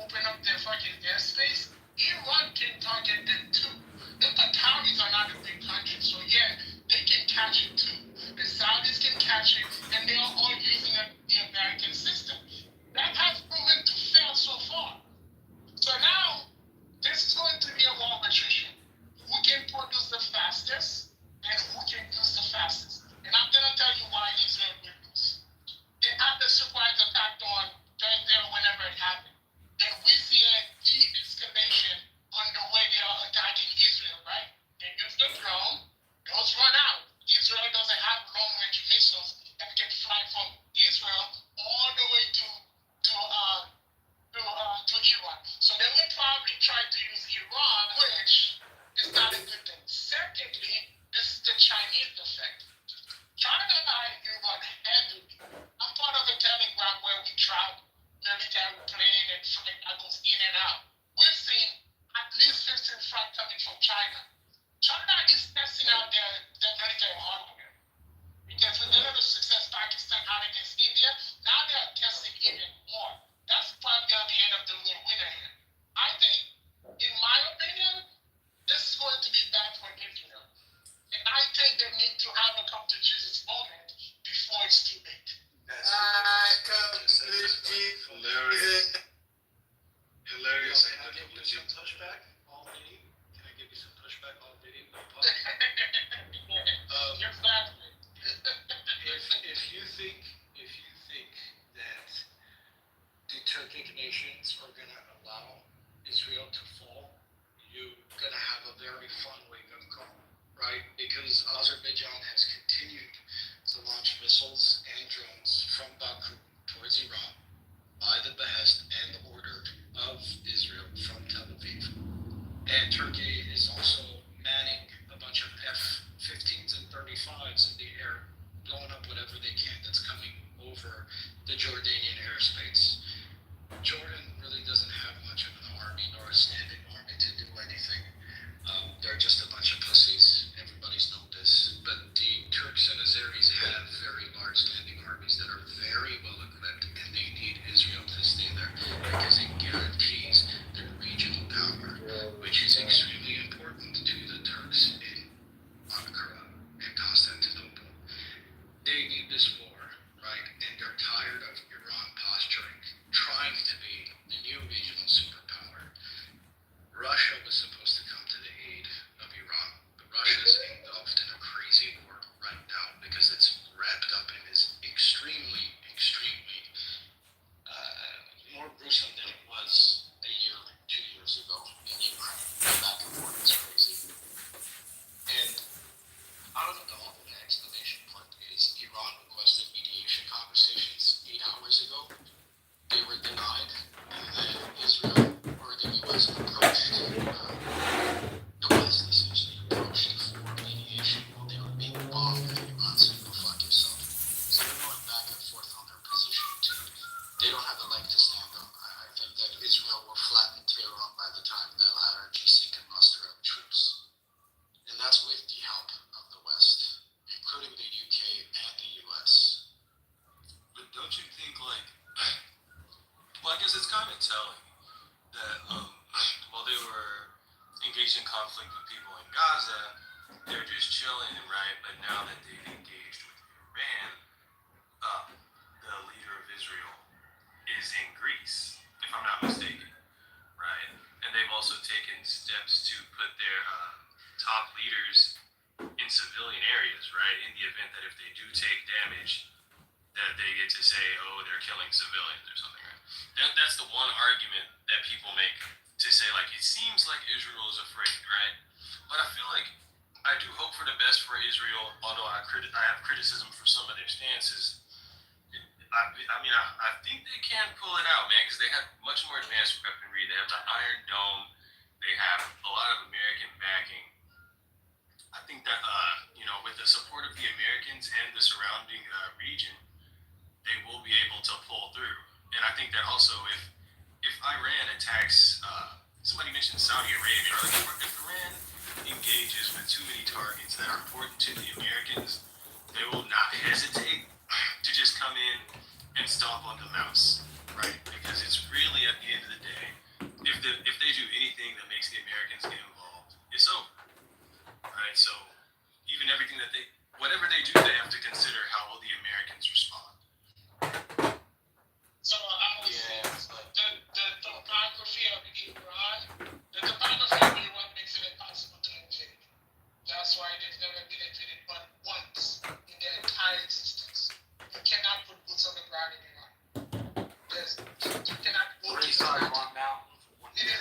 open up their fucking airspace, Iran can target them too. The Qataris are not a big country, so yeah, they can catch it too. The Saudis can catch it, and they are all using the American system. That has proven to fail so far. So now, this is going to be a war of attrition. Who can produce the fastest, and who can use the fastest? And I'm going to tell you why Israel will lose. They had the surprise attack on Thursday or whenever it happened. Then we see a de-escalation on the way they are attacking Israel, right? They use the drone, those run out. Israel doesn't have long-range missiles that can fly from Israel all the way to Iran. So they will probably try to use Iran, which is not a good thing. Secondly, this is the Chinese effect. China and Iran heavily. I'm part of a telegram where we travel military plane and flight that goes in and out. We've seen at least 15 flights coming from China. China is testing out their military hardware. Because with the little success Pakistan had against India, now they are testing even more. That's probably going to be the end of the winner here. I think, in my opinion, this is going to be bad for Israel. And I think they need to have a come to Jesus moment before it's too late. Hilarious. Hilarious. Can I give you some pushback? All they need? Can I give you some pushback? All they need? No if you think that the Turkic nations are going to allow Israel to fall, you're going to have a very fun wake-up call, right? Because Azerbaijan has continued to launch missiles and drones from Baku towards Iran by the behest and order of Israel from Tel Aviv. And Turkey is also manning a bunch of F-15s and 35s in the air, blowing up whatever they can that's coming over the Jordanian airspace. Jordan really doesn't have much of an army nor a standing army to do anything. They're just a bunch of pussies. Everybody's known this. But the Turks and Azeris have very large standing armies that are very well equipped, and they need Israel to stay there because it guarantees their regional power, which is extremely important to the Turks in Ankara and Constantinople. They need this war, right? And they're tired of Iran posturing, trying to be the new regional superpower. Russia was supposed to come to the aid of Iran, but Russia's engulfed in a crazy war right now because it's wrapped up in this extremely more gruesome than it was a year, 2 years ago in Ukraine. Back and forth is crazy. And out of the ultimate exclamation point is Iran requested mediation conversations 8 hours ago. They were denied, and then Israel or the U.S. approached the West, essentially approached for mediation while they were being bombed, and Iran said, "Go fuck yourself." So they're going back and forth on their position too. They don't have a leg to stand on. I think that Israel will flatten Tehran by the time the IRGC can muster up troops, and that's with the help of the West, including the UK and the US. But don't you think, like, well, I guess it's kind of telling that while they were engaged in conflict with people in Gaza, they're just chilling, right? But now that they've engaged with Iran, the leader of Israel is in Greece, if I'm not mistaken, right? And they've also taken steps to put their top leaders in civilian areas, right? In the event that if they do take damage, that they get to say, oh, they're killing civilians or something, right? That's the one argument that people make to say, like, it seems like Israel is afraid, right? But I feel like I do hope for the best for Israel, although I have criticism for some of their stances. I think they can pull it out, man, because they have much more advanced weaponry. They have the Iron Dome. They have a lot of American backing. I think that, with the support of the Americans and the surrounding region, they will be able to pull through. And I think that also if Iran attacks, somebody mentioned Saudi Arabia, like if Iran engages with too many targets that are important to the Americans, they will not hesitate to just come in and stomp on the mouse, right? Because it's really, at the end of the day, routing it on. You cannot go to Where's those our mountains. one now? You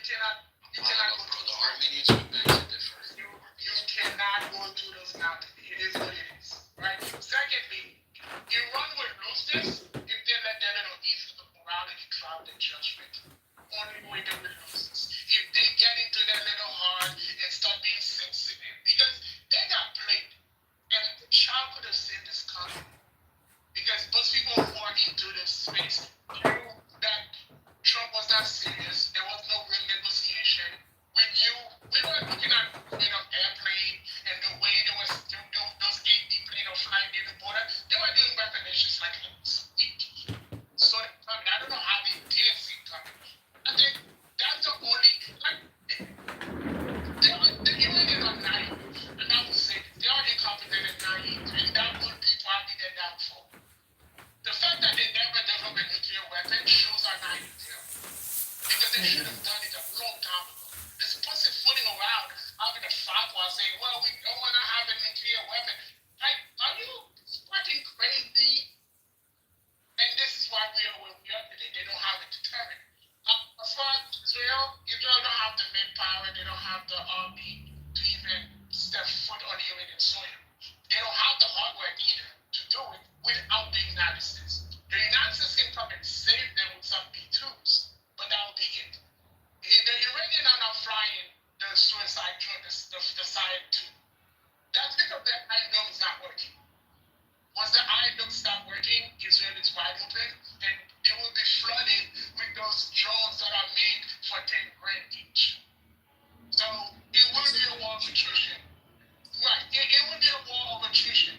cannot go to Bro, the those mountains. Armenians would beg to differ. You cannot go to those mountains. It is what it is. Right? Secondly, Iran will lose this if they let their little ease of morality cloud their judgment. Only way they will lose this. If they get into their little heart and start being sensitive. Because they got played. And the child could have seen this coming. Because most people who are into this space knew that Trump was not serious. There was no real negotiation. We were looking at movement of airplane and the way there was those 8D plane of flying near the border. They were doing weapons like a week. So I don't know how they didn't see it coming. I think that's the only the Iranians are naive, and I would say they are incompetent and naive, and that would be probably their downfall. The fact that they never developed a nuclear weapon shows our naivety. Because they should have done it a long time ago. This person fooling around having a fatwa saying, well, we don't want to have a nuclear weapon. Like, are you fucking crazy? And this is why we are where we are today. They don't have a deterrent. As far as Israel don't have the manpower, they don't have the army to even step foot on Iranian soil. They don't have the hardware either to do it without the United States. The United States can come and save them with some B-2s, but that will be it. The Iranians are not flying the suicide drone, the Scion 2. That's because their Iron Dome is not working. Once the Iron Dome stop working, Israel is wide open, and it will be flooded with those drones that are made for 10 grand each. So it will be a war of attrition. Right, it will be a war of attrition.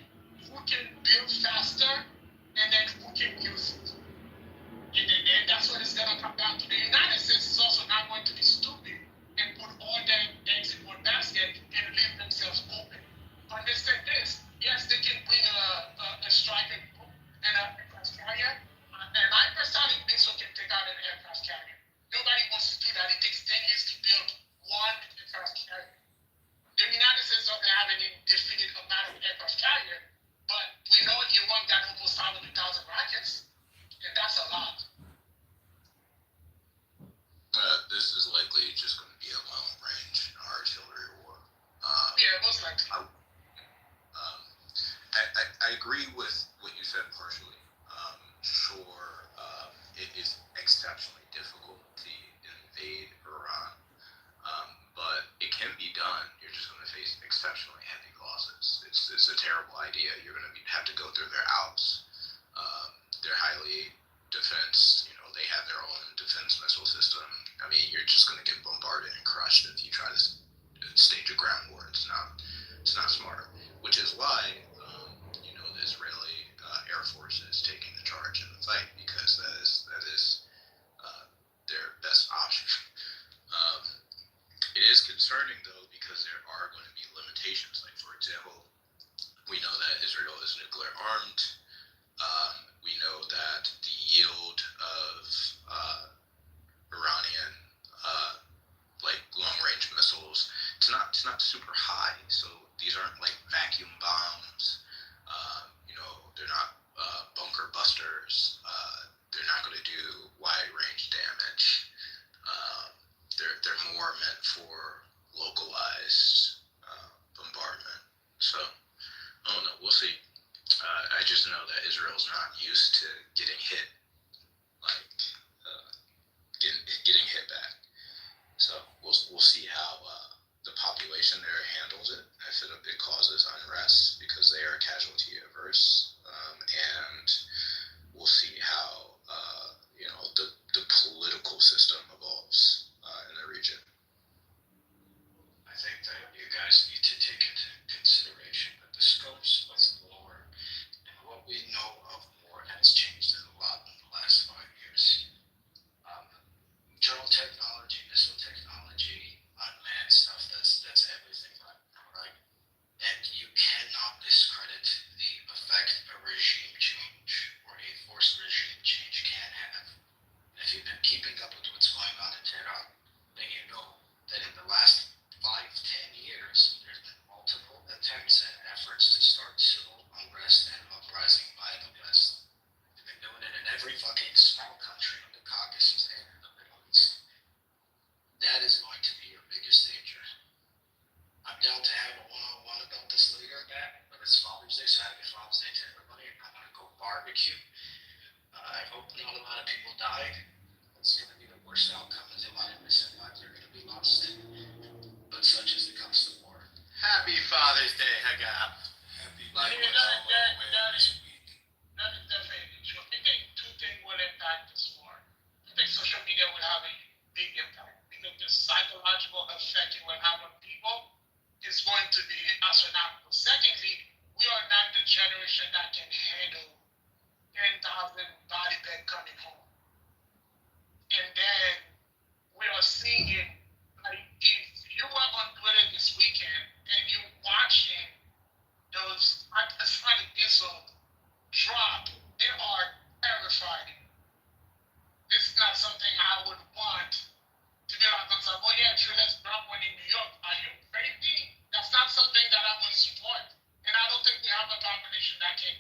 Who can build faster, and then who can use it? And that's what it's going to come down to. The United States is also not going to be stupid and put all their eggs in one basket and leave themselves open. Understand this. Yes, they can bring a striker group and an aircraft carrier. And I personally think so can take out an aircraft carrier. Nobody wants to do that. It takes 10 years to build one aircraft carrier. The United States doesn't have any definite amount of aircraft carrier, but we know Iran got almost 500,000 rockets. And that's a lot. This is likely just going to be a long-range artillery war. Yeah, most likely. I agree with what you said partially. Sure, it is exceptionally difficult to invade Iran, but it can be done. You're just going to face exceptionally heavy losses. It's a terrible idea. You're going to have to go through their Alps. They're highly defense. They have their own defense missile system. I mean, you're just going to get bombarded and crushed if you try to stage a ground war. It's not smart. Which is why the Israeli Air Force is taking the charge in the fight, because that is their best option. It is concerning though, because there are going to be limitations. Like, for example, we know that Israel is nuclear armed. We know that the yield of Iranian long-range missiles, it's not super high. So these aren't like vacuum bombs. They're not bunker busters. They're not going to do wide-range damage. They're more meant for localized bombardment. So I don't know. We'll see. I just know that Israel's not used to getting hit, getting hit back. So we'll see how the population there handles it. If it causes unrest, because they are casualty averse, and we'll see how the political system evolves in the region. I think that you guys need to take into consideration that the scopes of war and what we know of war has changed a lot in the last 5 years. Drone technology, missile technology, unmanned stuff, that's everything right now, right? And you cannot discredit administration that can handle 10,000 body bag coming home. And then we are seeing it. Like if you were on Twitter this weekend and you're watching those hypersonic missiles drop, they are terrifying. This is not something I would want to be like, oh yeah, sure, let's drop one in New York. Are you crazy? That's not something that I would support. And I don't think we have a population that can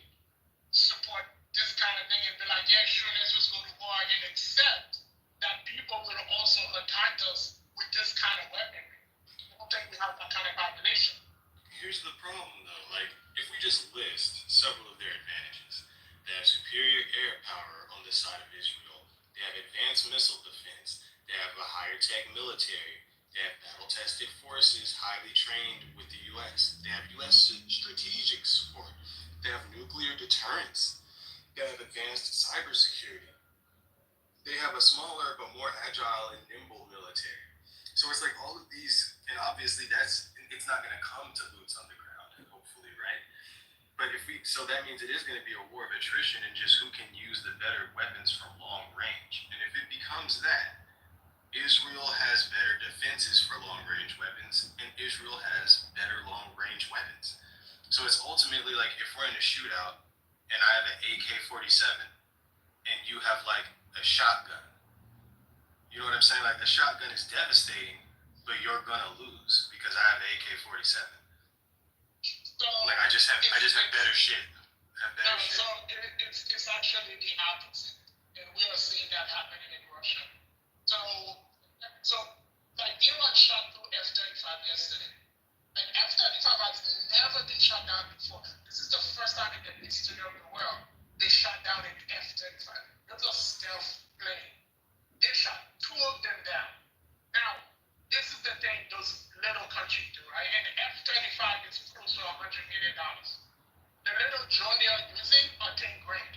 support this kind of thing and be like, yeah, sure, let's just go to war and accept that people will also attack us with this kind of weaponry. I don't think we have that kind of population. Here's the problem, though. Like, if we just list several of their advantages, they have superior air power on the side of Israel. They have advanced missile defense. They have a higher tech military. They have battle-tested forces, highly trained with the U.S. They have U.S. strategic support. They have nuclear deterrence. They have advanced cybersecurity. They have a smaller but more agile and nimble military. So it's like all of these, and obviously it's not going to come to boots on the ground, hopefully, right? But so that means it is going to be a war of attrition and just who can use the better weapons from long range. And if it becomes that, Israel has better defenses for long-range weapons, and Israel has better long-range weapons. So it's ultimately like if we're in a shootout, and I have an AK-47, and you have like a shotgun. You know what I'm saying? Like the shotgun is devastating, but you're gonna lose because I have an AK-47. So Like I just have better shit. So it's actually the opposite, and we are seeing that happening in Russia. So like Iran shot through F-35 yesterday. And F-35 has never been shot down before. This is the first time in the history of the world they shot down an F-35. It was a stealth plane. They shot two of them down. Now, this is the thing those little countries do, right? And F-35 is close to $100 million. The little drone they are using are 10 grand.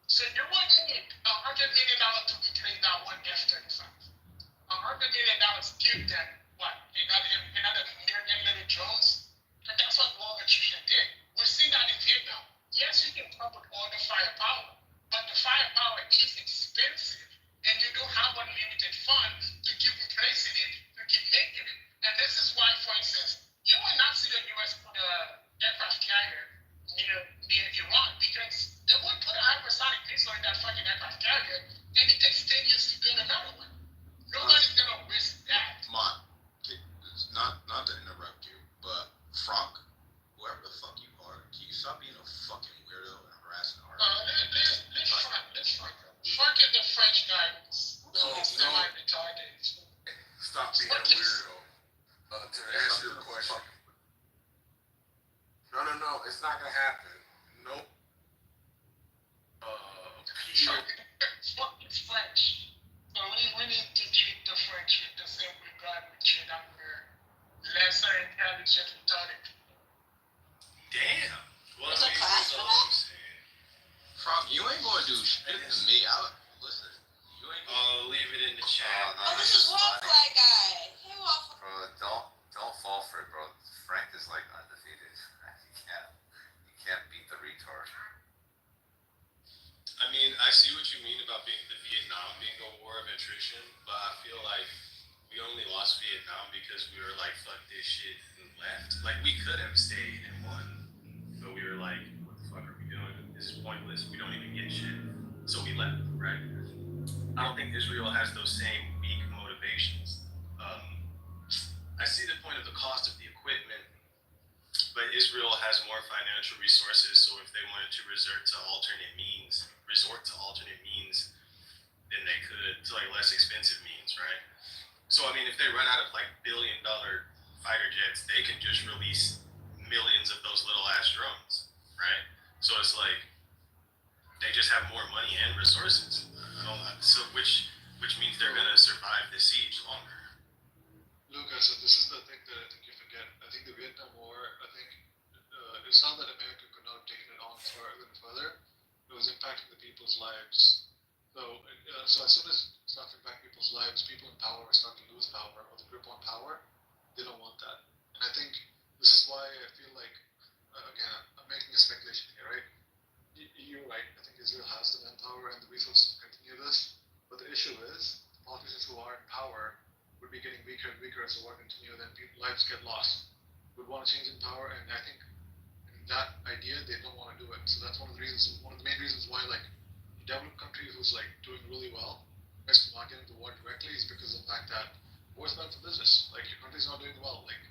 So you would need $100 million to replace that one F-35. $100 million give them what? Another million little drones? And that's what war attrition did. We've seen that in Vietnam. Yes, you can pump with all the firepower, but the firepower is expensive, and you don't have unlimited funds to keep replacing it, to keep making it. And this is why, for instance, you will not see the U.S. put an aircraft carrier near Iran because they would put a hypersonic missile in that fucking aircraft carrier, and it takes 10 years to build another one. Nobody's gonna risk that. Mont, not to interrupt you, but Frank, whoever the fuck you are, can you stop being a fucking weirdo and harassing our Frank is the French guy who's semi-retarded. Stop being a weirdo. To answer your question. No, it's not gonna happen. Nope. Frank is French. So we need to treat the French with the same regard we treat our lesser intelligent retarded people. Damn. Well, There's a class for that? Frank, you ain't gonna do shit to me. Listen, you ain't gonna. I'll leave it in the chat. Oh, this is Wolf Flag guy. Hey, Wolf. Bro, don't fall for it, bro. Frank is like undefeated. You can't beat the retard. I mean, I see what you mean about the Vietnam being a war of attrition, but I feel like we only lost Vietnam because we were like, fuck this shit, and left. Like, we could have stayed and won, but we were like, what the fuck are we doing? This is pointless. We don't even get shit. So we left, right? I don't think Israel has those same weak motivations. I see the point of the cost of the equipment, but Israel has more financial resources, so if they wanted to resort to alternate means, then they could, to like less expensive means, right? So I mean, if they run out of like $1 billion fighter jets, they can just release millions of those little ass drones, right? So it's like they just have more money and resources. So which means they're gonna survive the siege longer. Lucas, so this is the thing that I think you forget. I think the Vietnam War, it's not that America could not have taken it on further. It was impacting the people's lives. So as soon as it's not impacting people's lives, people in power are starting to lose power, or the grip on power. They don't want that. And I think this is why I feel like, again, I'm making a might get lost, would want to change in power, and I think in that idea they don't want to do it. So that's one of the main reasons why like a developed country who's like doing really well, is not getting the war directly is because of the fact that war is bad for business. Like your country's not doing well. Like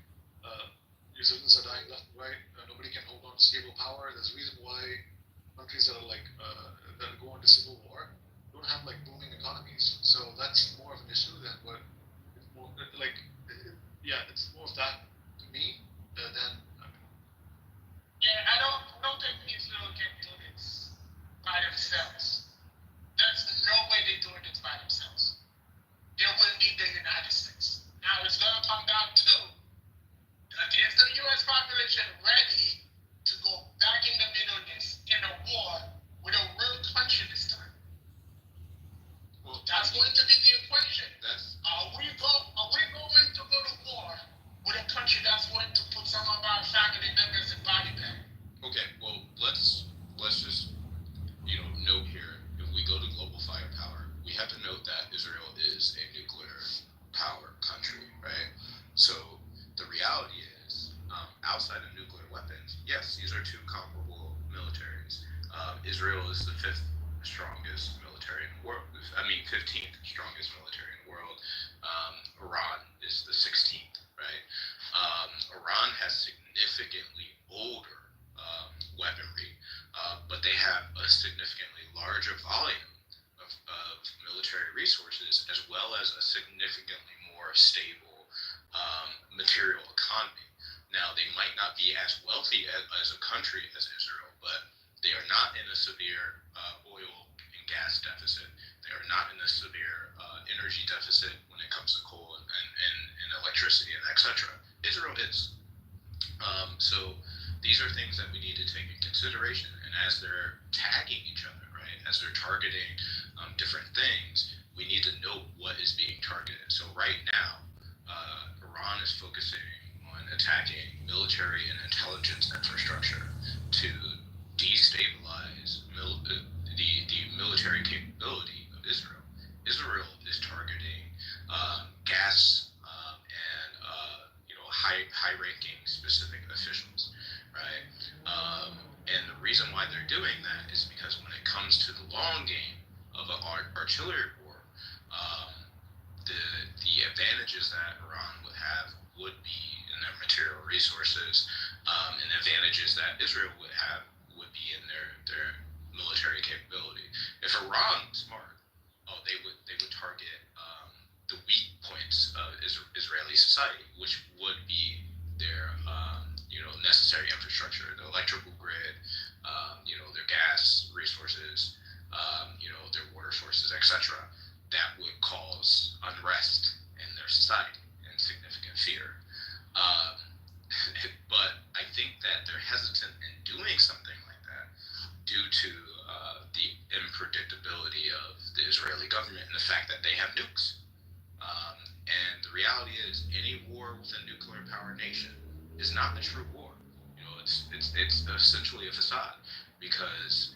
your citizens are dying left and right. Nobody can hold on to stable power. There's a reason why countries that are like that go into civil war don't have like booming economies. So that's more of an issue than what it's more like. It's more of that to me than. Yeah, I don't think Israel can do this by themselves. There's no way they do it by themselves. They will need the United States. Now it's gonna come down to is the US population ready to go back in the Middle East in a war with a real country this time? Well, That's going to be the equation. that's Are we going to go to war with a country that's going to put some of our family members in body bag? okay. Well, let's just note here. If we go to global firepower, we have to note that Israel is a nuclear power country, right? So the reality is, outside of nuclear weapons, yes, these are two comparable militaries. Israel is the fifth strongest military in the world. 15th strongest military in the world. Iran is the 16th, right? Iran has significantly older weaponry, but they have a significantly larger volume of military resources, as well as a significantly more stable material economy. Now, they might not be as wealthy as a country as Israel, but they are not in a severe oil and gas deficit. They are not in a severe energy deficit when it comes to coal and electricity and etc. Israel is. So these are things that we need to take in consideration. And as they're tagging each other, right, as they're targeting different things, we need to know what is being targeted. So right now, Iran is focusing on attacking military and intelligence infrastructure to destabilize the military capability of Israel. Israel is targeting gas and high-ranking specific officials, right? And the reason why they're doing that is because when it comes to the long game of an artillery war, the advantages that Iran would have would be in their material resources, and advantages that Israel would have would be in their military capability. If Iran was smart, they would target the weak points of Israeli society, which would be their necessary infrastructure, the electrical grid, their gas resources, their water sources, etc. That would cause unrest in their society and significant fear. But I think that they're hesitant in doing something like that due to the unpredictability of the Israeli government and the fact that they have nukes. And the reality is, any war with a nuclear power nation is not a true war. It's essentially a facade, because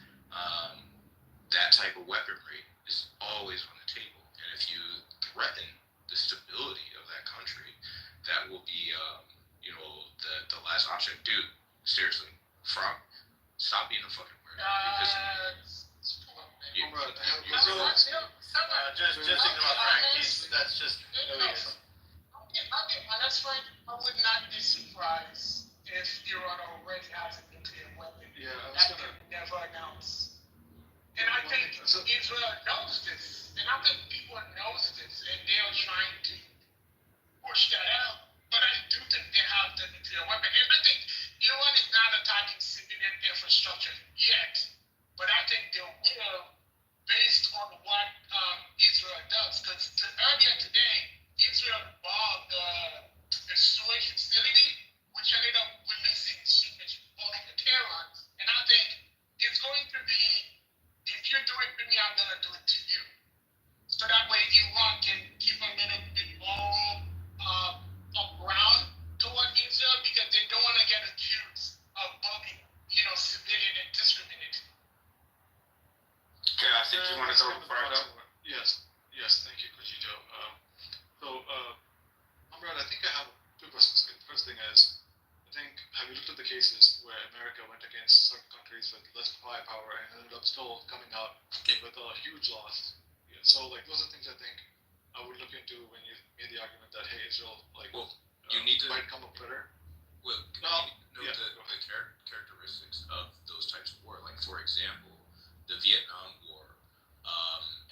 that type of weaponry is always on the table. And if you threaten the stability of that country, that will be the last option. Dude, seriously, stop being a fucking weirdo. Just ignore Frank. That's just who he is. I'll be honest, Frank. I would not be surprised if Iran already has a nuclear weapon that they never announced. And I think Israel knows this, and I think people knows this, and they are trying to push that out. But I do think they have the nuclear weapon, and I think Iran is not attacking civilian infrastructure yet. But I think they will, based on what Israel does. Because earlier today, Israel bombed the Suez facility, which ended up releasing sewage falling to Tehran. And I think it's going to be, if you do it to me, I'm going to do it to you. So that way Iran can keep a little bit more around toward Israel, because they don't want to get accused of bombing, civilian indiscriminate. Okay, I think you want to go further. Yes, thank you, Kojito. Comrade, I think I have two questions. against certain countries with less firepower and ended up still coming out with a huge loss. Yeah, so like those are things I think I would look into when you made the argument that hey, Israel you need to might come up better. Well, you know the characteristics of those types of war. Like for example, the Vietnam War,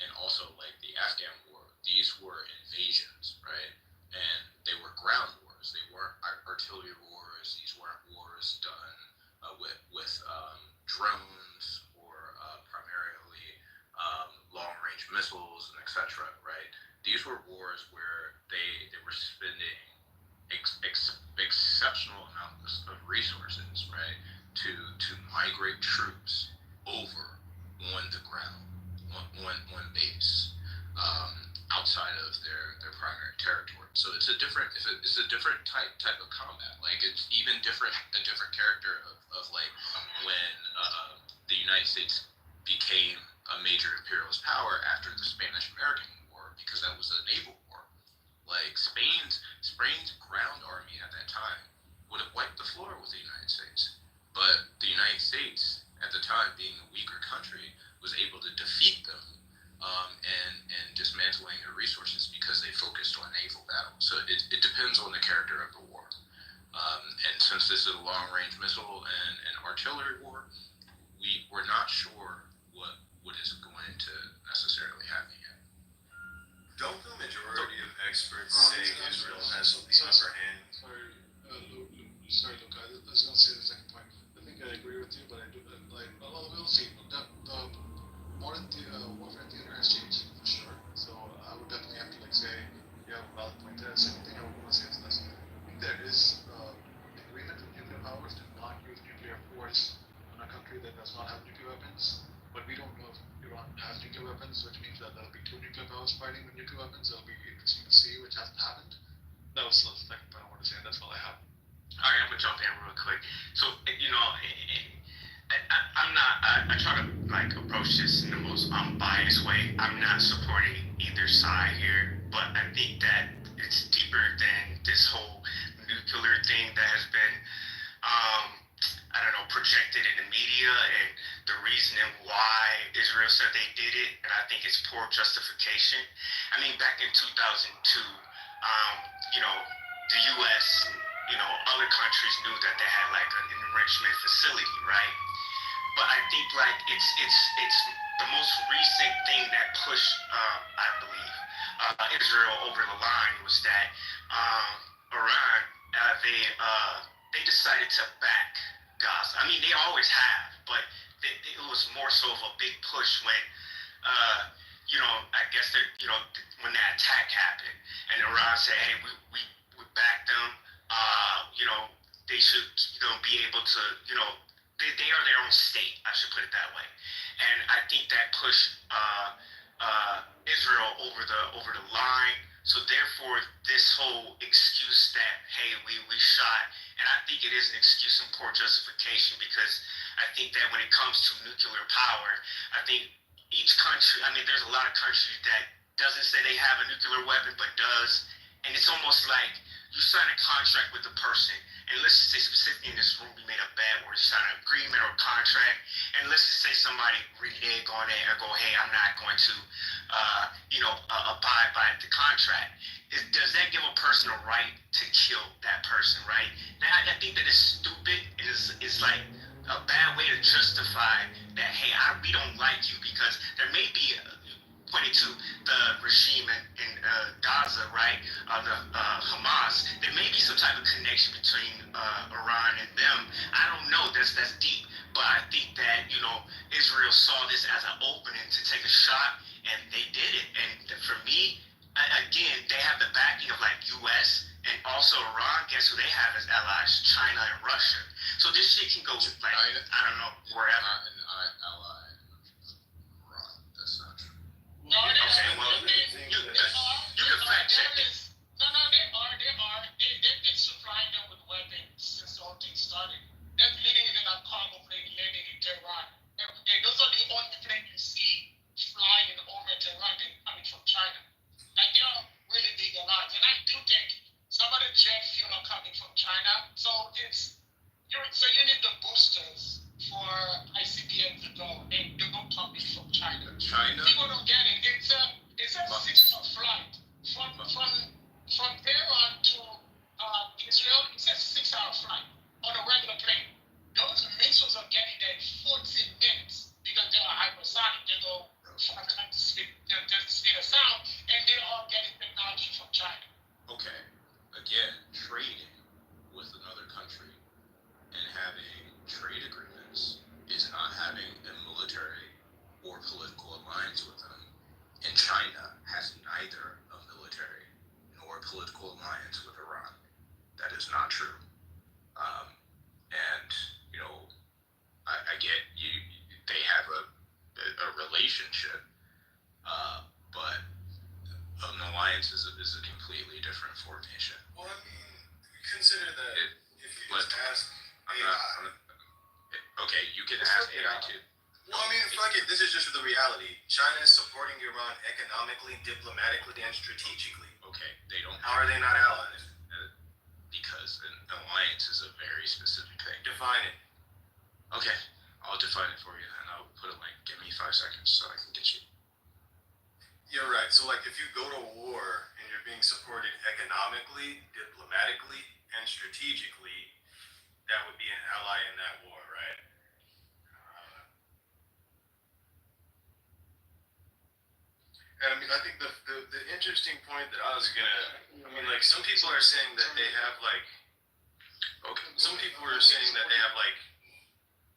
and also like the Afghan War. These were invasions, right? And they were ground wars. They weren't artillery wars. These weren't wars done with drones or primarily long-range missiles and etc. Right? These were wars where they were spending exceptional amounts of resources, right, to migrate troops over on the ground, on base, outside of their primary territory. So it's a different type of combat. Like it's even a different character of like when the United States became a major imperialist power after the Spanish-American War, because that was a naval war. Like Spain's ground army at that time would have wiped the floor with the United States. But the United States, at the time being a weaker country, was able to defeat them and dismantling their resources because they focused on naval battle. So it depends on the character of the war. And since this is a long-range missile and artillery war, we're not sure what is going to necessarily happen yet. Don't the majority of experts say Israel has the upper hand? Sorry, Luke. I was going to say the second point. I think I agree with you, but I do we'll see. The modern warfare theater has changed for sure. So I would definitely have to say you have a valid point there. The second thing I would want to say is this: I think there is agreement with nuclear powers to not use nuclear force on a country that does not have nuclear weapons. But we don't know if Iran has nuclear weapons, which means that there'll be two nuclear powers fighting with nuclear weapons. It'll be interesting to see, which hasn't happened. That was the second point I wanted to say, and that's all I have. All right, I'm gonna jump in real quick. So, I try to like approach this in the most unbiased way. I'm not supporting either side here, but I think that it's deeper than this whole nuclear thing that has been, projected in the media and the reasoning why Israel said they did it, and I think it's poor justification. I mean, back in 2002, the U.S., other countries knew that they had like an enrichment facility, right? But I think like it's the most recent thing that pushed, I believe, Israel over the line was that Iran, they decided to back Gaza. I mean, they always have, but it was more so of a big push when, I guess when that attack happened, and Iran said, hey, we backed them. They should, be able to, they are their own state. I should put it that way. And I think that pushed Israel over the line. So therefore, this whole excuse that, hey, we shot, and I think it is an excuse and poor justification, because I think that when it comes to nuclear power, I think each country, there's a lot of countries that doesn't say they have a nuclear weapon, but does. And it's almost like you sign a contract with the person, and let's just say specifically in this room, we made a bet where you sign an agreement or contract, and let's just say somebody renege on it and go, hey, I'm not going to, abide by the contract. Does that give a person a right to kill that person, right? Now, I think that it's stupid. It's like a bad way to justify that, hey, we don't like you, because there may be pointing to the regime in Gaza, right, the Hamas, there may be some type of connection between Iran and them. I don't know, that's deep, but I think that, Israel saw this as an opening to take a shot, and they did it. And for me, again, they have the backing of like U.S., and also Iran. Guess who they have as allies? China and Russia. So this shit can go like, I don't know, wherever. Ally Iran. That's not true. No, Okay, well, you can fact check it. No, they are. They've been supplying them with weapons since the whole thing started. They're leading it in a cargo plane landing in Tehran every day. Those are the only planes you see flying over Tehran coming from China. Like, they are really big allies. And I do think some of the jet fuel are coming from China. So you need the boosters get you. They have a relationship, but an alliance is a completely different formation. Well, I mean, consider that if you just ask AI. Okay, you can ask AI too. Well, I mean, fuck it. This is just the reality. China is supporting Iran economically, diplomatically, and strategically. Okay, they don't. How are they not allies? Because an alliance is a very specific thing. Define it. Okay, I'll define it for you, and I'll put a link. Give me 5 seconds so I can get you. You're right. So, like, if you go to war and you're being supported economically, diplomatically, and strategically, that would be an ally in that war, right? And I mean, I think the interesting point that I was gonna, I mean, like, some people are saying that they have, like, okay, some people are saying that they have, like,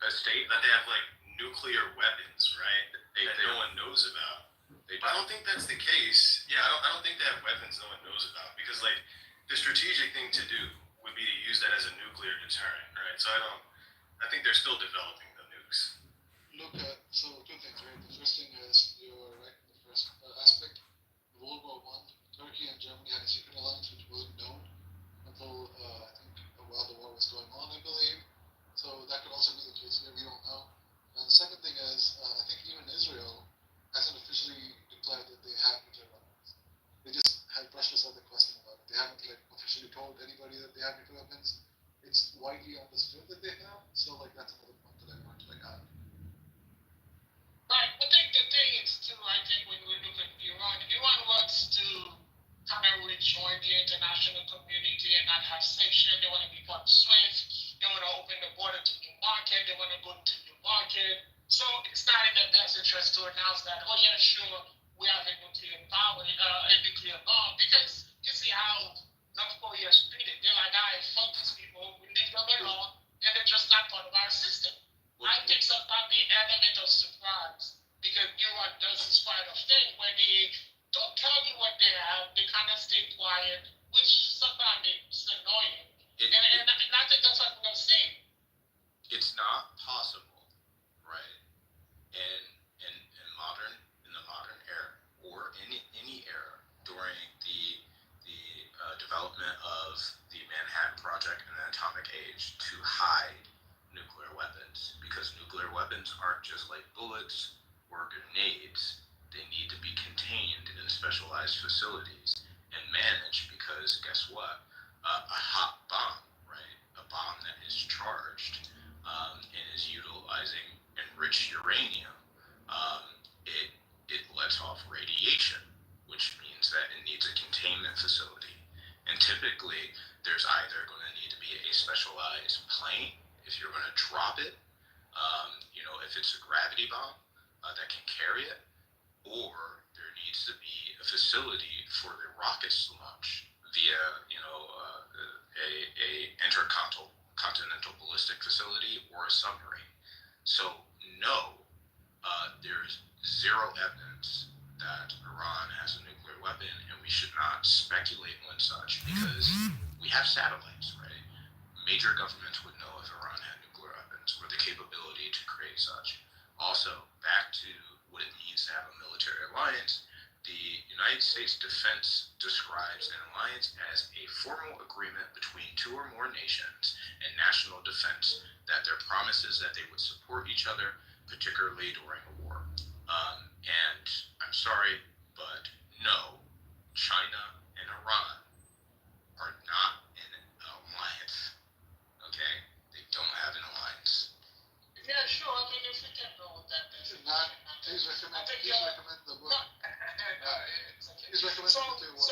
A state that they have, like, nuclear weapons, right? That no one knows about. I don't think that's the case. Yeah, I don't think they have weapons no one knows about, because, like, the strategic thing to do would be to use that as a nuclear deterrent, right? So I think they're still developing the nukes. Look at, so 2 things, right? The first thing is, you're right in the first aspect. World War I, Turkey and Germany had a secret alliance which wasn't known until I think while the war was going on, I believe. So that could also be the case here, we don't know. And the second thing is, I think even Israel hasn't officially declared that they have nuclear weapons. They just had brushed aside the question about it. They haven't like officially told anybody that they have nuclear weapons. It's widely understood that they have, so like that's another point that I want to like add. Right. I think the thing is too, I think when we look at Iran wants to kind of rejoin the international community and not have sanctions. They want to be part of SWIFT. They want to open the border to new market. They want to go to new market. So it's not in their best interest to announce that, oh yeah, sure, we have a nuclear power, a nuclear bomb, because you see how North Korea is treated. They're like, all right, fuck these people, we leave them alone, and they're just not part of our system. I think sometimes the element of surprise, because Iran does this kind of thing where they don't tell you what they have, they kind of stay quiet, which sometimes is annoying. And I think that's what we're seeing. It's not possible, right? In the modern era, or any era during the development of the Manhattan Project and the atomic age, to hide nuclear weapons, because nuclear weapons aren't just like bullets or grenades. They need to be contained in specialized facilities and managed, because guess what? A hot bomb, right? A bomb that is charged and is utilizing enriched uranium, it lets off radiation, which means that it needs a containment facility. And typically, there's either going to need to be a specialized plane if you're going to drop it, if it's a gravity bomb that can carry it, or there needs to be a facility for the rockets to launch via, a intercontinental ballistic facility or a submarine. So no, there's zero evidence that Iran has a nuclear weapon, and we should not speculate on such, because we have satellites, right? Major governments would know if Iran had nuclear weapons or the capability to create such. Also, back to what it means to have a military alliance, the United States Defense describes an alliance as a formal agreement between 2 or more nations in national defense that their promises that they would support each other, particularly during a war. And I'm sorry, but no, China and Iran are not in an alliance. Okay? They don't have an alliance. Yeah, sure. I mean, if we can go with that definition. Please recommend the book. It's okay. Please recommend So the book.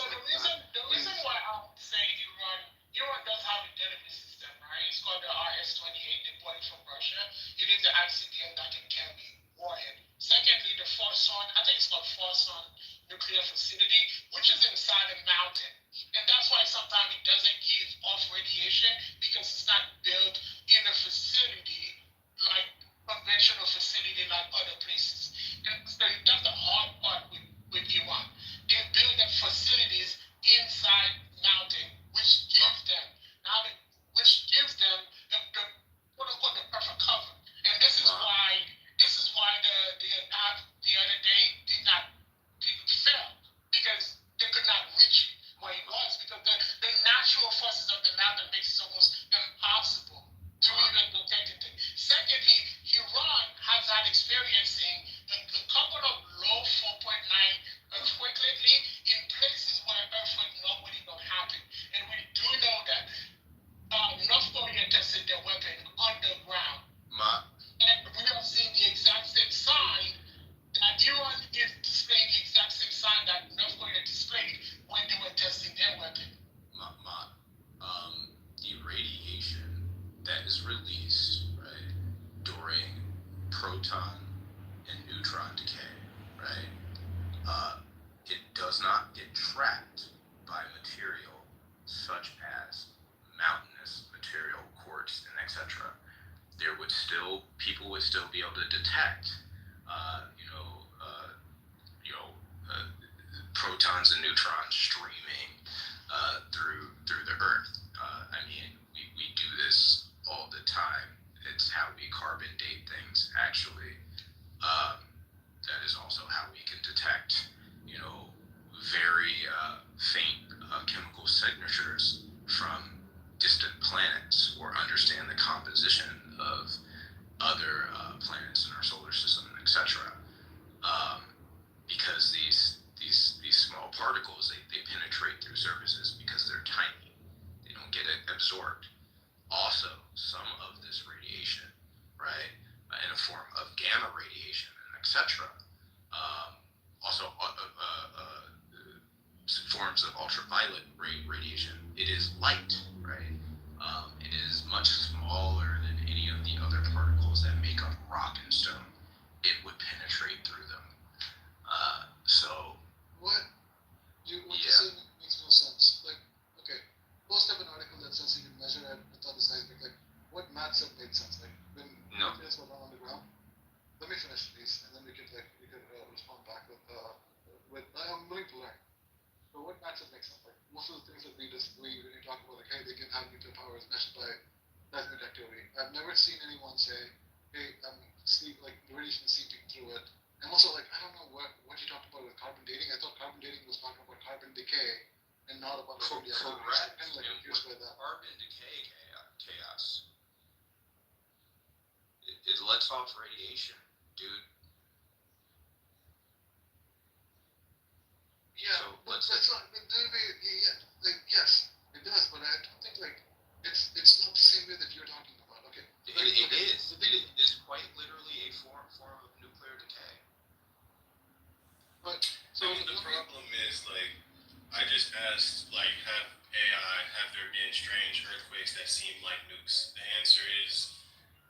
the reason why I'm saying Iran does have a delivery system, right? It's called the RS-28. They bought it from Russia. It is the ICBM that can carry warhead. Secondly, the Forson, I think it's called Forson nuclear facility, which is inside a mountain. And that's why sometimes it doesn't give off radiation, because it's not built in a facility like conventional facility like other places. And so that's the hard part with Iran. They build their facilities inside mountain, which gives them the quote unquote the perfect cover. And this is why experiencing a couple of low 4.9 earthquake lately in places where earthquake normally don't happen. And we do know that North Korea tested their weapon underground. And we are seeing the exact same sign that Iran is displaying the exact same sign that North Korea displayed when they were testing their weapon. The radiation that is released, right, during proton and neutron decay, right, it does not get trapped by material such as mountainous material, quartz, and etc. People would still be able to detect, protons and neutrons streaming through the Earth. We do this all the time. It's how we carbon date things, actually. That is also how we can detect, very faint chemical signatures from distant planets, or understand the composition of other planets in our solar system, etc. Because these small particles, they penetrate through surfaces because they're tiny. They don't get absorbed. Also, some of this radiation, right, in a form of gamma radiation, and etc. Also, forms of ultraviolet radiation. It is light, right? It is much smaller than any of the other particles that make up rock and stone. It would penetrate through them. What you say makes no sense. Like, okay, post up an article that says you can measure it without the seismic. Like, what maths have made sense? Like, when nucleus were on the ground. Let me finish, please, and then we could respond back with. I'm willing to learn. So what maths have made sense? Like, most of the things that we when you talk about, like, hey, they can have nuclear power is measured by seismic activity. I've never seen anyone say, hey, radiation is seeping through it. And also, like, I don't know what you talked about with carbon dating. I thought carbon dating was talking about carbon decay and not about radioactivity. Correct. I'm kind of confused by that. Carbon decay chaos. It lets off radiation, dude. Yeah, so but that's not. But yes, it does. But I don't think it's not the same way that you're talking about. Okay. It is. It is quite literally a form of nuclear decay. But the problem is, like, I just asked, like, have there been strange earthquakes that seem like nukes? The answer is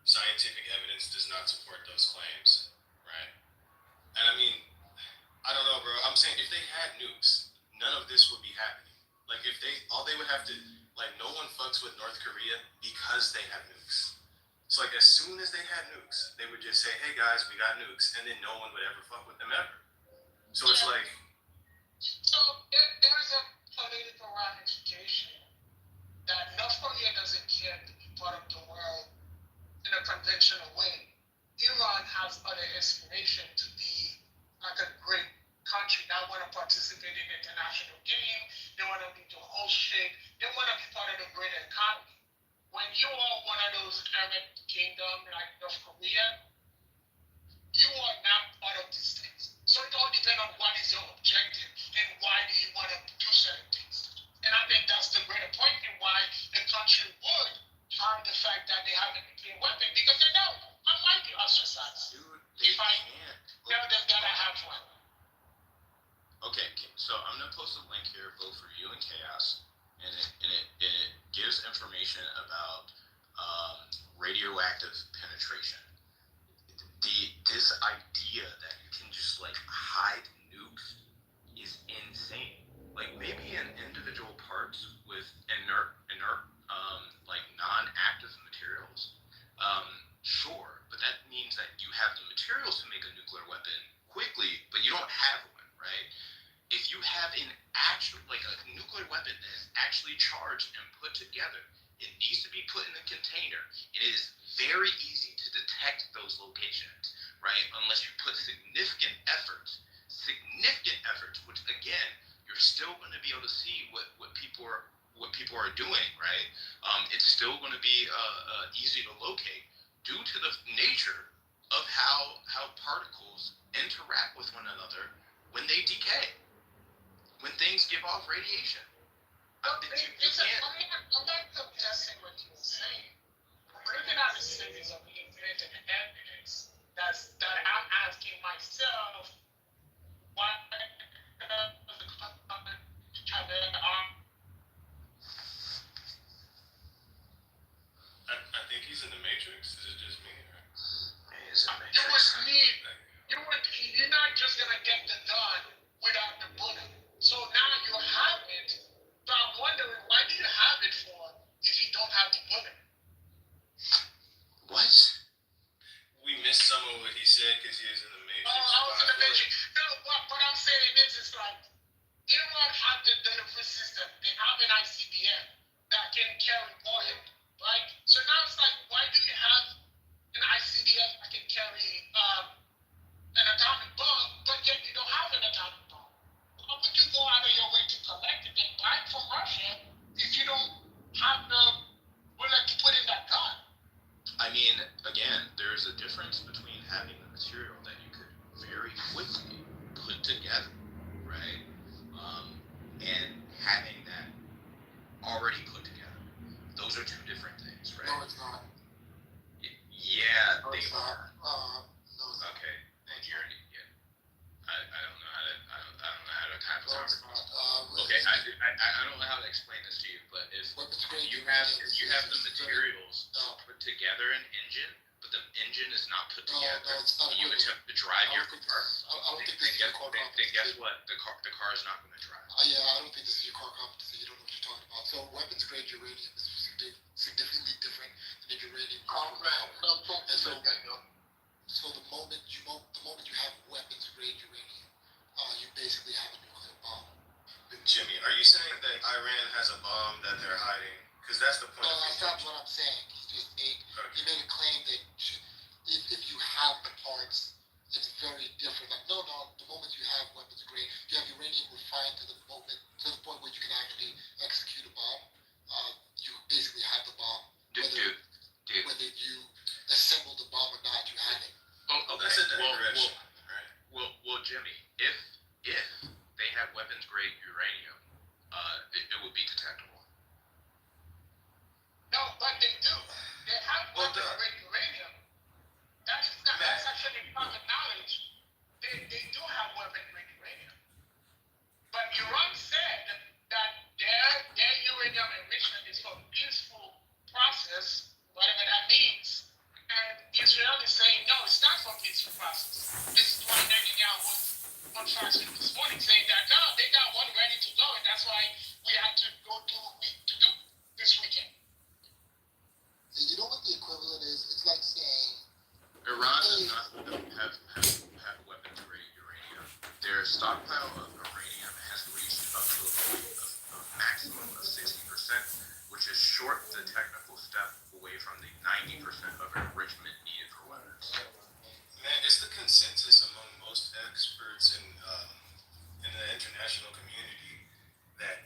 scientific evidence does not support those claims, right? And I don't know, bro. I'm saying if they had nukes, none of this would be happening. Like, all they would have to, like, no one fucks with North Korea because they have nukes. So, like, as soon as they had nukes, they would just say, hey, guys, we got nukes, and then no one would ever fuck with them ever. So it's like... So there is a political ramification that North Korea doesn't care to be part of the world in a conventional way. Iran has other aspiration to be like a great country that want to participate in international game. They want to be the whole shit. They want to be part of the greater economy. When you are one of those Arab kingdom like North Korea, you are not part of these things. So it all depends on what is your objective and why do you want to do certain things. And I think that's the greater point in why the country would harm the fact that they have a nuclear weapon, because they know I might be ostracized. Dude, if I know they've got to have one. Okay, so I'm gonna post a link here, both for you and Chaos, and it gives information about radioactive penetration. This idea that you can just, like, hide nukes is insane. Like, maybe in individual parts with inert like non-active materials, sure, but that means that you have the materials to make a nuclear weapon quickly, but you don't have one, right? If you have a nuclear weapon that is actually charged and put together, it needs to be put in a container. It is very easy to detect those locations, right? Unless you put significant efforts, which, again, you're still going to be able to see what people are doing, right? It's still going to be easy to locate due to the nature of how how particles interact with one another when they decay, when things give off radiation. I'm not contesting what you're saying. But looking at the series of independent evidence, that I'm asking myself, why does the government have an arm? I think he's in the Matrix. Is it just me? Or? He's in You would Matrix. need, you're not just gonna get the gun without the bullet. So now you have it. So I'm wondering, why do you have it for if you don't have the bullet? What? We missed some of what he said because he was in the Matrix. I was in the Matrix. No, what I'm saying is, it's like, Iran have the delivery system. They have an ICBM that can carry warhead, right? So now it's like, why do you have an ICBM that can carry an atomic bomb, but yet you don't have an atomic bomb? Why would you go out of your way to collect it and buy it from Russia if you don't have the bullet to put in that gun? I mean, again, there's a difference between having the material that you could very quickly put together, right? And having that already put together. Those are two different things, right? No, it's not. Yeah, No, they it's are. not. No, it's not. Okay, then you're yeah. I don't know how to have a No, it's conversation. not. Okay, I don't know how to explain this to you, but if you have the materials to put together an engine, but the engine is not put together, it's not and you equivalent. attempt to drive your car, I don't think then this is your core guess competency. what? The car is not going to drive. Yeah, I don't think this is your core competency. You don't know what you're talking about. So weapons grade uranium is significantly different than uranium. So the moment you have weapons grade uranium, you basically have a nuclear bomb. Jimmy, are you saying that Iran has a bomb that they're hiding? Because that's the point. No, that's not what I'm saying. He made a claim that if you have the parts, it's very different. Like, no, the moment you have weapons grade, you have uranium refined to the point where you can actually execute a bomb. You basically have the bomb. Dude. Whether you assemble the bomb or not, you have it. Oh, That's a digression, right? Well, Jimmy, if they have weapons grade uranium, it would be detectable. No, but they do. They have weapons grade uranium. That's actually common knowledge. They do have weapons grade uranium. But Iran said that their uranium enrichment is for peaceful process, whatever that means. And Israel is saying, no, it's not for peaceful process. This is why Netanyahu was on Fox News this morning saying that, no, they got one ready to go, and that's why we have to go to do this weekend. You know what the equivalent is? It's like saying Iran does not have weapons grade uranium. Their stockpile of uranium has reached up to a point of maximum of 60%, which is short the technical step away from the 90% of enrichment needed for weapons. Man, it's the consensus among most experts in the international community that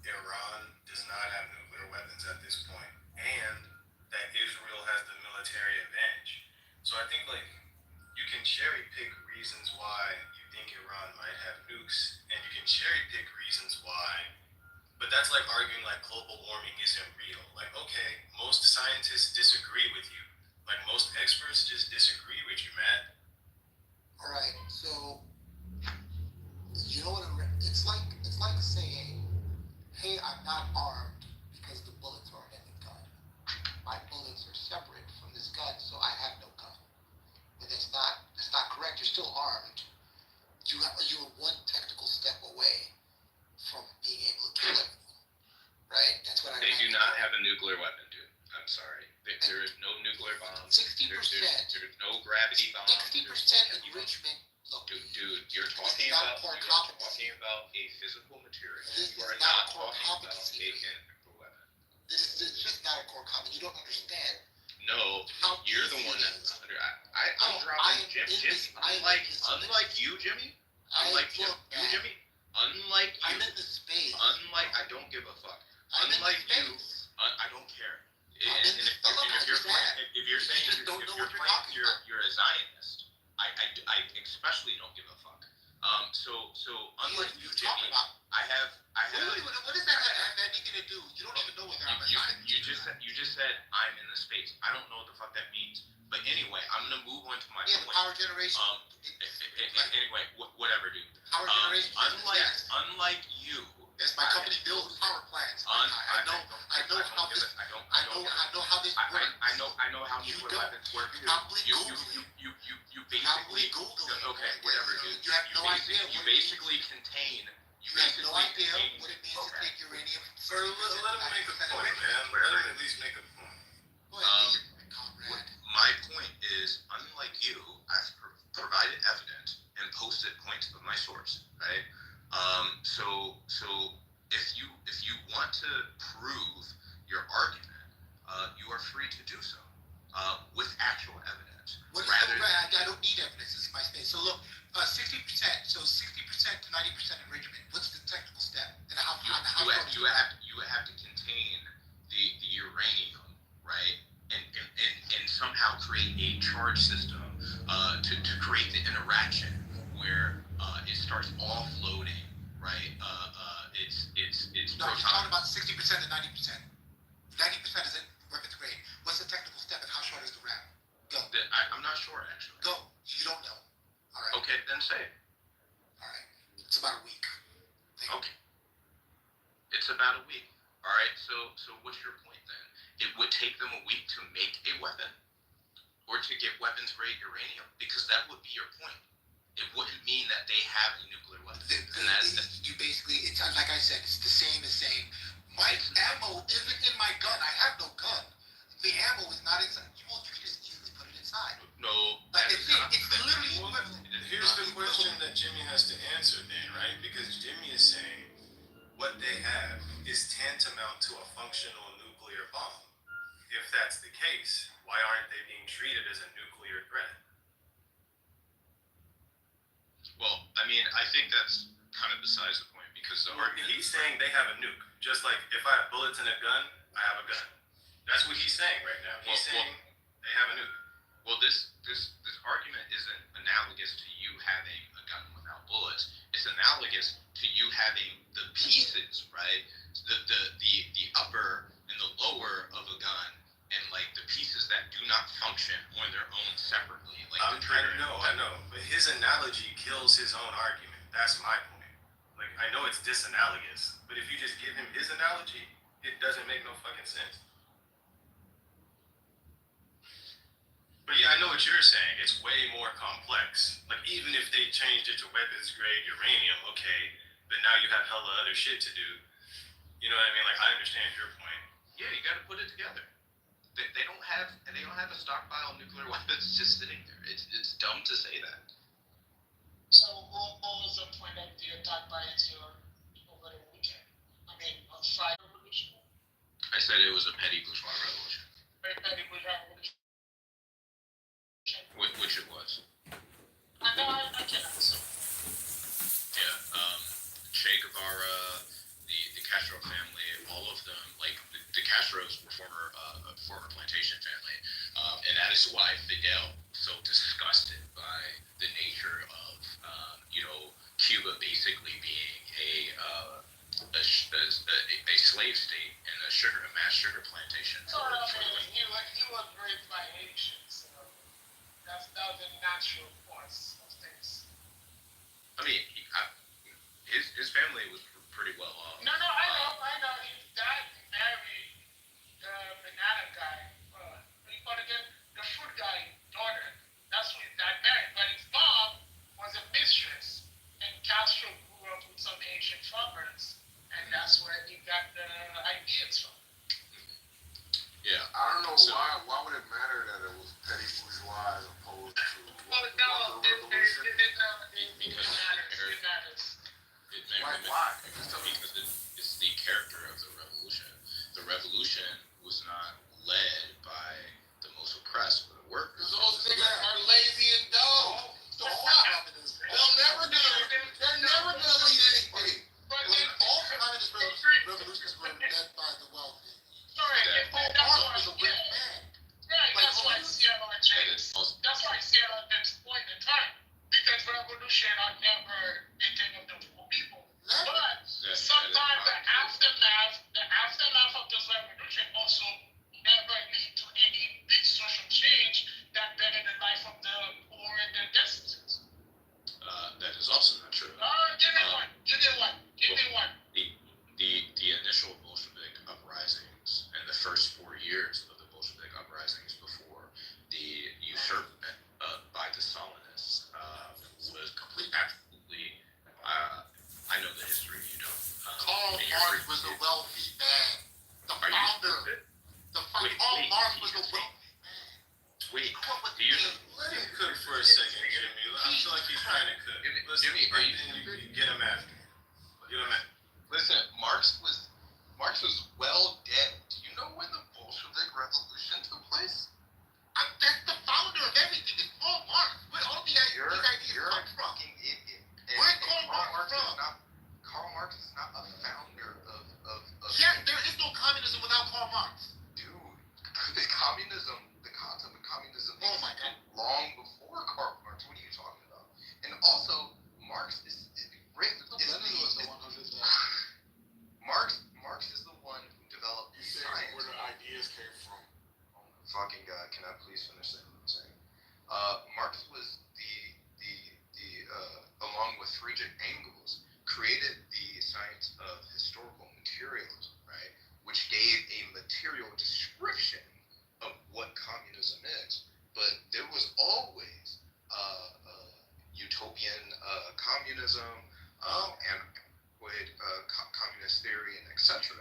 Iran does not have nuclear weapons at this point, and that Israel has the military advantage. So I think you can cherry pick reasons why you think Iran might have nukes, and you can cherry pick reasons why. But that's like arguing global warming isn't real. Okay, most scientists disagree with you. Most experts just disagree with you, Matt. all right, so you know what it's like saying, hey, I'm not armed because the bullets aren't in the gun. My bullets are separate from this gun, so I have no gun. And that's not correct. You're still armed. You're one technical step away from being able to kill everyone. Right? That's what They do not have a nuclear weapon, dude. I'm sorry. There is no nuclear bomb. 60%. There's no gravity bomb. 60% enrichment. Look, Dude, you're talking about a physical material. This You are is not not a core talking about a competency. chemical weapon. This is just not a core competency. You don't understand. No, How you're the easy one it that's is. under. I'm dropping Jimmy. Unlike you, Jimmy. Unlike I'm you. in the space. I don't give a fuck. I'm in the Unlike you, space. I don't care. I'm in the- If you're saying just don't know what you're talking about. you're a Zionist, I especially don't give a fuck. So unlike you, Jimmy, I have. What does that have anything to do? You don't even know whether I'm a Zionist. You just said I'm in the space. I don't know what the fuck that means. But anyway, I'm gonna move on to my Yeah, point. the power generation. Anyway, whatever, dude. Power generation. Unlike you. Yes, my company builds power plants. I know how this. I know how this works. I know how nuclear weapons work. You basically okay, whatever, dude. You have no idea. You basically contain. You have no idea what it means to take uranium. Sir, let him make a point, man. Let him at least make a point. Go ahead, comrade. My point is, unlike you, I've provided evidence and posted points of my source, right? So if you want to prove your argument, you are free to do so with actual evidence. I don't need evidence. This is my space. So look, 60%. So 60% to 90% enrichment. What's the technical step? And how you have to contain the uranium, right? And somehow create a charge system to create the interaction where it starts offloading, right? It's no, you're talking about 60% to 90%. 90% is in weapons grade. What's the technical step and how short is the RAM? Go. I'm not sure, actually. Go. You don't know. All right. Okay, then say it. All right. It's about a week. Okay. It's about a week. All right. So what's your point then? It would take them a week to make a weapon, or to get weapons grade uranium, because that would be your point. It wouldn't mean that they have a nuclear weapon. You basically, it's like I said, it's the same as saying my ammo isn't in my gun. I have no gun. The ammo is not inside. You can just easily put it inside. No. It's literally equivalent. Here's the question that Jimmy has to answer then, right? Because Jimmy is saying what they have is tantamount to a functional nuclear bomb. If that's the case, why aren't they being treated as a nuclear threat? Well, I mean, I think that's kind of besides the point, because the argument. He's saying they have a nuke. Just like if I have bullets in a gun, I have a gun. That's what he's saying right now. He's saying they have a nuke. Well, this argument isn't analogous to you having a gun without bullets. It's analogous to you having the pieces, right? The upper and the lower of a gun, and like the pieces that do not function on their own separately, like the trigger. I know, but his analogy kills his own argument. That's my point. Like, I know it's disanalogous, but if you just give him his analogy, it doesn't make no fucking sense. But yeah, I know what you're saying. It's way more complex. Like, even if they changed it to weapons grade uranium, okay, but now you have hella other shit to do. You know what I mean? Like, I understand your point. Yeah, you got to put it together. They don't have a stockpile of nuclear weapons just sitting there. It's dumb to say that. So what was the point of the attack by Israel over the weekend? I mean, on Friday revolution? I said it was a petty bourgeois revolution. Very petty bourgeois revolution. Which it was. I know, I can answer. Yeah, Che Guevara, the Castro family, all of them, like the Castros were former plantation family, and that is why Fidel felt disgusted by the nature of Cuba basically being a slave state and a mass sugar plantation. He was raised by Haitians, so that was a natural course of things. I mean, his family was pretty well off. No, I know. His dad married the banana guy. What do you call it again? The fruit guy daughter. That's who his dad married. But his mom was a mistress, and Castro grew up with some Asian farmers, and that's where he got the ideas from. Yeah. I don't know why would it matter that it was petty bourgeois as opposed to Well, no, why I say at this point in time, because revolution are never a thing of the poor people. But sometimes the aftermath of this revolution also never lead to any big social change that better the life of the poor and the destitute. That is also not true. Give me one. The initial Bolshevik uprisings and the first 4 years of the Bolshevik uprisings before the usurpment by the Stalinists was absolutely. I know the history, you don't. Karl Marx was a wealthy man. The founder. Karl Marx was a wealthy man. Wait, Do you Let him cook for a second, Jimmy. I feel like he's trying to cook. Jimmy, are you get him after? Get him after. listen? Marx was well dead. Do you know when the Bolshevik Revolution took place? That's the founder of everything. It's Karl Marx. Where all these ideas come from? Fucking idiot. Where's Karl Marx from? Karl Marx is not a founder of. Yeah, there is no communism without Karl Marx. Dude, the concept of communism Oh my God. long before Karl Marx. What are you talking about? And also, Marx is Lenin was the one who did that. Marx is the one who developed You the say science. where the ideas came from. Oh my fucking god! Can I please finish saying what I'm saying? Marx was along with Friedrich Engels, created the science of historical materialism, right? Which gave a material description of what communism is. But there was always utopian communism and communist theory and etc.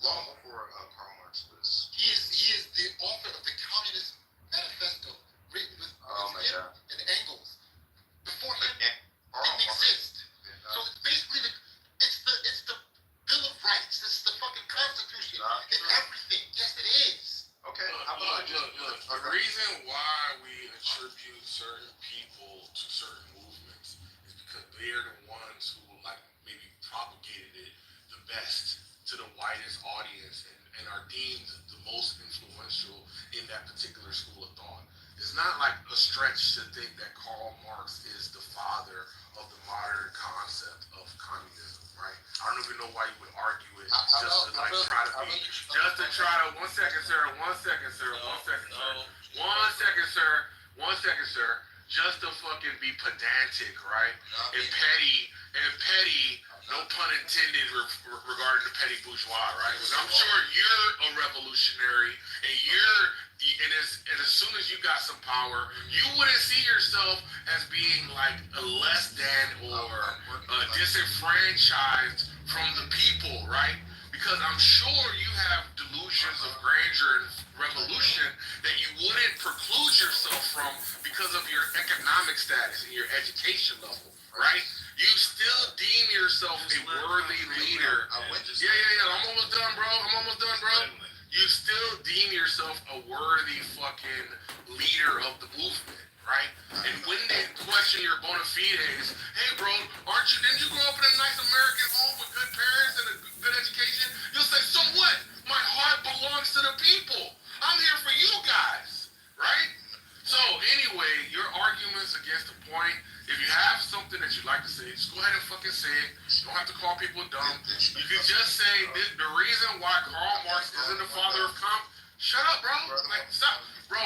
Long before Karl Marx was. He is the author of the Communist Manifesto, written with him and Engels. Before him, didn't exist. So it's basically it's the Bill of Rights. It's the fucking Constitution. It's everything. Yes, it is. Okay. Look. The reason why we attribute certain people to certain movements is because they're the ones who maybe propagated it the best to the widest audience and are deemed the most influential in that particular school of thought. It's not like a stretch to think that Karl Marx is the father of the modern concept of communism, right? I don't even know why you would argue it just to try to be, just to try to, one second, sir, just to fucking be pedantic, right? And petty, no pun intended regarding the petty bourgeois, right? And I'm sure you're a revolutionary and as soon as you got some power, you wouldn't see yourself as being like a less than or disenfranchised from the people, right? Because I'm sure you have delusions of grandeur and revolution that you wouldn't preclude yourself from because of your economic status and your education level, right? You still deem yourself a worthy leader. Yeah. I'm almost done, bro. You still deem yourself a worthy fucking leader of the movement, right? And when they question your bona fides, hey, bro, didn't you grow up in a nice American home with good parents and a good education? You'll say, so what? My heart belongs to the people. I'm here for you guys, right? So anyway, your arguments against the point, if you have something that you'd like to say, just go ahead and fucking say it. You don't have to call people dumb. You can just say the reason why Karl Marx isn't the father of shut up, bro. Like, stop. Bro.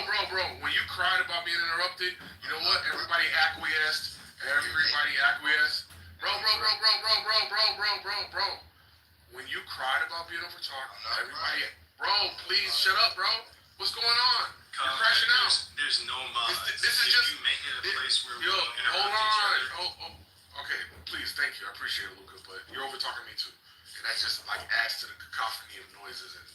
When you cried about being interrupted, you know what? Everybody acquiesced. Bro. When you cried about being overtalked, everybody, bro, please shut up, bro. What's going on? You're crashing out. There's no mods. This is just you make it a place where we don't hold interrupt each on. other. Okay, please, thank you. I appreciate it, Luca, but you're over talking me too, and that just like adds to the cacophony of noises. And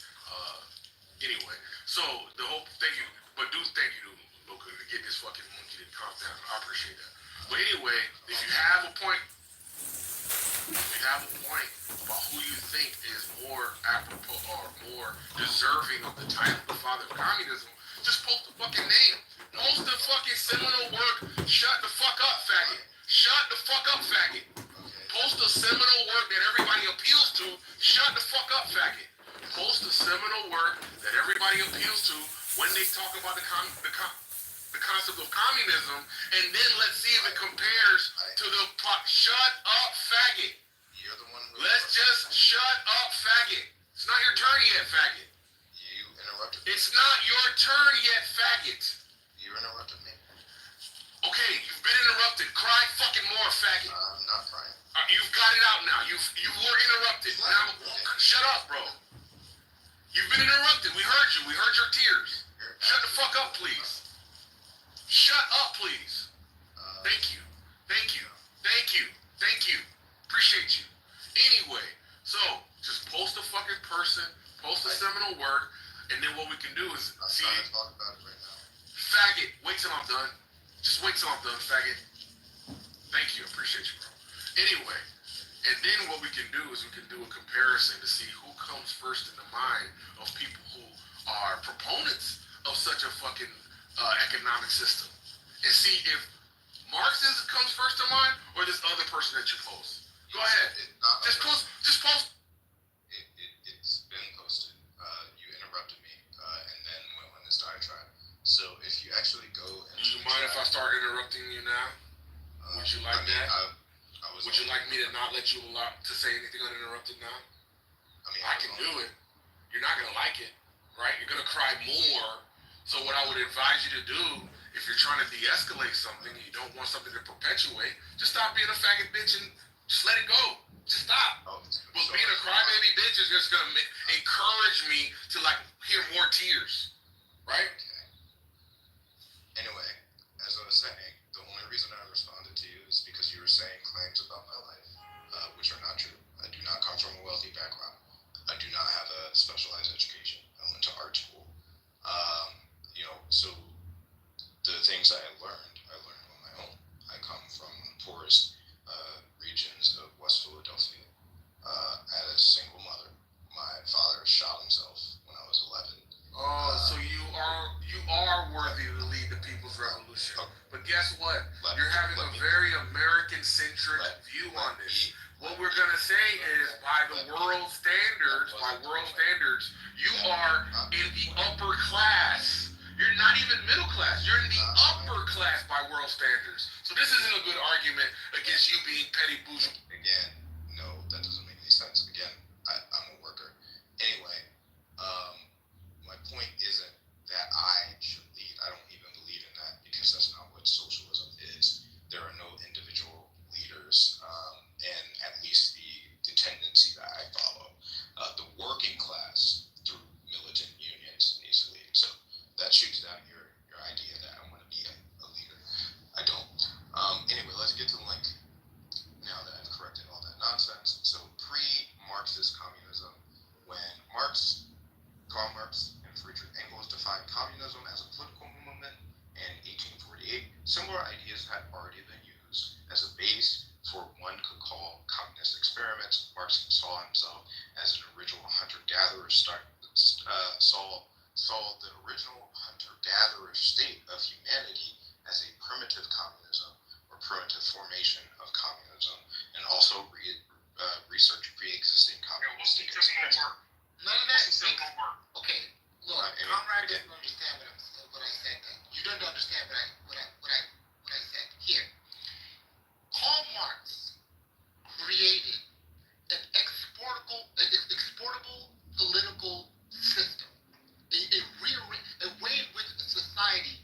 anyway, so the whole thank you, but thank you, Luca, to get this fucking monkey to calm down. I appreciate that. But anyway, if you have a point about who you think is more apropos or more deserving of the title, the father of communism, just post the fucking name. Post the fucking seminal work. Shut the fuck up, faggot. Post the seminal work that everybody appeals to. Shut the fuck up, faggot. Post the seminal work that everybody appeals to when they talk about the concept of communism. communism, and then let's see if it compares to the shut up, faggot. You're the one who. Let's just shut up, faggot. It's not your turn yet, faggot. You interrupted me. It's not your turn yet, faggot. You interrupted me. Okay, you've been interrupted. Cry fucking more, faggot. I'm not crying. You've got it out now. You were interrupted. Now, shut up, bro. You've been interrupted. We heard you. We heard your tears. Shut the fuck up, please. Shut up, please. Thank you. Thank you. Thank you. Thank you. Appreciate you. Anyway, so just post a fucking person, post a seminal work, and then what we can do is I'm see. trying to talk about it right now. Faggot, wait till I'm done. Just wait till I'm done, faggot. Thank you. Appreciate you, bro. Anyway, and then what we can do is we can do a comparison to see who comes first in the mind of people who are proponents of such a fucking economic system, and see if Marxism comes first to mind or this other person that you post. Go ahead. Just post. It's been posted. You interrupted me, and then went on this diatribe. So if you actually go and do you mind if I start interrupting you now? Would you like that? Would you like me to not let you to say anything uninterrupted now? I can do it. You're not gonna like it, right? You're gonna cry more. So what I would advise you to do, if you're trying to de-escalate something and you don't want something to perpetuate, just stop being a faggot bitch and just let it go. Just stop. But being a crybaby bitch is just gonna encourage me to hear more tears, right? Anyway, as I was saying, the only reason I responded to you is because you were saying claims about my life, which are not true. I do not come from a wealthy background. I do not have a specialized education. I went to art school. So the things I learned on my own. I come from the poorest regions of West Philadelphia. As a single mother, my father shot himself when I was 11. So you are worthy to lead the people's revolution. But guess what? You're having a very American-centric view on this. What we're gonna say is, by world standards, you are in the upper class. You're not even middle class. You're in the upper class by world standards. So this isn't a good argument against you being petty bourgeois. Again, no, that doesn't make any sense. Again, I'm a worker. Anyway, my point isn't that I should lead. I don't even believe in that, because that's not what socialism is. There are no individual leaders, and at least the tendency that I follow. The working class, through militant unions, needs to lead. So that shoots down your idea that I want to be a leader. I don't. Anyway, let's get to now that I've corrected all that nonsense. So pre-Marxist communism, when Karl Marx and Friedrich Engels defined communism as a political movement in 1848, similar ideas had already been used as a base for what one could call communist experiments. Marx saw himself as an original hunter-gatherer saw the original hunter-gatherer state of humanity as a primitive communism, or primitive formation of communism, and also research pre-existing communistic experiments. None of that makes work. Okay, look, Conrad doesn't understand what I said. You don't understand what I said. Here, Karl Marx created an exportable political system, a way in which a society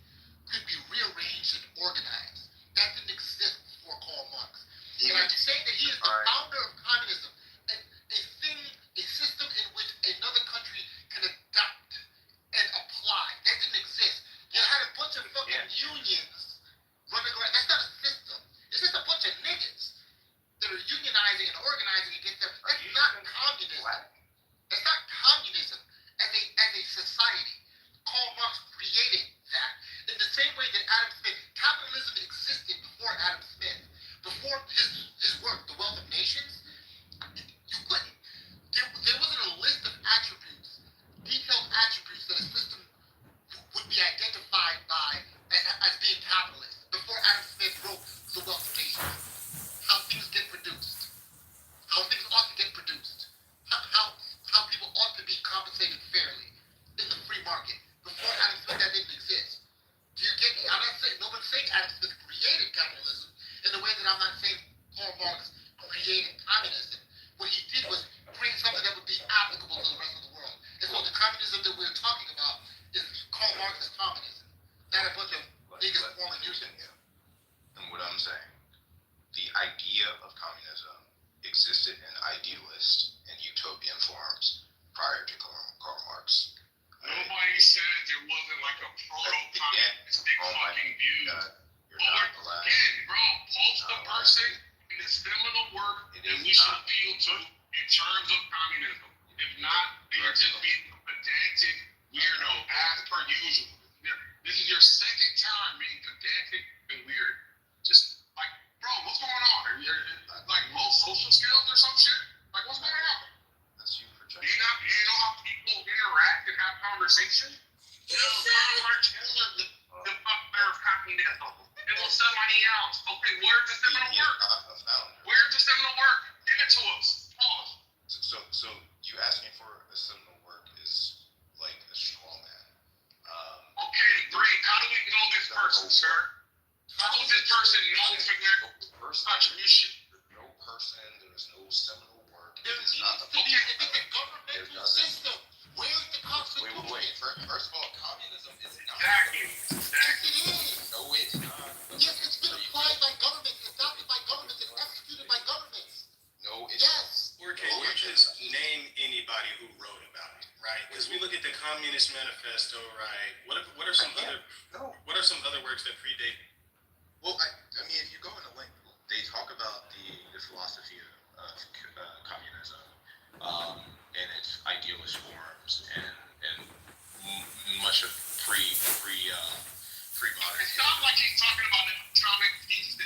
could be rearranged and organized. That didn't exist before Karl Marx. And I'm saying that he is the founder of communism, a system in which another country can adopt and apply. That didn't exist. You had a bunch of fucking unions running around. That's not a system. It's just a bunch of niggas that are unionizing and organizing against them. That's not communism. That's not communism as a society. Karl Marx created that. In the same way that Adam Smith, capitalism existed before Adam Smith. Before his work, The Wealth of Nations, you couldn't. There wasn't a list of attributes, detailed attributes that a system would be identified by as being capitalist. Before Adam Smith wrote The Wealth of Nations. How things get produced. How things ought to get produced. How people ought to be compensated fairly in the free market. Before Adam Smith, that didn't exist. Do you get me? I'm not saying, nobody's saying idea of communism existed in idealist and utopian forms prior to Karl Marx. Nobody said there wasn't like a proto-communistic fucking view. You're not the last. Again, bro, post the person in the seminal work that we should appeal to in terms of communism. If not, you're just being a pedantic weirdo, as per usual. This is your second time being pedantic and weird. Just like, bro, what's going on? Are you like low social skills or some shit? Like, what's going on? That's you Do projecting. you know how people interact and have conversation? You know, Marx Hitler, the father of communism. It was somebody else. Okay, where's the seminal work? Where's the seminal work? Give it to us. Pause. So you asking for a seminal work is like a straw man. Okay, great. How do we know this person, sir? How does this person know for their contribution? No person, there's no seminal work. There It is needs not to be a governmental system. Where's the Constitution? Wait. First of all, communism is not. Exactly. Yes, it is. No, it's not. Yes, it's been applied by governments, adopted by governments, and executed by governments. No, it's Yes. Or can you just name anybody who wrote about it, right? Because we look at the Communist Manifesto, right? What are some other works that predate? Well, I mean, if you go into link, they talk about the philosophy of communism and its idealist forms and much of pre-modern. It's not like he's talking about an atomic thesis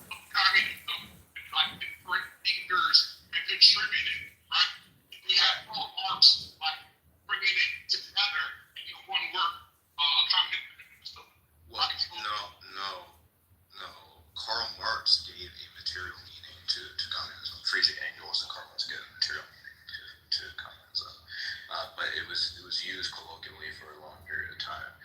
of communism, like different thinkers that contributed, right? We have Karl Marx, like bringing it together into one work, communism. Well, no. Karl Marx gave a material meaning to communism. Friedrich Engels and Karl Marx gave a material meaning to communism, but it was used colloquially for a long period of time.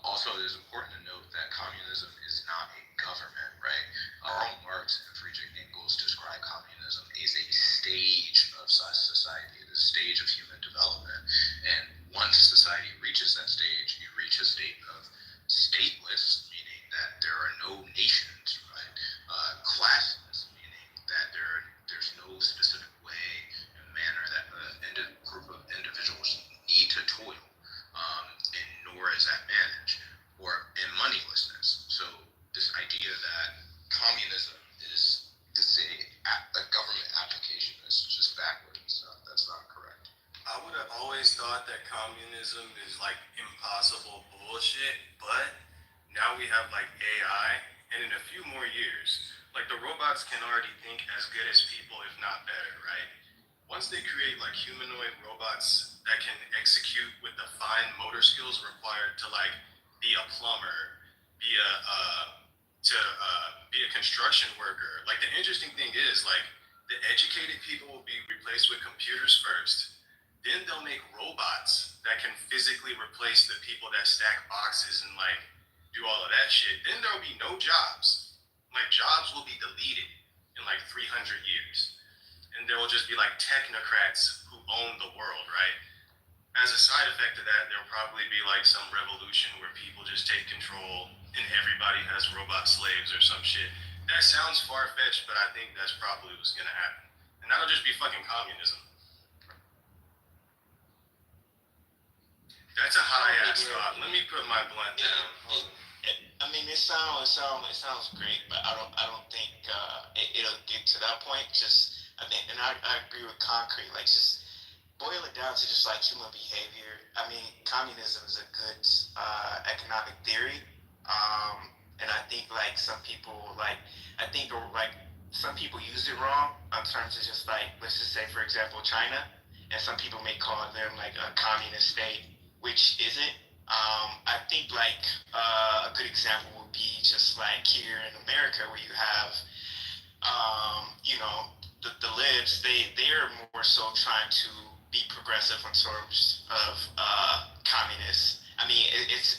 Also, it is important to note that communism is not a government, right? Karl Marx and Friedrich Engels describe communism as a stage of society, a stage of human development. And once society reaches that stage, you reach a state of stateless, meaning that there are no nations, right? Classless, meaning that there's no specific way and manner that a group of individuals need to toil, and nor is that managed, and moneylessness. So this idea that communism is a government application is just backwards. That's not correct. I would have always thought that communism is like impossible bullshit, but now we have like AI, and in a few more years, like the robots can already think as good as people, if not better, right? Once they create like humanoid robots that can execute with the fine motor skills required to like be a plumber, be a construction worker. Like the interesting thing is like the educated people will be replaced with computers first. Then they'll make robots that can physically replace the people that stack boxes and like do all of that shit. Then there'll be no jobs. Like jobs will be deleted in like 300 years. And there will just be like technocrats who own the world, right? As a side effect of that, there'll probably be like some revolution where people just take control and everybody has robot slaves or some shit. That sounds far-fetched, but I think that's probably what's gonna happen. And that'll just be fucking communism. That's a high-ass thought. Let me put my blunt down. I mean, it sounds great, but I don't think it'll get to that point. I agree with Concrete. Like, just boil it down to just like human behavior. I mean, communism is a good economic theory, and I think like some people some people use it wrong in terms of just like, let's just say for example China, and some people may call them like a communist state, which isn't. I think like a good example would be just like here in America where you have the libs, they are more so trying to be progressive in terms of communists. I mean, it's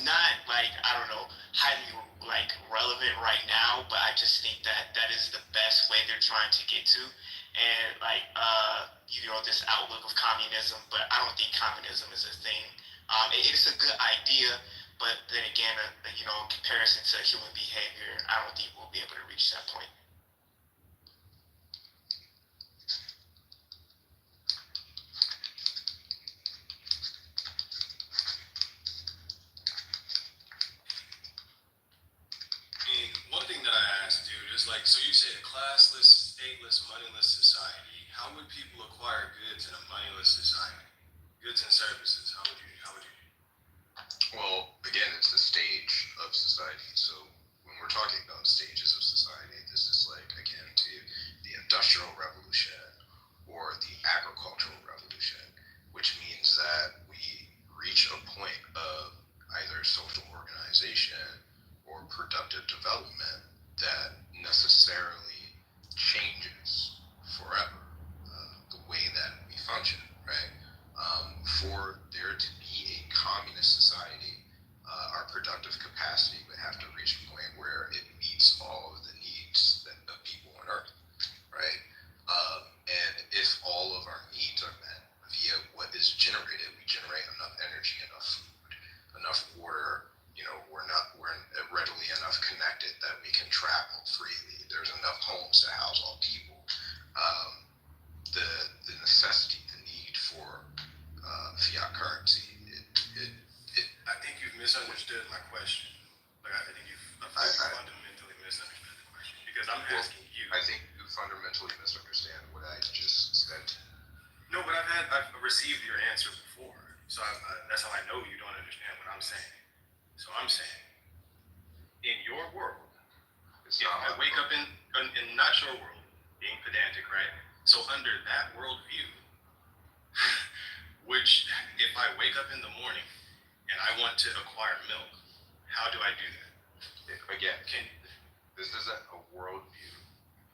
not like, I don't know, highly like relevant right now, but I just think that is the best way they're trying to get to, and like this outlook of communism. But I don't think communism is a thing. It's a good idea, But then again, in comparison to human behavior, I don't think we'll be able to reach that point. One thing that I asked, dude, is like, so you say a classless, stateless, moneyless society. How would people acquire goods in a moneyless society? Goods and services. How would you? Well, again, it's the stage of society. So when we're talking about stages of society, this is like akin to the Industrial Revolution or the Agricultural Revolution, which means that we reach a point of either social organization or productive development that necessarily changes forever the way that we function, right? For there to be a communist society, our productive capacity would have to reach a point where it meets all of the needs of people on Earth, right? And if all of our needs are met via what is generated, we generate enough energy, enough food, enough water. We're readily enough connected that we can travel freely. There's enough homes to house all people. The necessity, the need for fiat currency. I think you've misunderstood my question. Like, I think you've fundamentally misunderstood the question because I'm asking you. I think you fundamentally misunderstand what I just said. No, but I've received your answer before, so that's how I know you don't understand what I'm saying. So I'm saying, in your world, I wake up in not your world, being pedantic, right? So under that worldview, which if I wake up in the morning and I want to acquire milk, how do I do that? Again, this isn't a worldview.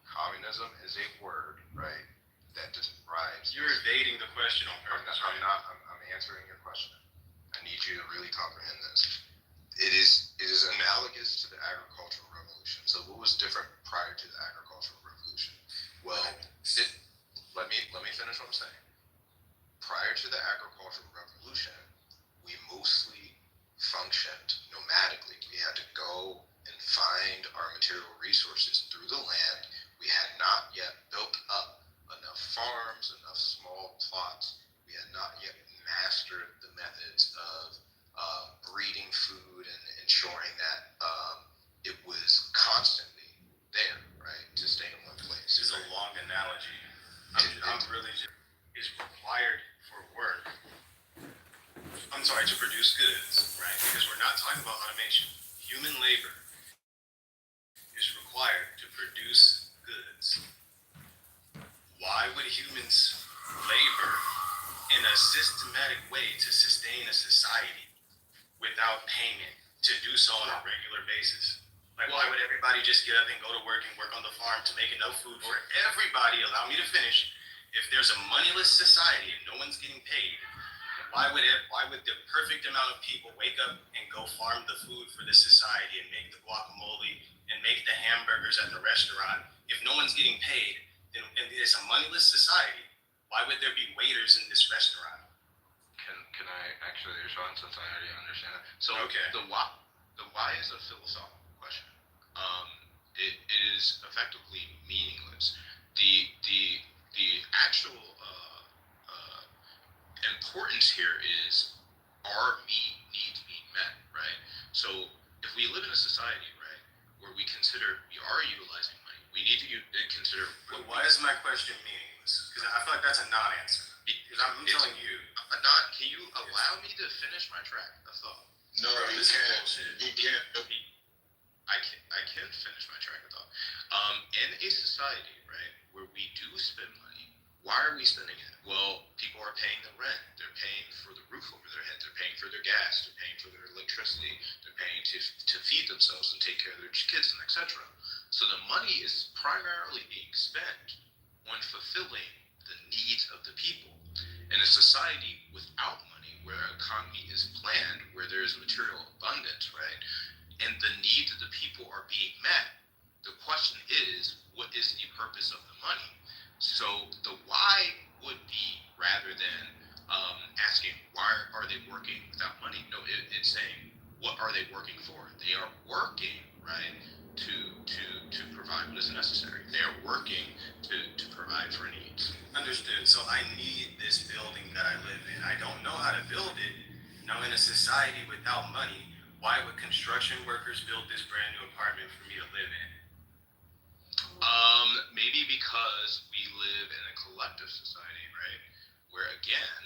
Communism is a word, right, that describes... You're evading the question on purpose. I'm answering your question. I need you to really comprehend this. It is analogous to the agricultural revolution. So what was different prior to the agricultural revolution? Well, let me finish what I'm saying. Prior to the agricultural revolution, we mostly functioned nomadically. We had to go and find our material resources through the land. We had not yet built up enough farms, enough small plots. We had not yet mastered the methods of breeding food and ensuring that it was constantly there, right, to stay in one place. It's a long analogy. I'm really just, is required for work. I'm sorry, to produce goods, right? Because we're not talking about automation. Human labor is required to produce goods. Why would humans labor in a systematic way to sustain a society without payment to do so on a regular basis? Like, why would everybody just get up and go to work and work on the farm to make enough food for everybody? Allow me to finish. If there's a moneyless society and no one's getting paid, why would the perfect amount of people wake up and go farm the food for the society and make the guacamole and make the hamburgers at the restaurant? If no one's getting paid, then and it's a moneyless society, why would there be waiters in this restaurant? Can I actually respond since I already understand it? So okay. The why is a philosophical question. It is effectively meaningless. The actual importance here is our needs being met, right? So if we live in a society, right, where we consider we are utilizing money, we need to consider. But why is my question meaningless? Because I feel like that's a non-answer. Because I'm telling you. Can you allow me to finish my track of thought? No, you can't. I can finish my track of thought. In a society, right, where we do spend money, why are we spending it? Well, people are paying the rent. They're paying for the roof over their head. They're paying for their gas. They're paying for their electricity. They're paying to feed themselves and take care of their kids and etc. So the money is primarily being spent on fulfilling the needs of the people. In a society without money, where an economy is planned, where there is material abundance, right, and the needs of the people are being met, the question is, what is the purpose of the money? So the why would be, rather than asking why are they working without money, no, it's saying what are they working for? They are working, right, to provide what is necessary. They are working to provide for needs. Understood. So I need this building that I live in. I don't know how to build it. Now, in a society without money, why would construction workers build this brand new apartment for me to live in? Maybe because we live in a collective society, right? Where again,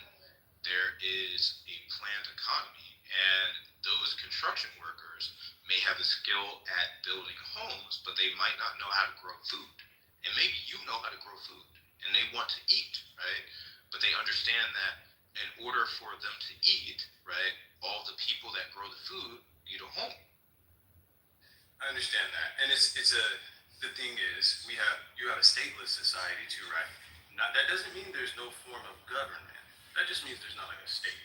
there is a planned economy, and those construction workers may have the skill at building homes, but they might not know how to grow food. And maybe you know how to grow food, and they want to eat, right? But they understand that in order for them to eat, right, all the people that grow the food need a home. I understand that, and the thing is, you have a stateless society too, right? Not, that doesn't mean there's no form of government. That just means there's not like a state.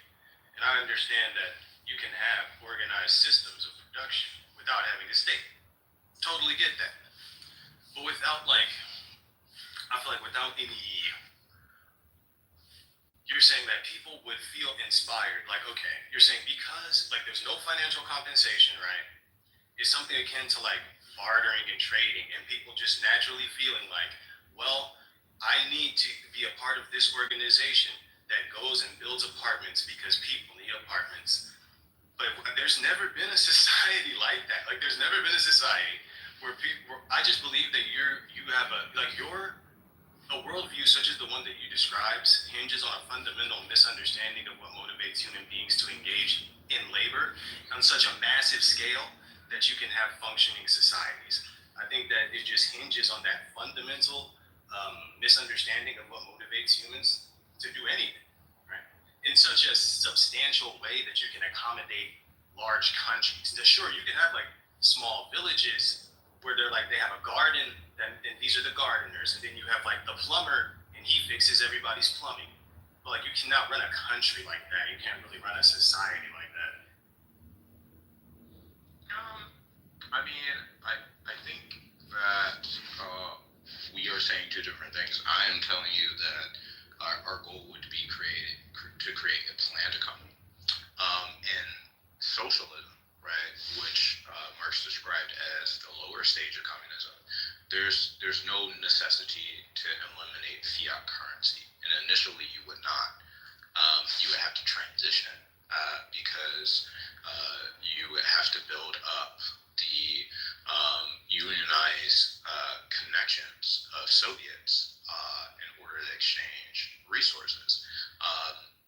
And I understand that you can have organized systems of production without having a state. Totally get that. But without I feel like without any, you're saying that people would feel inspired. Like, okay, you're saying because there's no financial compensation, right? It's something akin to bartering and trading, and people just naturally feeling like, well, I need to be a part of this organization that goes and builds apartments because people need apartments. But there's never been a society like that. There's never been a society where people. I just believe that you have a worldview such as the one that you described hinges on a fundamental misunderstanding of what motivates human beings to engage in labor on such a massive scale that you can have functioning societies. I think that it just hinges on that fundamental misunderstanding of what motivates humans to do anything, right? In such a substantial way that you can accommodate large countries. Now, sure, you can have small villages where they have a garden, and these are the gardeners, and then you have the plumber, and he fixes everybody's plumbing. But you cannot run a country like that. You can't really run a society like that. I think that we are saying two different things. I am telling you that our goal would be to create a planned economy, and socialism, right, which Marx described as the lower stage of communism. There's no necessity to eliminate fiat currency, and initially you would not. You would have to transition because you would have to build up the unionized connections of Soviets in order to exchange resources.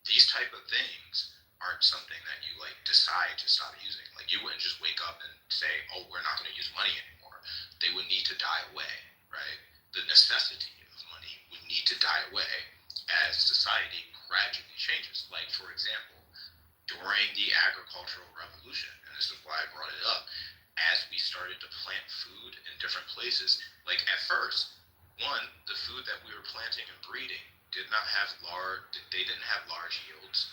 These type of things aren't something that you decide to stop using. You wouldn't just wake up and say, oh, we're not going to use money anymore. They would need to die away, right? The necessity of money would need to die away as society gradually changes. For example, during the agricultural revolution, and this is why I brought it up, as we started to plant food in different places, at first, the food that we were planting and breeding didn't have large yields.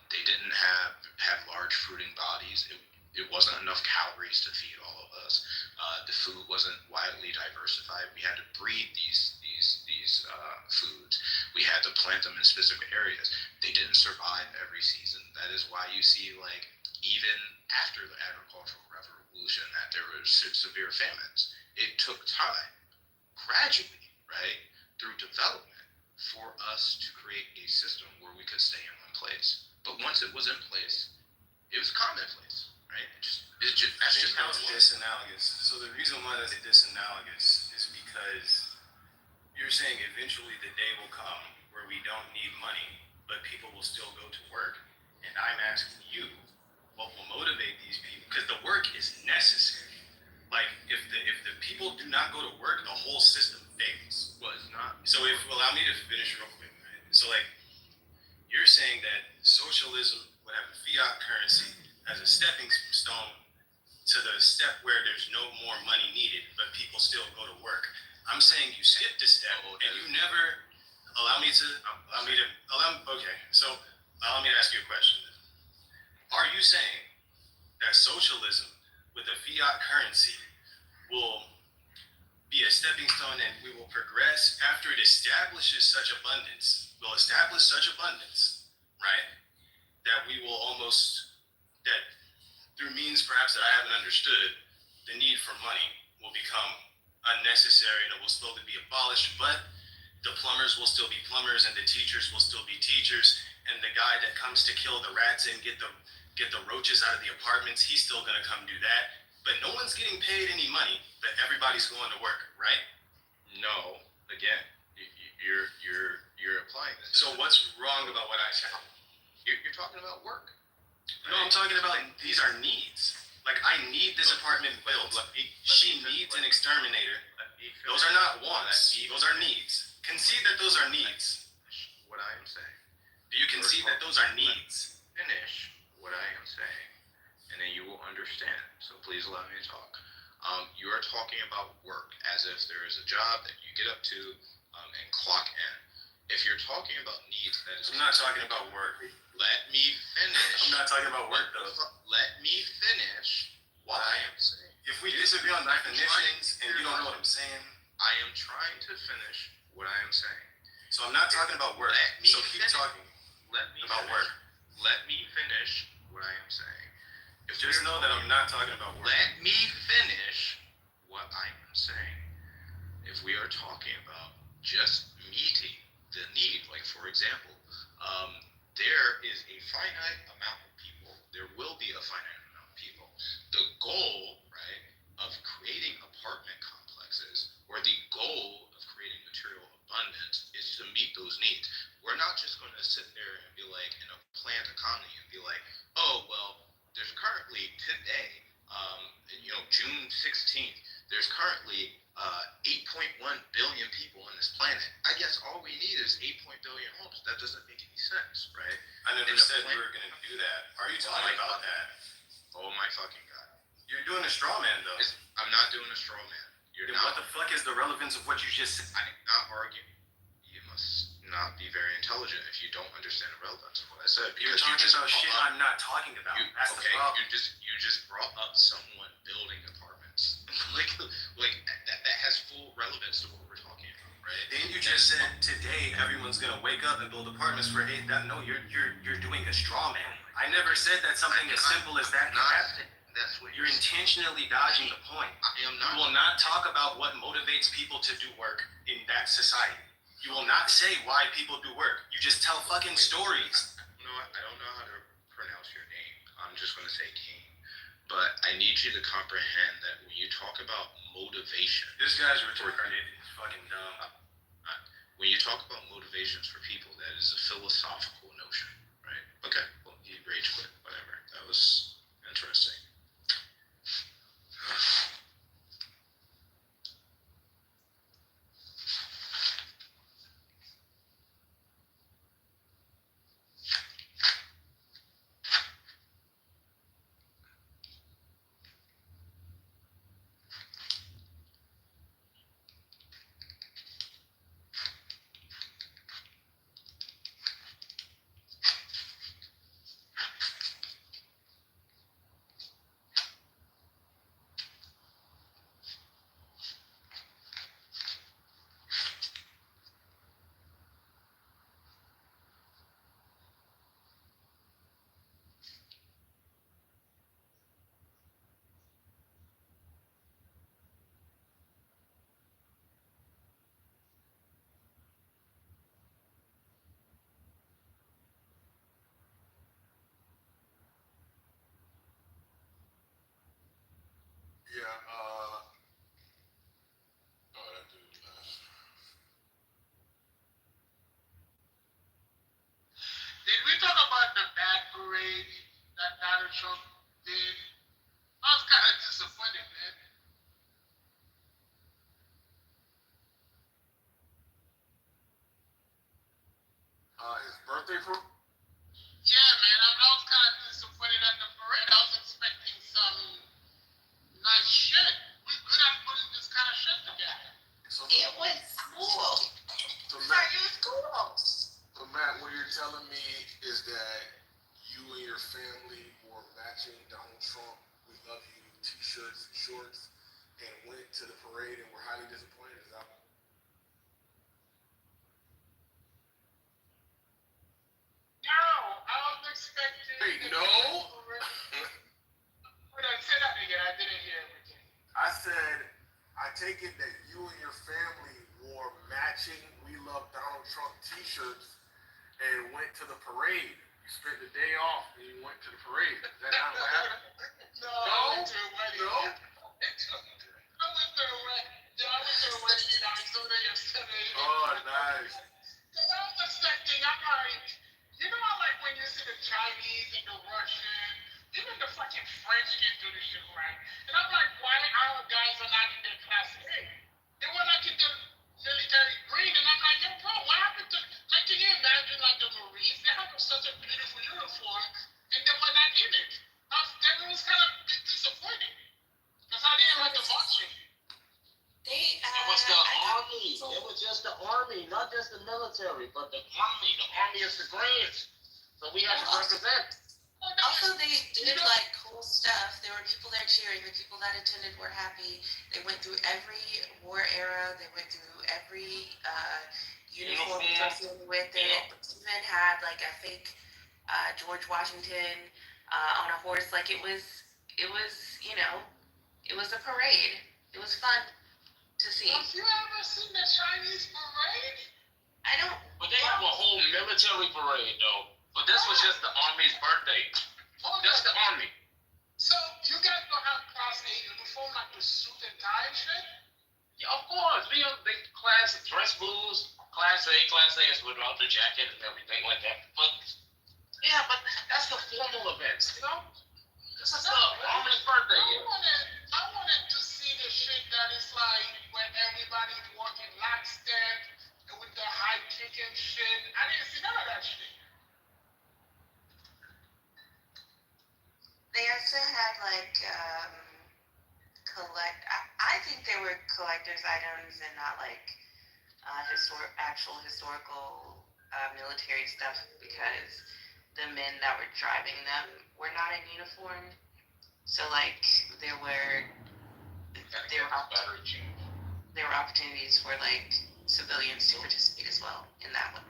They didn't have large fruiting bodies. It wasn't enough calories to feed all of us. The food wasn't widely diversified. We had to breed these foods. We had to plant them in specific areas. They didn't survive every season. That is why you see even after the agricultural revolution that there were severe famines. It took time, gradually, right, through development, for us to create a system where we could stay in one place. But once it was in place, it was commonplace, right? That's just how it was. Disanalogous. So the reason why that's disanalogous is because you're saying eventually the day will come where we don't need money, but people will still go to work. And I'm asking you, what will motivate these people? Because the work is necessary. If the people do not go to work, the whole system fails. Well, it's not. So allow me to finish real quick, right? So you're saying that socialism would have a fiat currency as a stepping stone to the step where there's no more money needed, but people still go to work. I'm saying you skipped a step, and you never allow me to ask you a question. Are you saying that socialism with a fiat currency will be a stepping stone, and we will progress after it establishes such abundance? Will establish such abundance, right? That we will that through means perhaps that I haven't understood, the need for money will become unnecessary and it will slowly be abolished, but the plumbers will still be plumbers and the teachers will still be teachers, and the guy that comes to kill the rats and get the roaches out of the apartments, he's still gonna come do that. But no one's getting paid any money, but everybody's going to work, right? No, again, you're applying this. So what's wrong about what I said? You're talking about work. No, I'm talking about these are needs. Like, I need this apartment built. She needs an exterminator. Those are not wants. Those are needs. Concede that those are needs. What I am saying. Do you concede that those are needs? Finish what I am saying, and then you will understand. So please allow me to talk. You are talking about work as if there is a job that you get up to and clock in. If you're talking about needs, that is. I'm not talking about work. Let me finish. I'm not talking about work, though. Let me finish what I am saying. If we disagree on definitions and you don't know what I'm saying, I am trying to finish what I am saying. So I'm not talking about work. So keep talking about work. Let me finish what I am saying. Just know that I'm not talking about work. Let me finish what I am saying. If we are talking about just meeting the need, like for example, there is a finite amount of people. There will be a finite amount of people. The goal, right, of creating apartment complexes, or the goal of creating material abundance, is to meet those needs. We're not just going to sit there and be like, in a planned economy, and be like, oh, well, there's currently today, June 16th, there's currently 8.1 billion people on this planet. I guess all we need is 8 billion homes. That doesn't make any sense, right? I never said we were going to do that. Are you talking about that? Oh my fucking God. You're doing a straw man, though. I'm not doing a straw man. Then what the fuck is the relevance of what you just said? I'm not arguing. You must not be very intelligent if you don't understand the relevance of what I said. You're talking about shit I'm not talking about. That's the problem. You just brought up someone building apartments. like that has full relevance to what we're talking about, right? Then you just said today everyone's gonna wake up and build apartments for $8. No, you're doing a straw man. I never said that something as simple as that can happen. That's what You're intentionally dodging the point. I am not. You will not talk about what motivates people to do work in that society. You will not say why people do work. You just tell fucking stories. You know what? I don't know how to pronounce your name. I'm just going to say Kane. But I need you to comprehend that when you talk about motivation. This guy's retarded. He's fucking dumb. When you talk about motivations for people, that is a philosophical notion, right? Okay. Well, you rage quit. Whatever. That was interesting. Yeah, that dude left. Did we talk about the bad parade that Donald Trump did? I was kind of disappointed, man. His birthday parade? Yeah, man, I was kind of disappointed at the parade. I was expecting some nice shit. We're good at putting this kind of shit together. It was cool. So Are you cool? So Matt, what you're telling me is that you and your family wore matching Donald Trump "We Love You" t-shirts and shorts and went to the parade and were highly disappointed. Is that No, I was expecting. Wait, no? take it that you and your family wore matching "We Love Donald Trump" T-shirts and went to the parade. You spent the day off and you went to the parade. Is that not what happened? No, I went to a wedding. No? I went to a wedding. Yeah, I went to a wedding in Arizona yesterday. Oh, nice. So I was expecting, I'm like, you know how like when you see the Chinese and the Russian, even the fucking French can do this shit, right? And I'm like, why our guys are not in their class A? They were like in the military green, and I'm like, yo, bro, what happened to, like, can you imagine like the Marines? They have such a beautiful uniform, and they were not in it. That was kind of disappointing. Because I didn't like the marching. It was the army. It was just the army, not just the military, but the army. The army is the greens. So we have to represent. Also, they did like cool stuff. There were people there cheering. The people that attended were happy. They went through every war era. They went through every uniform associated with it. Even had like a fake George Washington on a horse. Like it was, it was a parade. It was fun to see. Have you ever seen the Chinese parade? I don't. But they have a whole military parade though. But this was just the army's birthday. Just the army. So you guys don't have class A uniform like the suit and tie and shit? Yeah, of course. We have big class dress blues, class A is without the jacket and everything like that. But yeah, but that's the formal events, you know? This is the army's birthday. I wanted to see the shit that is like when everybody's walking lockstep and with the high kick and shit. I didn't see none of that shit. They also had like I think they were collector's items and not like actual historical military stuff because the men that were driving them were not in uniform. So like there were opportunities for like civilians to participate as well in that one.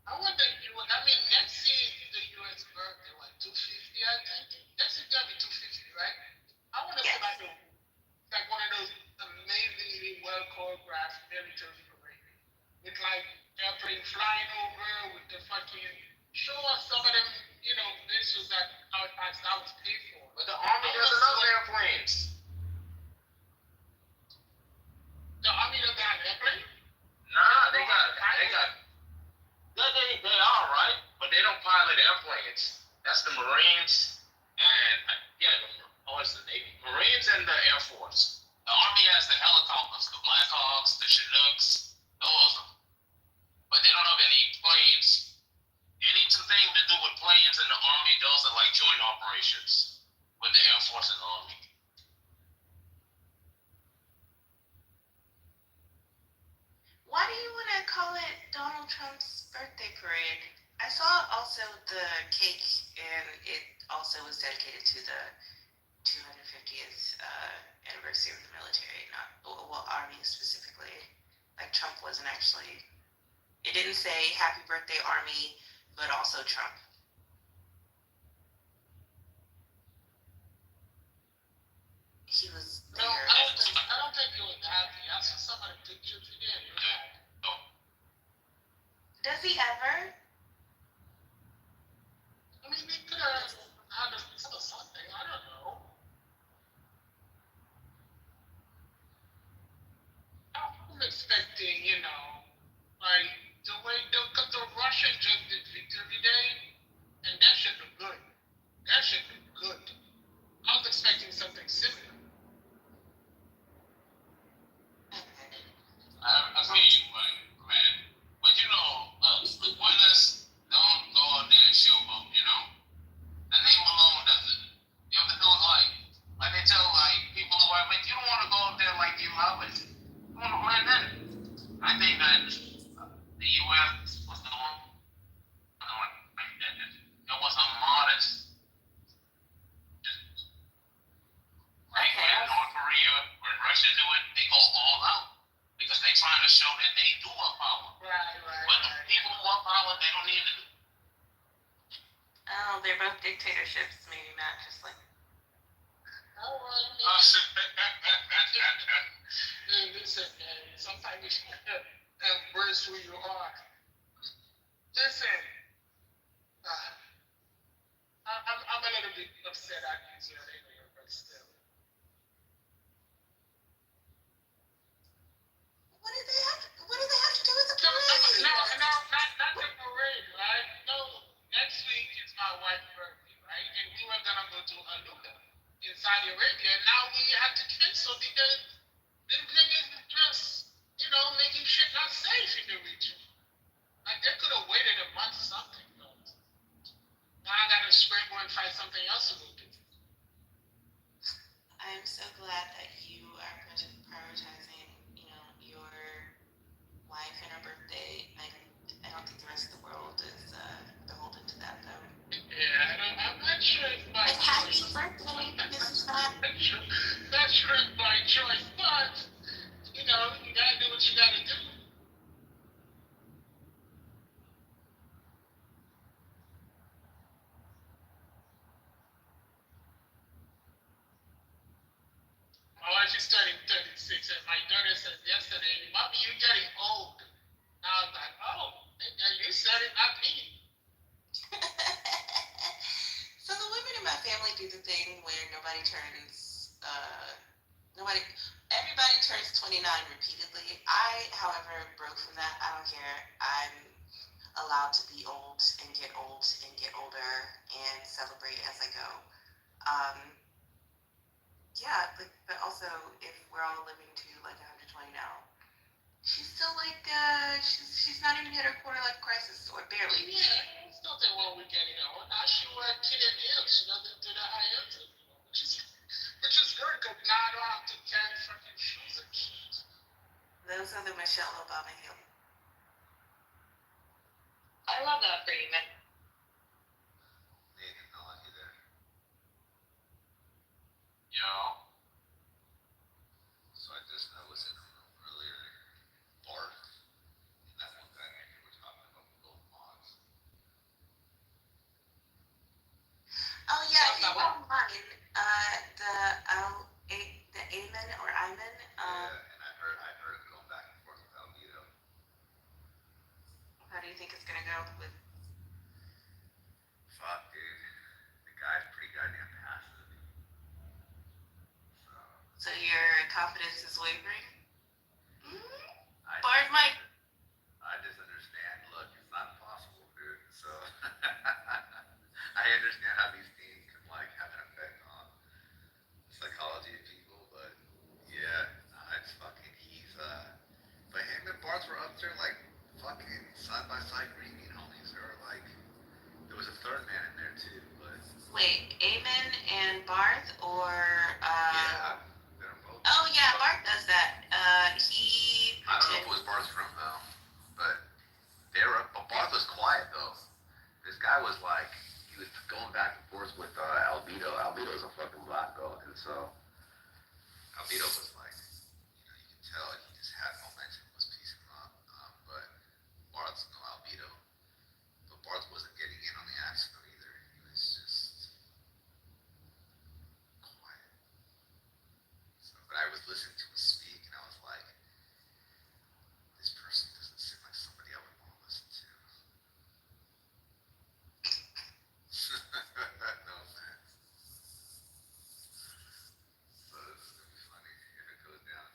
I wonder if you would, I mean, next year the U.S. birthday, what, 250, I think? Next year's gonna be 250, right? I want to see like one of those amazingly well choreographed military parades with like airplane flying over with the fucking, show us some of them, missiles that I was paid for. But the army doesn't have airplanes. The army doesn't have airplane? Nah, they got. They are, right? But they don't pilot airplanes. That's the Marines and, it's the Navy. Marines and the Air Force. The Army has the helicopters, the Black Hawks, the Chinooks, those. But they don't have any planes. Anything to do with planes in the Army, those are like joint operations with the Air Force and the Army. Why do you want to call it Donald Trump's birthday parade? I saw also the cake, and it also was dedicated to the 250th anniversary of the military, Army specifically. Like Trump wasn't actually. It didn't say Happy Birthday Army, but also Trump. He was there. No, I don't think he was happy. I saw some of the pictures he did. Does he ever? I mean, he could have had a piece or something. I don't know. I'm expecting, like the way the Russians just did Victory Day, and that should look good. That should look good. I was expecting something similar. I feel you, man. But us, the winners, don't go out there and showboat, The name alone does it. You ever do like they tell people who are, you don't want to go out there like you love it. You want to blend in. I think that the U.S. was the one like that. It was a modest. North Korea, when Russia do it, they go all out. Because they're trying to show that they do have power. Right. But the people who have power, they don't need it. Oh, they're both dictatorships, maybe not just like. Oh, well, failure, but still. What do they have to do with the No, parade? not the parade, right? No, next week is my wife's birthday, right? And we were gonna go to Aluga in Saudi Arabia. Now we have to cancel because them niggas is just, making shit not safe in the region. Like they could have waited a month or something, but now I gotta scramble and find something else to go do. I'm so glad that you are prioritizing, your wife and her birthday. I don't think the rest of the world is beholden to that, though. Yeah, I'm not sure it's my And happy choice. birthday, Mrs. Not. Not sure it's my choice, but you gotta do what you gotta do. My wife is turning 36, and my daughter said yesterday, "Mommy, you're getting old." And I was like, "Oh, you said it, not me." So the women in my family do the thing where everybody turns 29 repeatedly. I, however, broke from that. I don't care. I'm allowed to be old and get older and celebrate as I go. Yeah, but also if we're all living to like 120 now, she's still like she's not even hit her quarter life crisis, or barely. Yeah, it's nothing wrong with getting old. Now she wear kitten heels. She doesn't do the high heels anymore, which is good because now I don't have to carry fucking shoes and shit. Those are the Michelle Obama heels. I love that for you, man. Nathan, I'll let you there. Yo. So I was in a room earlier, Bart, and that one guy Andrew was talking about both mods. Oh yeah, if you don't mind, the Amen or Iman. Yeah, and I heard him going back and forth with Albedo. How do you think it's gonna go with? Fuck, dude. The guy's pretty goddamn passive. So your confidence is wavering? Bart Mike. I just understand. Look, it's not possible, dude. So I understand how these things can have an effect on psychology of people, but yeah, it's fucking. But him and Bart were up there fucking side by side ringing homies. There was a third man in there too, but. Wait, Amen and Barth, or Yeah, they're both. Oh yeah, Barth does that. I don't know if it was Barth's room though, but but Barth was quiet though. This guy was he was going back and forth with Albedo. Albedo's a fucking black belt, and so Albedo was you can tell he just had momentum, was piecing him up. But Barth's no Albedo. But Barth wasn't getting in on the action though either. He was just quiet. But I was listening to him speak, and I was like, this person doesn't seem like somebody I would want to listen to. No offense. So this is gonna be funny if it goes down.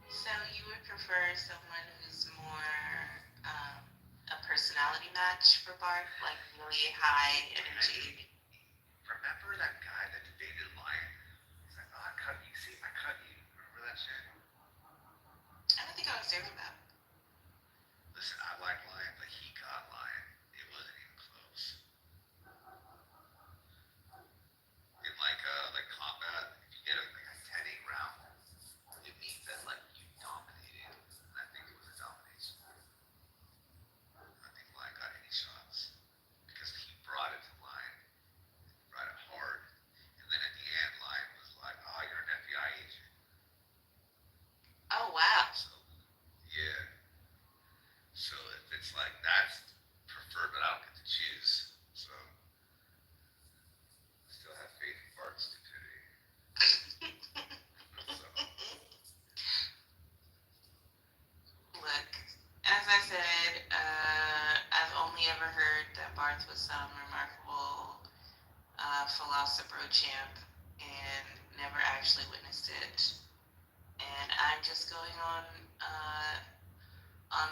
So you would prefer someone who's more a personality match for Barth, like really high energy. Remember that guy that dated Lion? He's like, oh, I cut you. See, I cut you. Remember that shit? I don't think I was there for that. Listen, I like Lion, but he got Lion. It wasn't even close. In combat, if you get a 10-8 round, it means that you dominated. And I think it was a domination. I think Lion got any shots because he brought it to Lion, brought it hard, and then at the end, Lion was like, "Oh, you're an FBI agent." Oh wow. So, yeah. So if it's that's preferred, but I don't get to choose. So I still have faith in Bart's stupidity. So. Barth was some remarkable philosopher champ and never actually witnessed it. And I'm just going on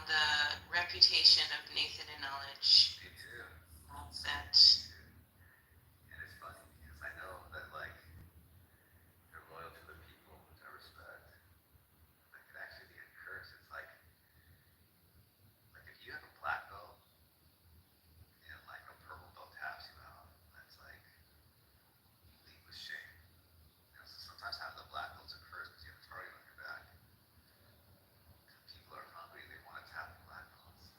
the reputation of Nathan and knowledge. Me too. That's it. And it's funny because I know that like you're loyal to the people, which I respect. That could actually be a curse. It's like if you have a black belt and like a purple belt taps you out, that's like you leave with shame. You know, so sometimes having the black belt's a curse because you have a target on your back. People are hungry; they want to tap the black belts.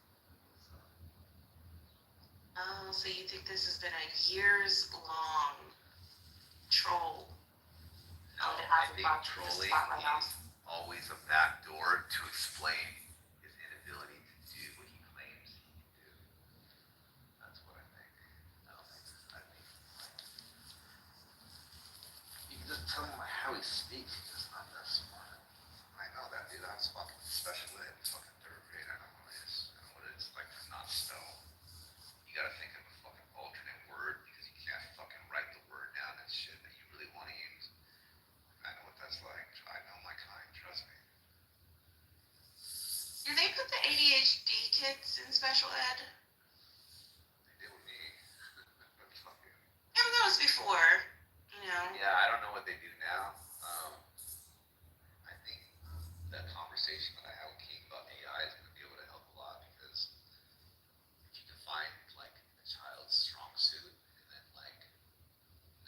So. Oh, so you think this has been a years-long troll? No, I think trolling is always a backdoor to explain his inability to do what he claims he can do. That's what I think. I think you can just tell him how he speaks. He's just not that smart. I know that, dude. I was fucking special ed, fucking third grade. I know what it is. I know what it's like to not spell. You gotta think of a fucking alternate word because you can't fucking write the word down and shit that you really want to use. I know what that's like. I know my kind, trust me. Do they put the ADHD kids in special ed? They did with me. Fucking. Yeah, but that was before, you know. Yeah, I don't know what they do now. I think that conversation that I had with King about AI is going to be able to help a lot because if you can find like a child's strong suit and then like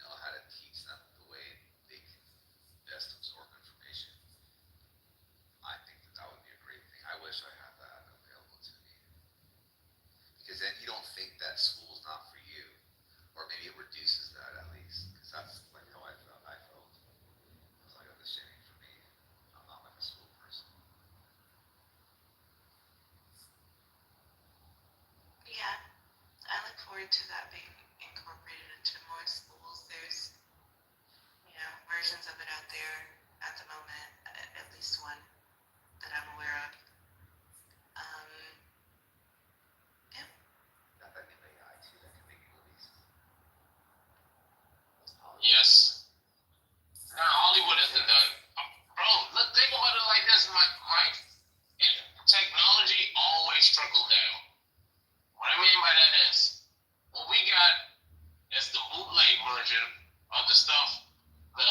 know how to teach them the way they can best absorb information, I think that would be a great thing. I wish I had that available to me because then you don't think that school's not for you, or maybe it reduces that at least because that's like how I felt. I was like, oh, this shit ain't for me. I'm not like a school person. Yeah, I look forward to that being incorporated into more schools. There's, versions of it out there at the moment, at least one that I'm aware of. Yeah. Got that new AI too that can make movies. Yes. Now Hollywood isn't done. Bro, look, think about it like this, Mike. Technology always trickles down. What I mean by that is, what we got is the bootleg version of the stuff the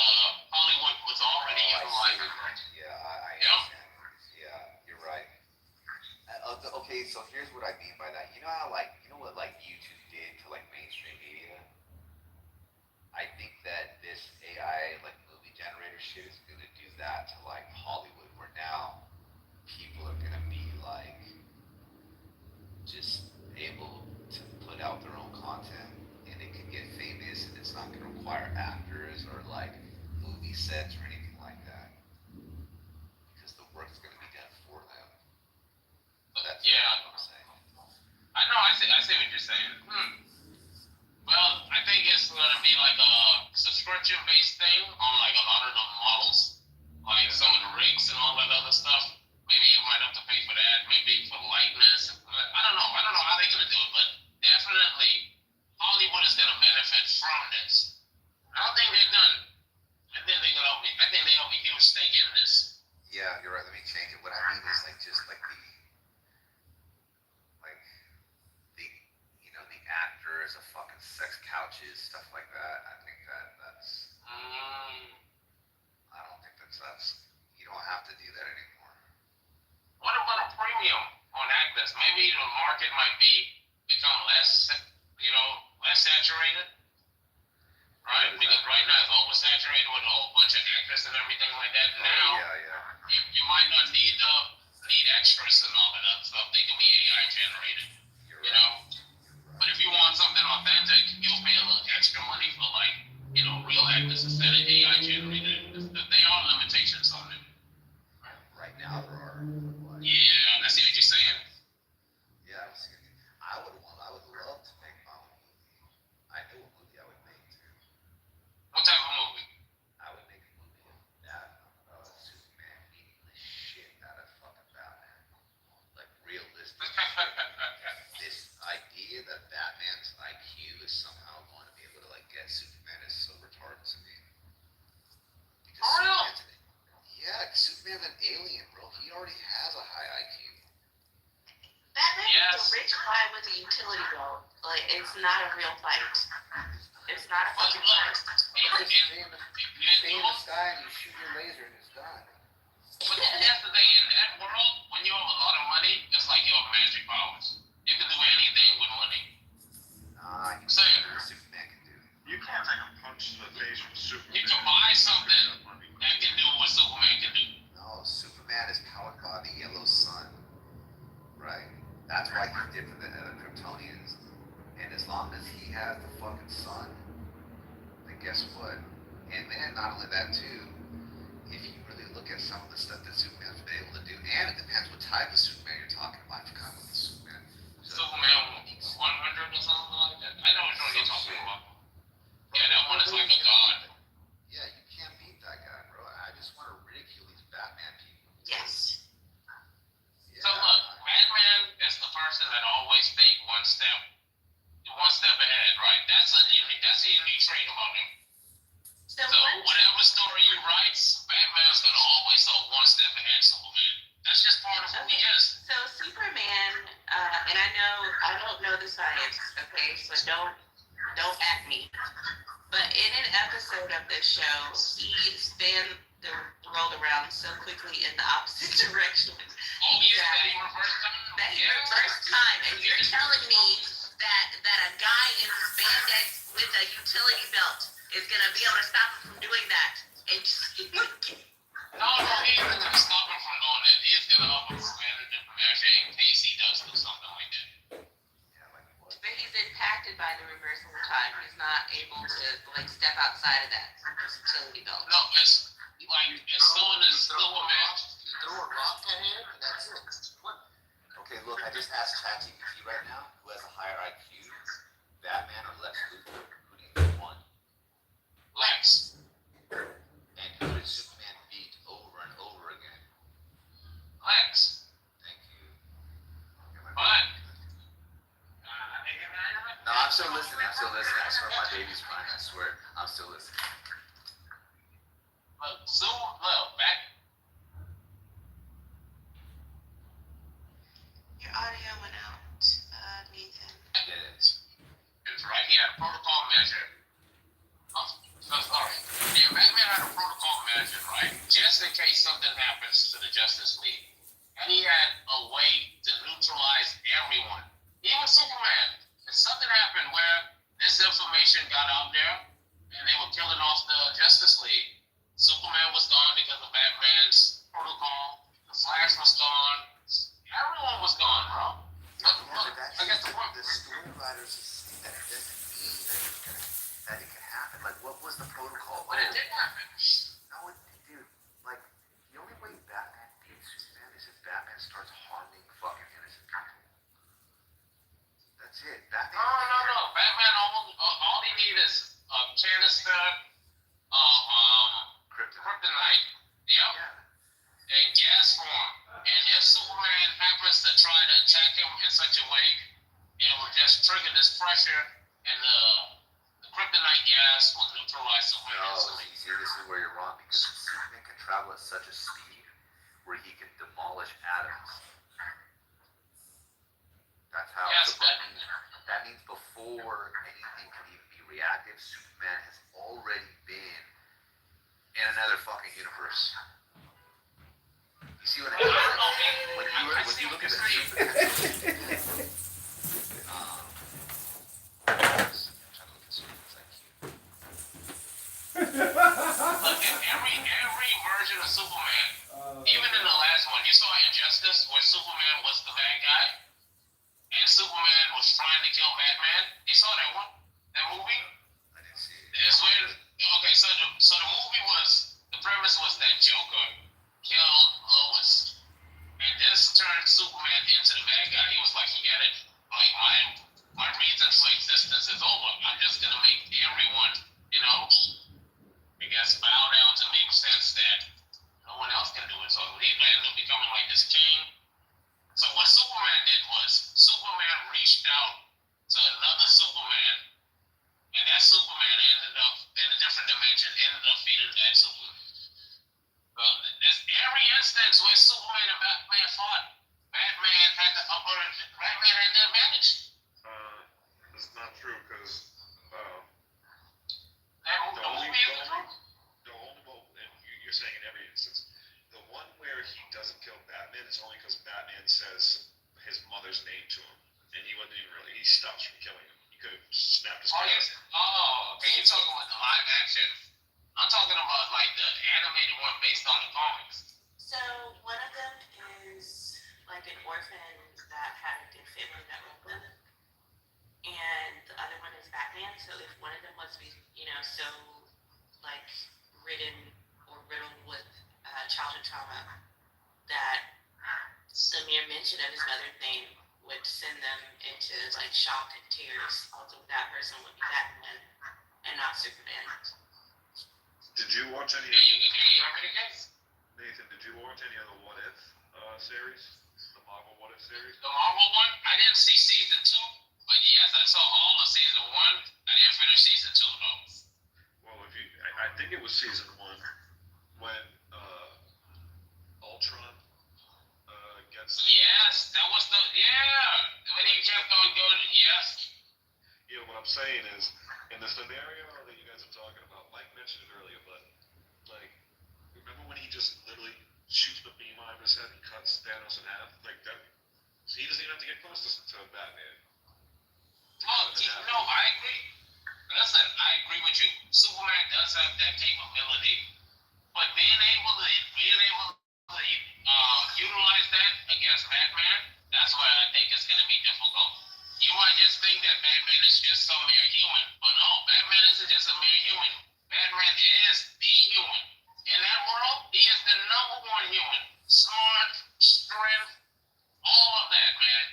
Hollywood was already utilizing. Yeah, I understand. Yeah, you're right. Okay, so here's what I mean by that. You know how what YouTube did to like mainstream media? I think that this AI like movie generator shit is gonna do that to like Hollywood, where now people are gonna be like just able to put out their own content and it can get famous and it's not gonna require actors or like movie sets or anything like that because the work's gonna be done for them. That's what I'm saying. I know. I see what you're saying. Well, I think it's gonna be like a subscription-based thing on like a lot of the models, like some of the rigs and all that other stuff. Maybe you might have to pay for that. Maybe for likeness. I don't know. I don't know how they're gonna do it, but definitely Hollywood is gonna benefit from this. I don't think they're done. I think they have a huge stake in this. Yeah, you're right. Let me change it. What I mean is like just like the actors of fucking sex couches, stuff like that. I think that's. I don't think that's. You don't have to do that anymore. What about a premium on actors? Maybe the market might become less saturated, right? Because right now it's oversaturated with a whole bunch of actors and everything like that. Now, you might not need extras and all that other stuff. They can be AI generated, you know. But if you want something authentic, you'll pay a little extra money for real actors instead of AI generated. There are limitations on it. Right now there are. Yeah, I see what you're saying. Yeah, I was utility belt. Like, it's not a real fight. It's not a fucking fight. You stay in the sky and you shoot your laser and it's done. But that's the thing, in that world, when you have a lot of money, it's like you have magic powers. You can do anything with money. Nah, you Say can it. do what Superman can do. You can't take a punch to the face from Superman. You can buy something that can do what Superman can do. No, Superman is powered by the yellow sun. Right? That's why he's different than other Kryptonians. And as long as he has the fucking sun, then guess what? And then not only that too, if you really look at some of the stuff that Superman's been able to do, and it depends what type of Superman you're talking about. I forgot what the Superman. Superman 100 or something like that. I know what you're talking about. Yeah, that one is like a god. Yeah, you can't beat that guy, bro. I just want to ridicule these Batman people. Yes. Yeah. So look, Batman is the person that always think one step ahead, right? That's a unique trait about him. So So whatever story you write, Batman's gonna always go one step ahead of Superman. That's just part of who he is. So Superman, and I don't know the science, okay, so don't at me. But in an episode of this show, he spanned the world around so quickly in the opposite direction. Oh yeah, that he reversed time. That he reversed time, and you're telling me that a guy in spandex with a utility belt is gonna be able to stop him from doing that? And No, he isn't gonna stop him from doing that. He is gonna help him expand a different measure in case he does do something like that. Yeah, like what? But he's impacted by the reversal of time. He's not able to like step outside of that utility belt. No, as soon as Superman. You throw a rock at him, and that's it. Okay, look, I just asked ChatGPT right now who has a higher IQ, Batman or Lex Luthor. Who do you think won? Lex. And who did Superman beat over and over again? Lex. Thank you. Okay, But. No, I'm still listening. I swear my baby's crying. I swear. I'm still listening. Back. Your audio went out, Nathan. It's right here, protocol measure. Sorry. Yeah, Batman had a protocol measure, right? Just in case something happens to the Justice League. And he had a way to neutralize everyone. Even Superman. If something happened where this information got out there and they were killing off the Justice League, Superman was gone because of Batman's protocol. The Flash was gone. Everyone was gone, bro. I guess the point. The story writers see that it doesn't mean that it can happen. Like, what was the protocol? But it did happen. No, dude. Like, the only way Batman beats Superman is if Batman starts harming fucking innocent people. That's it. Batman. No. Batman all he needs is a canister of kryptonite. Yep. Yeah. In gas form. And if Superman happens to try to attack him in such a way, it will just trigger this pressure, and the kryptonite gas will neutralize Superman. No, you see, this is where you're wrong, because Superman can travel at such a speed where he can demolish atoms. That's how. Yes, that means before anything can even be reactive, Superman has already been in another fucking universe. You see what I mean? When you look at the Superman. Look at every version of Superman. Even in the last one, you saw Injustice where Superman was the bad guy, and Superman was trying to kill Batman. You saw that one? That movie? I didn't see it. It's when so the movie was the premise was that Joker killed Lois, and this turned Superman into the bad guy. He was like, forget it. Like my reason for existence is over. I'm just gonna make everyone, I guess, bow down to me since that no one else can do it. So he ended up becoming like this king. So what Superman did was Superman reached out to another Superman, and that Superman ended up in a different dimension, ended up feeding that Superman. is only because Batman says his mother's name to him, and he wasn't even really. He stops from killing him. He could have snapped his. Okay, you're talking about the live action. I'm talking about like the animated one based on the comics. So one of them is like an orphan that had a good family that loved them, and the other one is Batman. So if one of them was, so like ridden or riddled with childhood trauma, that the mere mention of his mother's name would send them into like shock and tears. Also, that person would be Batman and not Superman. Did you watch any? Nathan, did you watch any of the What If series? The Marvel What If series? The Marvel one? I didn't see season 2, but yes, I saw all of season 1. I didn't finish season 2 though. Well, I think it was season 1 when Ultron gets. Yes, that was when he kept on going. Yes. Yeah, what I'm saying is, in the scenario that you guys are talking about, Mike mentioned it earlier, but like, remember when he just literally shoots the beam out of his head and cuts Thanos in half? Like that, he doesn't even have to get close to Batman. No, I agree. Listen, I agree with you. Superman does have that capability, but being able to utilize that against Batman, that's why I think it's going to be difficult. You might just think that Batman is just some mere human, but no, Batman isn't just a mere human. Batman is the human. In that world, he is the number one human. Smart, strength, all of that, man.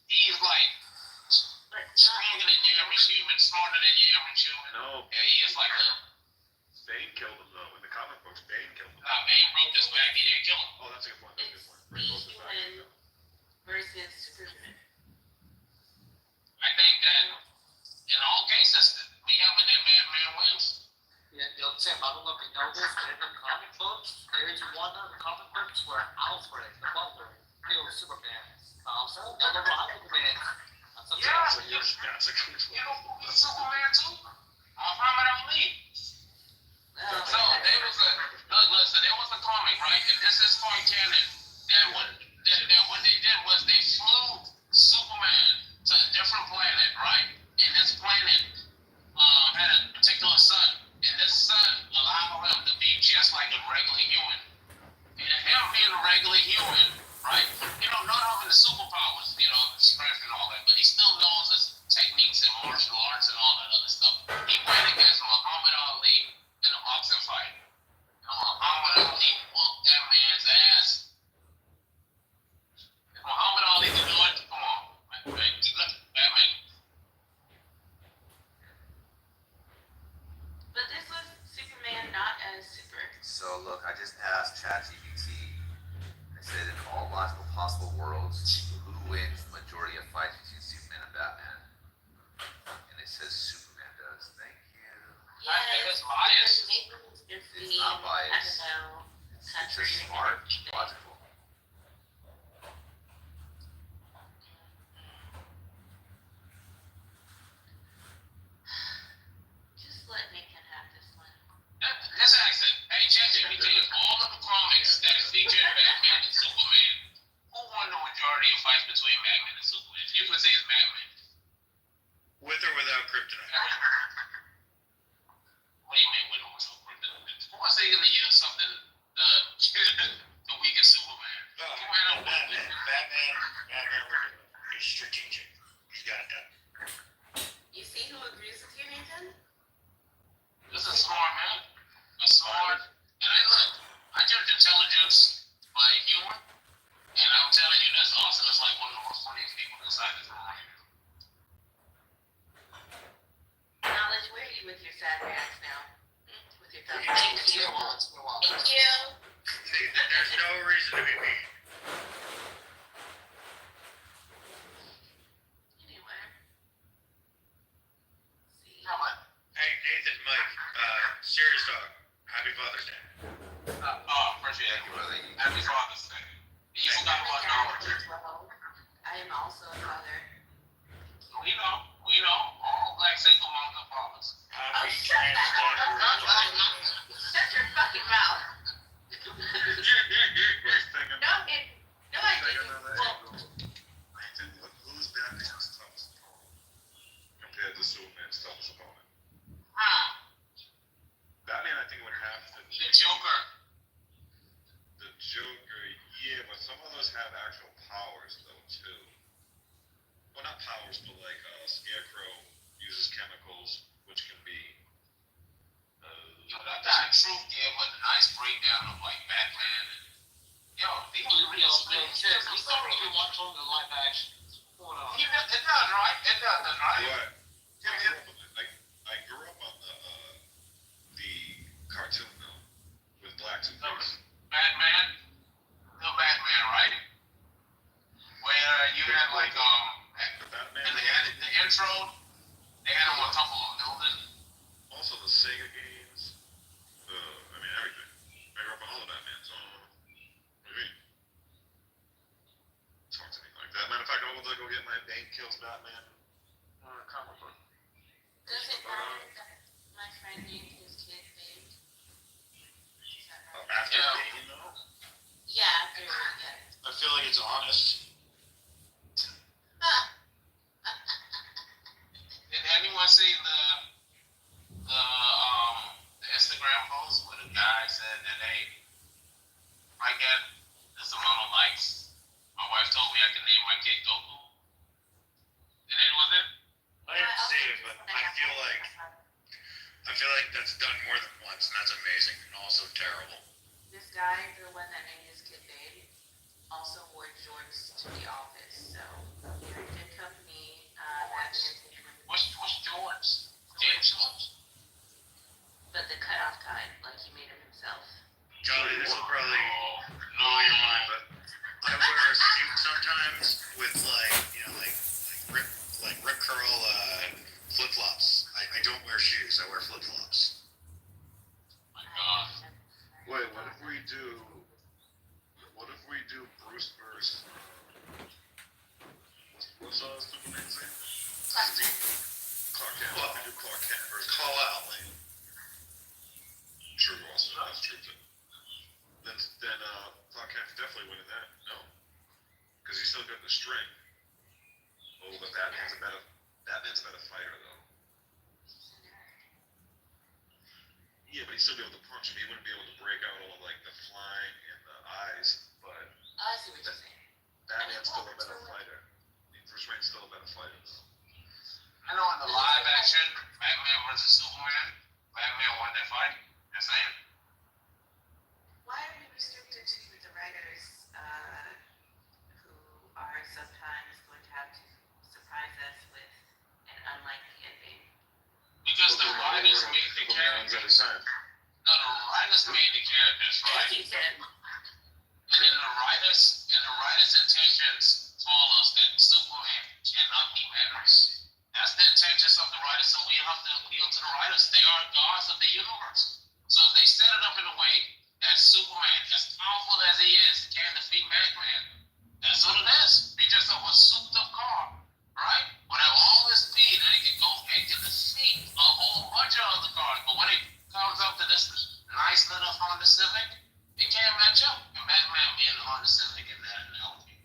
He's like stronger than your average human, smarter than your average human. No. Yeah, he is like a... Bane killed him, though. In the comic books, Bane killed him. Nah, Bane broke his back. He didn't kill him. Oh, that's a good point. It's the human versus Superman. I think that in all cases, we have it that Batman wins. Yeah, they'll say, I don't know if you know this, but in the comic books, there's one of the comic books where Alfred, the butler, kills Superman. So, I don't know how Superman. That's a good one. You know who beat Superman too? Muhammad Ali. So there was a comic, right? And this is point canon. That what they did was they flew Superman to a different planet, right? And this planet had a particular sun. And this sun allowed him to be just like a regular human. And him being a regular human, right? Not having the superpowers, strength and all that, but he still knows his techniques and martial arts and all that other stuff. He went against Muhammad Ali in a boxing fight. Muhammad Ali whooped that man's ass. If Muhammad Ali can do it, come on. Batman. But this was Superman not as super. So look, I just asked ChatGPT. I said, in all logical possible worlds, who wins the majority of fights between Superman and Batman? And it says Superman does. Thank you. I think it's biased. It's not biased. I don't know. It's just smart, logical. Just let Nathan have this one. Let's ask it. Hey, ChatGPT, all of the comics that feature Batman and Superman, who won the majority of fights between Batman and Superman? You can say it's Batman. With or without kryptonite? What do you mean with or without kryptonite? Of course they're going to use something to weaken Superman. Batman is strategic. He's got that. You see who agrees with you, Nathan? This is smart, man. A smart. And I judge intelligence by humor. And I'm telling you this, Austin is like one of the most funniest people inside this room right now. Knowledge, where are you with your sad reacts now? With your thumbs? Thank you. Thank you. There's no reason to be mean. Anyway. See. Hey, Nathan, Mike, serious talk. Happy Father's Day. Appreciate it. Brother, Happy Father's Day. You forgot about knowledge. I am also a father. We know. All black single moms are fathers. Happy transgender. Shut your fucking mouth. Thinking, No actual powers though too. Well, not powers, but like Scarecrow uses chemicals, which can be. That truth gave a nice breakdown of like Batman. Yo, these are real things. We don't really watch on the live action. It does, right? It does, right? Right. I grew up on the cartoon though, with Black Two-Face. Batman, the Batman, right? Where you had like the Batman, and they had the intro. They had him on top of a building. Also the Sega games. I mean everything. I grew up on all the Batmans. What do you mean? Talk to me like that. Matter of fact, I'm gonna go get my Bane Kills Batman comic book. Does it matter that my friend named his kid Bane? After Bane though? Yeah, after, yeah. I feel like it's honest. Did anyone see the Instagram post where the guy said that, hey, if I get this amount of likes, my wife told me I can name my kid Goku? Did anyone see it? I didn't see it, but I feel like that's done more than once, and that's amazing and also terrible. This guy, the one that named his kid Bane, also wore jorts to the office, so you're in good company. What's George? James George? But the cutoff kind, like he made him himself. Johnny, this will probably blow your mind, but I wear a suit sometimes with like rip curl flip flops. I don't wear shoes. I wear flip flops. My God. Wait, what if we do Bruce versus what's Superman's name? Clark Kent. What if we do Clark Kent versus Call out, man. True, also that's true too. Then Clark Kent's definitely winning that. No, because he's still got the string. Oh, but Batman's a better fighter though. Yeah, but he'd still be able to punch him. He wouldn't be able to break out all of like the flying and the eyes. But I see what you're saying. Batman's still a better fighter. Bruce Wayne's still a better fighter. I know in the live action, Batman versus Superman, Batman won that fight. Just saying. Why are we restricted to the writers who are sometimes going to have to surprise us with an unlikely ending? Because the writers made the characters. No, the writers made the characters, right? And then the writers' intentions told us that Superman cannot be Batman. That's the intentions of the writers, so we have to appeal to the writers. They are gods of the universe. So if they set it up in a way that Superman, as powerful as he is, can defeat Batman, that's what it is. He just have a souped up car, right? Whatever all this speed, and he can go and can defeat a whole bunch of other cars. But when it comes up to this nice little Honda Civic, it can't match up. And Batman being the Honda Civic in that analogy.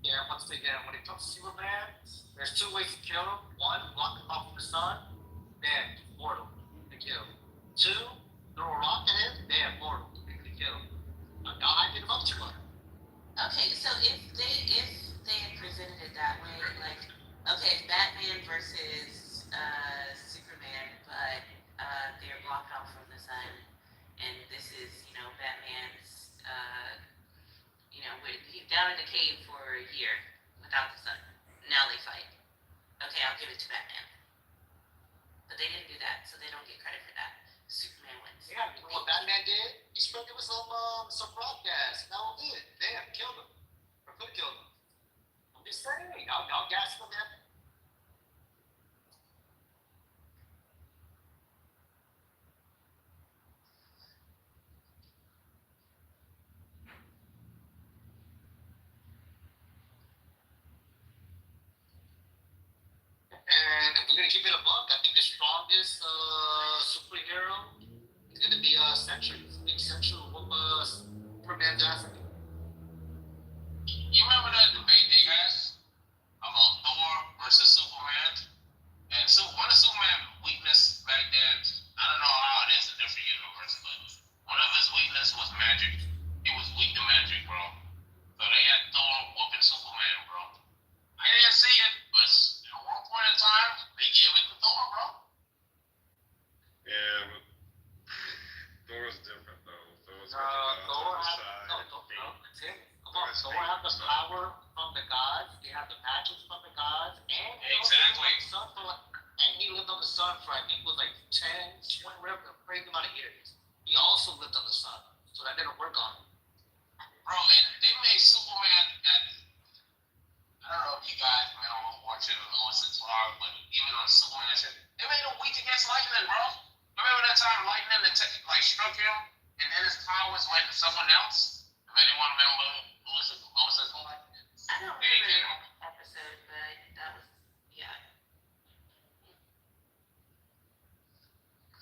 Yeah, once again, when it comes to Superman, there's two ways to kill him. One, block him off from the sun, bam, mortal, to kill. Two, throw a rock at him, bam, mortal, to kill. A guy did him up too much. Okay, so if they had presented it that way, like, okay, Batman versus Superman, but they're blocked off from the sun, and this is, Batman's, he's down in the cave for a year without the sun. Now they fight. Okay, I'll give it to Batman. But they didn't do that, so they don't get credit for that. Superman wins. Yeah, you know what Batman did? He sprayed it with some rock gas. That was it. Damn, killed him. Or could have killed him. I'm just saying, I'll gas him, man. And if we're gonna keep it a buck, I think the strongest superhero is gonna be Sentry. I think Sentry will whoop Superman's ass. You remember that debate they had about Thor versus Superman? And so one of Superman's weakness back then, I don't know how it is in different universes, but one of his weakness was magic. He Thor has the power from the gods. He had the magic from the gods, and he lived on the sun for I think it was like 10, 20, whatever, a crazy amount of years. He also lived on the sun, so that didn't work on him. Bro, and they made Superman and I don't know if you guys watch it or Lois and Clark, but even on Superman, they made him weak against lightning, bro. Remember that time lightning struck him, and then his powers went to someone else? If anyone remember Lois and Clark? I don't remember that episode, but that was, yeah.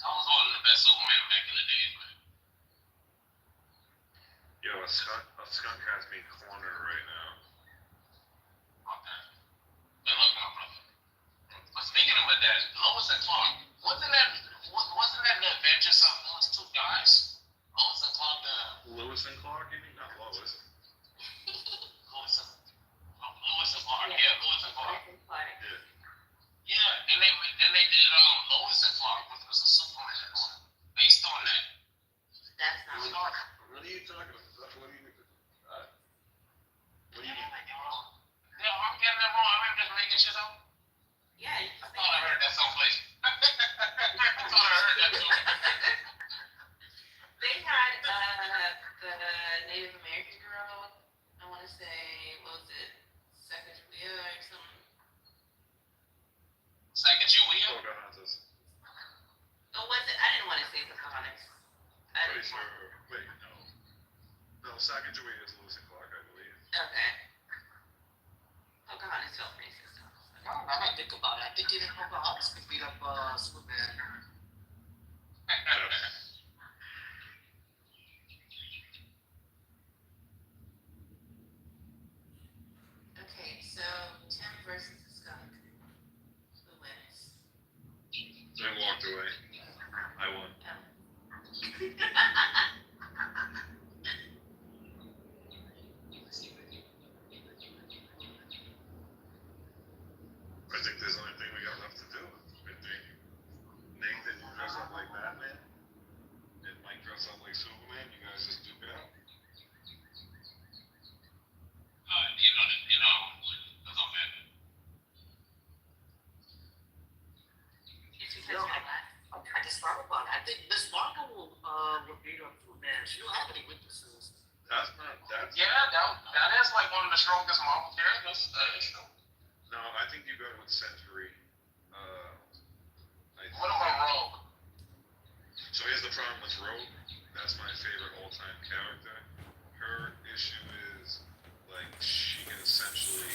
I was one of the best Superman back in the days, man. Yo, a skunk has me cornered right now. Okay. Good luck, my brother. But speaking of that, Lois and Clark, wasn't that the Avengers of those two guys? Lois and Clark, Lewis and Clark, you mean? Not Lois. Lewis and Clark, yeah, Lewis and Clark. Yeah, and they did Lois and Clark, which was a Superman one, based on that. That's not What are you talking about? What do you mean? Yeah, I'm getting that wrong. I'm just making shit up. Yeah, I thought I heard that someplace. I thought I heard that too. They had the Native American girl, I want to say, what was it, Sacagawea or something? Sacagawea? Pocahontas. Oh, was it? I didn't want to say Pocahontas. Pretty sure. Wait, no. No, Sacagawea is Lewis and Clark, I believe. Okay. Pocahontas felt racist. No, I didn't think about it. I think even Pocahontas could beat up Superman. Okay, so Tim versus the skunk. Who wins? I walked away. I won. I think there's only thing we got left to do. I think Nathan dress up like Batman and Mike dress up like Superman. You guys just duke it out. That's all bad. It's because you're black. I just thought about it. I think Miss Marvel would beat up Superman. She don't have any weaknesses. That's not. That's. Yeah, that is like one of the strongest Marvel characters. No, I think you go with Century. What about Rogue? So here's the problem with Rogue. That's my favorite all-time character. Her issue is like she can essentially.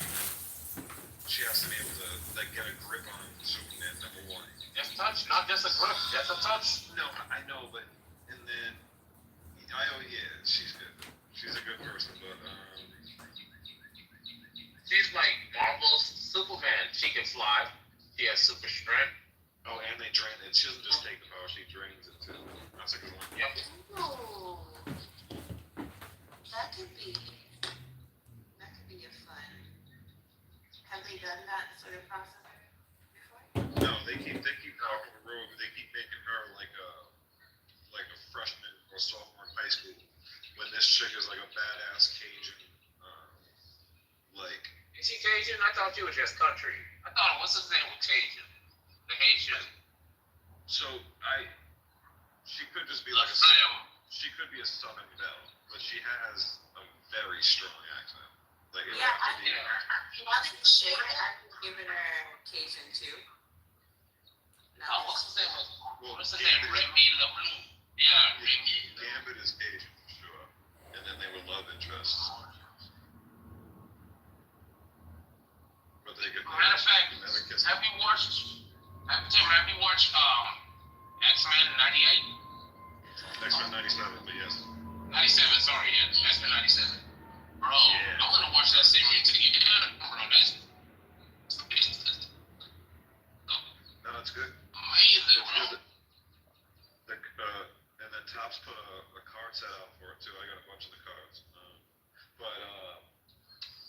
She has to be able to like get a grip on Superman. Number one. Just touch, not just a grip. Just a touch. No, I know, but and then she's good. She's a good person, but She's like Marvel's Superman. She can fly. She has super strength. oh, and they drain it. She doesn't just take the power; she drains it too. That's a good one. Yep. Ooh. That could be a fun. Have they done that sort of process before? No, they keep talking to Rogue. They keep making her like a freshman or sophomore in high school. When this chick is like a badass Cajun, like. Is she Cajun? I thought she was just country. I thought what's his name was Cajun, the Haitian. So she could just be like she could be a Southern belle, but she has a very strong accent. Like it would have to be. I think the shade I've given her Cajun too. No. Oh, what's his name? What's his name? Gambit. Remy LeBlue. Yeah, Remy. Gambit is Cajun for sure, and then they were love interests. But they could Matter of fact, never kiss. have you watched X-Men '98? X-Men 97, but yes. 97, sorry, yeah, X-Men '97. Bro, Yeah. I'm gonna watch that series again, bro. That's No, it's good. amazing, It's bro. good. And then Topps put a card set out for it too. I got a bunch of the cards.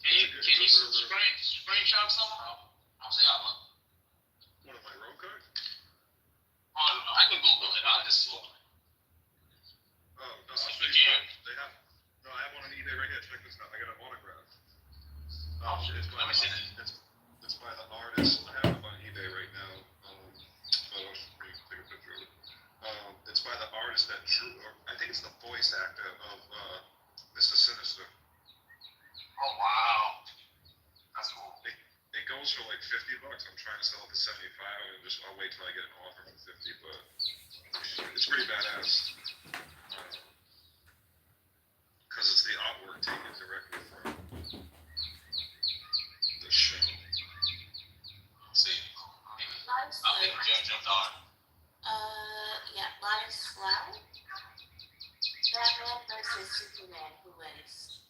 Can you screenshot some? I'll see how. One of my road cards? I have one on eBay right here. Check this out. I got an autograph. Let me see that. It's by the artist. I have it on eBay right now. Let me take a picture of it. It's by the artist that drew, or I think it's the voice actor of Mr. Sinister. Oh wow, that's cool. It goes for like $50. I'm trying to sell it for 75, and I'll wait till I get an offer for 50. But it's pretty badass. Because it's the artwork taken directly from the show. See, I'll be judge of art. Yeah, Ladislav. Batman versus Superman, who wins?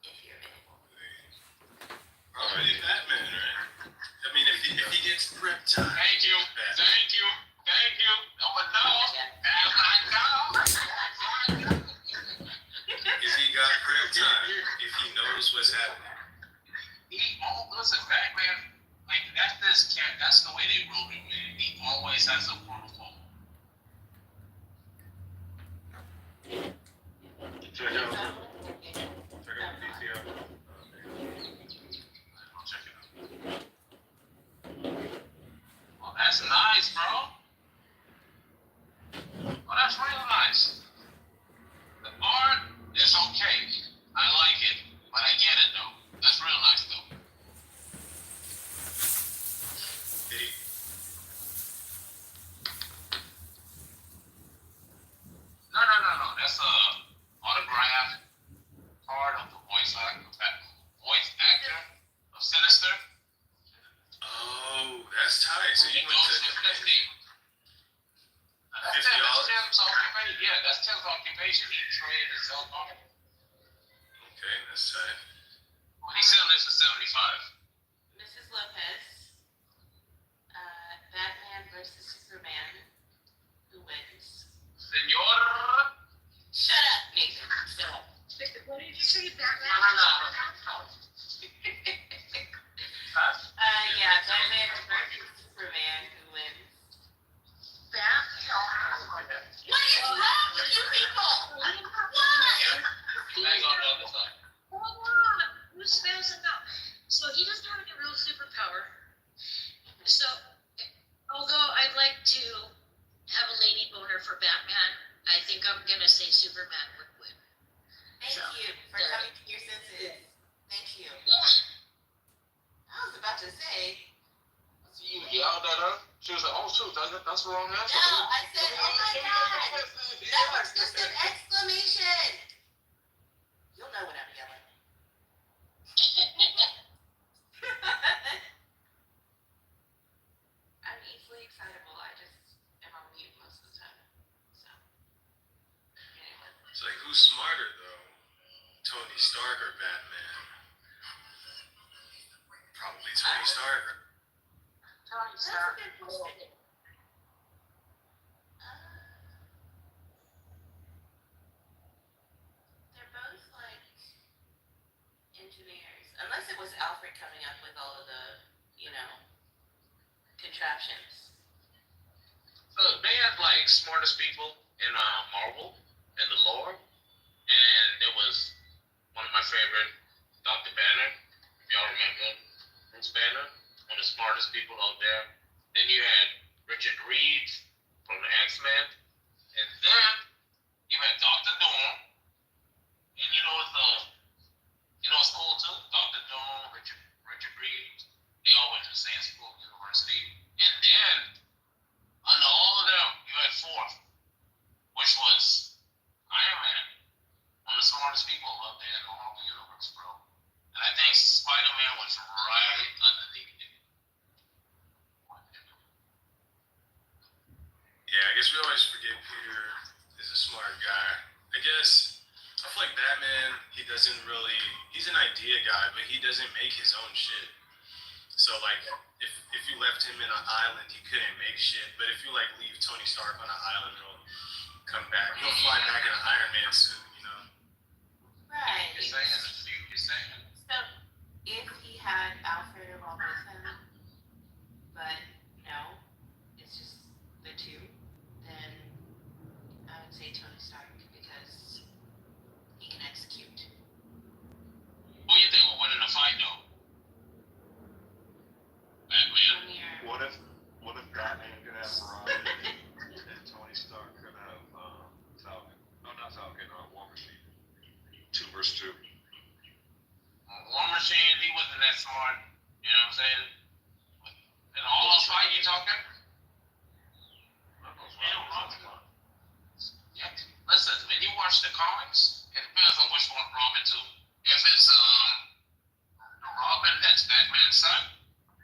If you're available. Alrighty, Batman, right? I mean, if he gets prep time. Thank you. Oh, but no. If he got prep time, if he knows what's happening. Listen, Batman, like that's the way they wrote it, man. He always has a protocol. Check out PTR. I'll check it out. Oh, that's nice, bro. Oh, that's real nice. The art is okay. I like it, but I get it though. That's real nice though. No. That's a autograph card of the voice actor of Sinister. Oh, that's tight. So you It went goes to to 50. That's Tim's occupation. Yeah, that's Tim's occupation. He trades and sells art. Okay, that's tight. Well, he's selling this for 75. Mrs. Lopez. Batman versus Superman, who wins? Senor. Shut up, Nathan. Shut up. What did you say, Batman? No. Yeah, Batman versus Superman, who wins? Batman. What is wrong with you people? Why? Hang on the other side. Hold on. Who's fast enough? So he doesn't have any real superpower. So, although I'd like to have a lady boner for Batman, I think I'm gonna say Superman would win. Thank you for coming to your senses. Thank you. Yeah. I was about to say. So you yelled at her. She was like, "Oh shoot, that's the wrong answer." No, I said, oh my God. That was just an exclamation. You'll know what I'm yelling. I'm easily excitable. I just am on mute most of the time. So, anyway. It's like, who's smarter though? Tony Stark or Batman? Probably Tony Stark. Tony Stark. That's a good question. They're both like engineers, unless it was Alfred coming up with all of the, contraptions. So they had like smartest people in Marvel and the lore, and there was one of my favorite, Dr. Banner. If y'all remember Bruce Banner, one of the smartest people out there. Then you had Richard Reed from the X-Men, and then you had Dr. Doom, and it's cool too. Dr. Doom, Richard Reed, they all went to the same school, university, and then under all of them, you had fourth, which was Iron Man, one of the smartest people out there in the Marvel universe, bro. And I think Spider-Man was right underneath it. Yeah, I guess we always forget Peter is a smart guy. I guess I feel like Batman, he's an idea guy, but he doesn't make his own shit. So like, if you left him in an island, he couldn't make shit. But if you like leave Tony Stark on an island, he'll come back. He'll fly back in an Iron Man suit, Right. You're saying. So, if he had Alfred along with him, but no, it's just the two, then I would say Tony Stark, because first two. War Machine, he wasn't that smart. You know what I'm saying? And all those fight you talking? Yeah. Listen, when you watch the comics, it depends on which one Robin too. If it's the Robin that's Batman's son,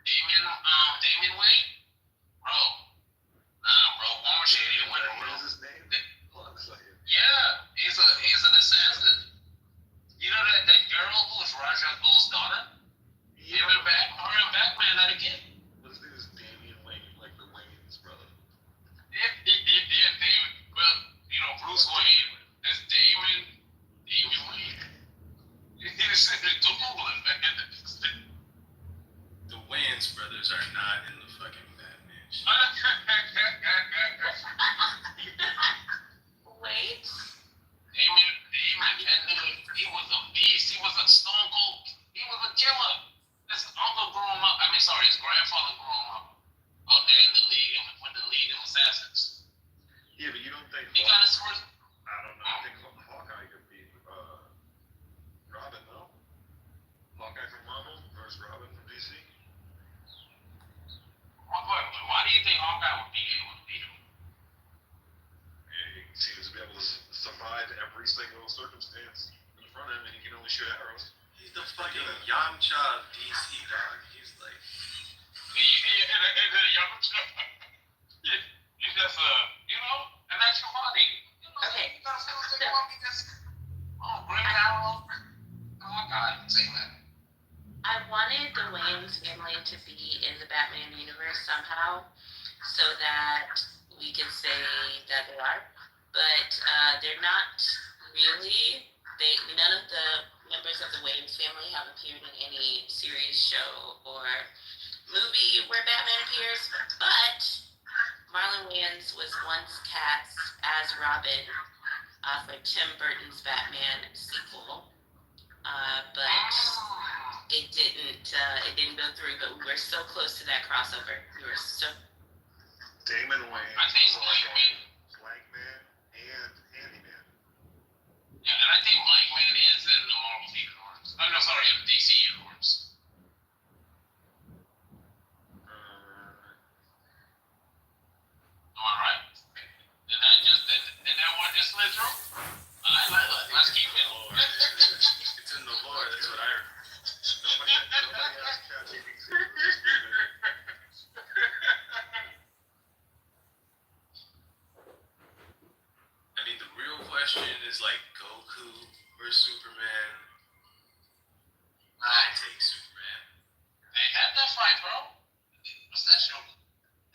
Damian Wayne, bro. Nah, bro. War Machine didn't win, bro. What is his name? Yeah, he's an assassin. You know that girl who was Ra's al Ghul's daughter? Yeah. Her and Batman had a kid. What his name is Damian Wayne, like the Wayne's brother. Yeah, David. Well, you know, Bruce Wayne. That's Damian Wayne. Don't Google it, man. The Wayans brothers are not in the fucking Batman shit. Wait. Damian, he was a beast. He was a stone cold. He was a killer. His uncle grew him up. His grandfather grew him up out there in the league with the League of Assassins. Yeah, but you don't think He got his first. I don't know. I think Hawkeye could be Robin, no? Hawkeye from Marvel versus Robin from DC. Why do you think Hawkeye would be able to beat him? Yeah, he seems to be able to survive every single circumstance in front of him, and he can only shoot arrows. He's the fucking Yamcha of DC, dog. He's like... He's just an extra body. Okay. Green Arrow. Hawkeye, say that. I wanted the Wayans family to be in the Batman universe somehow, so that we could say that they are, but they're not really. None of the members of the Wayans family have appeared in any series, show, or movie where Batman appears, but Marlon Wayans was once cast as Robin for Tim Burton's Batman sequel, but it didn't go through. But we were so close to that crossover. We were so. Damon Wayne. I think Blankman and Handyman. Yeah, and I think Blankman is in the Marvel universe. I'm no, sorry, in the DC universe. Am I right? Did that one just slip through? Let's keep it. It's in the lore, that's what I heard. Nobody has catching I mean, the real question is like Goku versus Superman. I take Superman. They had that fight, bro. What's that show?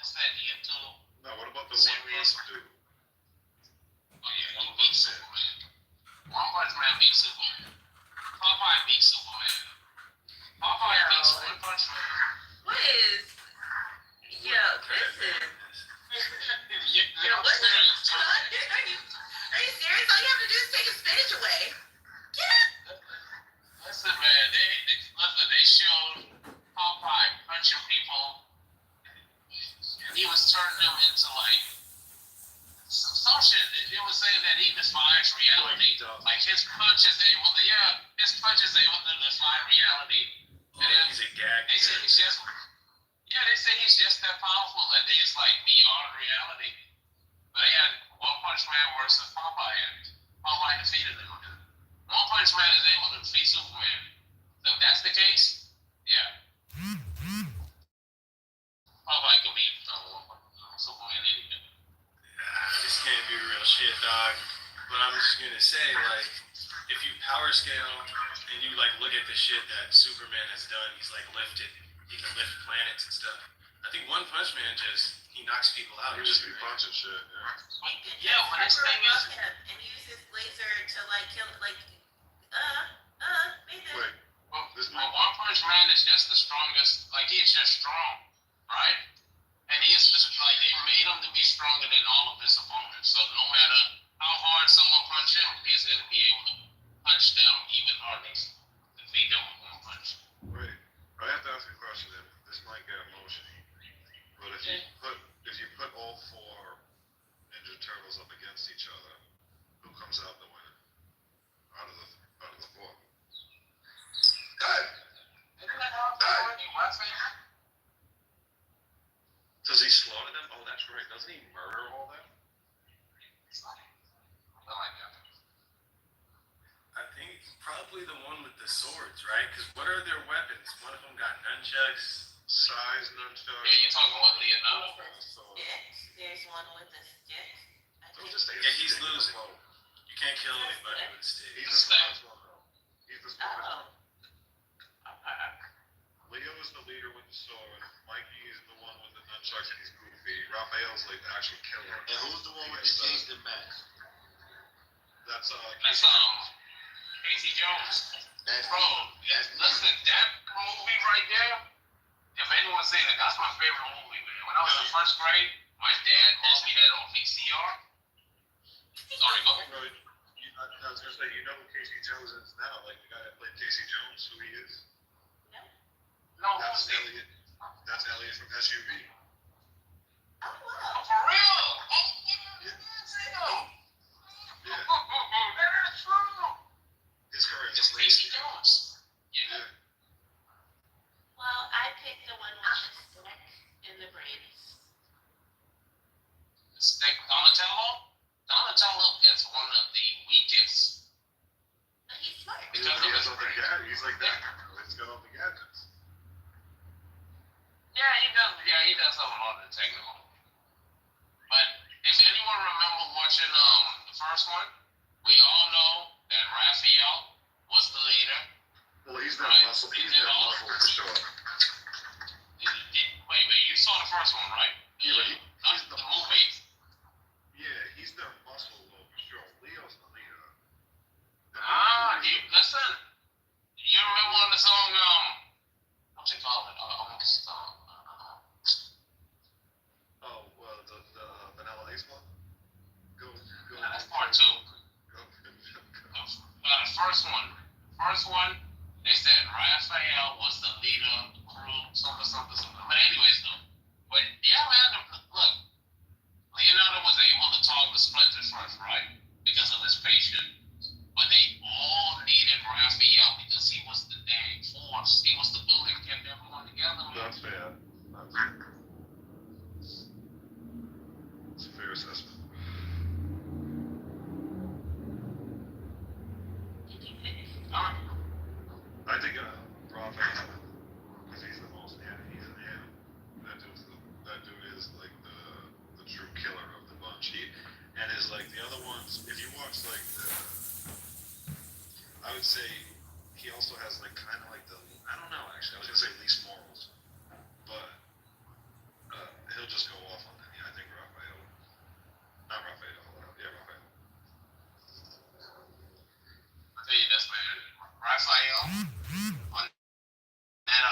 It's that YouTube. No, what about the series? One Punch dude? Oh yeah, he beat Superman. One Punch Man beat Superman. Popeye beat Superman. Popeye beats One Punch Man. What is? Yo, this is. You know, What? Are you serious? All you have to do is take his spinach away. Yeah. Listen, man, they showed Popeye punching people, and he was turning them into like some shit. It was saying that he defies reality. Like his punch is able to defy reality. He's a gag. They say he's just. Yeah, they say he's just that powerful that he's like beyond reality. But they had One Punch Man versus Popeye, and Popeye defeated him. One Punch Man is able to defeat Superman. So if that's the case, yeah. Popeye can beat Superman anything. This can't be real shit, dog. But I'm just gonna say, like, if you power scale and you like look at the shit that Superman has done, he's like lifted. He can lift planets and stuff. I think One Punch Man he knocks people out. He just be punching shit, yeah. Yeah, but his thing is. And use his laser to like kill, like, Nathan. Wait, One Punch Man is just the strongest. Like he's just strong, right? And he is just like they made him to be stronger than all of his opponents. So no matter how hard someone punch him, he's gonna be able to punch them even harder, defeat them with one punch. wait. I have to ask a question, and this might get emotional. But if you put all four Ninja Turtles up against each other, who comes out the winner? Out of the Probably the one with the swords, right? Because what are their weapons? One of them got nunchucks. Size nunchucks. Yeah, you're talking about Leonardo. There's one with a stick. Don't just say Yeah, he's losing. You can't kill anybody with a stick. He's the smartest one, though. He's the smartest one. Oh. Leo is the leader with the sword. Mikey is the one with the nunchucks and he's goofy. Raphael's like the actual killer. And who's the one with the Jason mask? That's Casey Jones. That's Bro, listen, that movie right there, if anyone's saying that, that's my favorite movie, man. When I was in first grade, my dad bought me that on VCR. Sorry, go ahead. I was gonna say, you know who Casey Jones is now, like the guy that played Casey Jones, who he is? No, That's who's he? Elliot. That's Elliot from SUV. Oh, wow. For real? Yeah. Yeah. That's true. His career It's is Casey crazy. Jones. Yeah. Well, I picked the one with the stick and the braids. It's like Donatello. Donatello is one of the weakest. But he's smart. He Because of has his all the brain. gadgets. He's like that. He's got all the gadgets. Yeah, he does. Yeah, he does have a lot of technical. But if anyone remember watching the first one, we all know that Raphael was the leader. Well, he's that Right. muscle. He He's did that all muscle the for sure. Wait, you saw the first one, right? Yeah, but Not he's the the movie. Yeah, he's their muscle though for sure. Leo's the leader. Listen. You remember on the song what's it called? Oh, well, the Vanilla Ice one. Go. That's part two. Go. The first one, they said Raphael was the leader of the crew, something. But anyways, though. But yeah, man, look, Leonardo was able to talk the Splinter first, right? Because of his patience. But they all needed Raphael because he was the dang force. He was the glue that kept everyone together, man. That's fair. That's fair. It's a fair assessment. I think Raphael, because he's the most, he's an animal. That dude is like the true killer of the bunch. And is like the other ones, if you watch like I would say he also has like kind of like I don't know actually, I was gonna say least morals, but he'll just go off on that. Yeah, I think Raphael. I'll tell you this, man. Raphael, on that,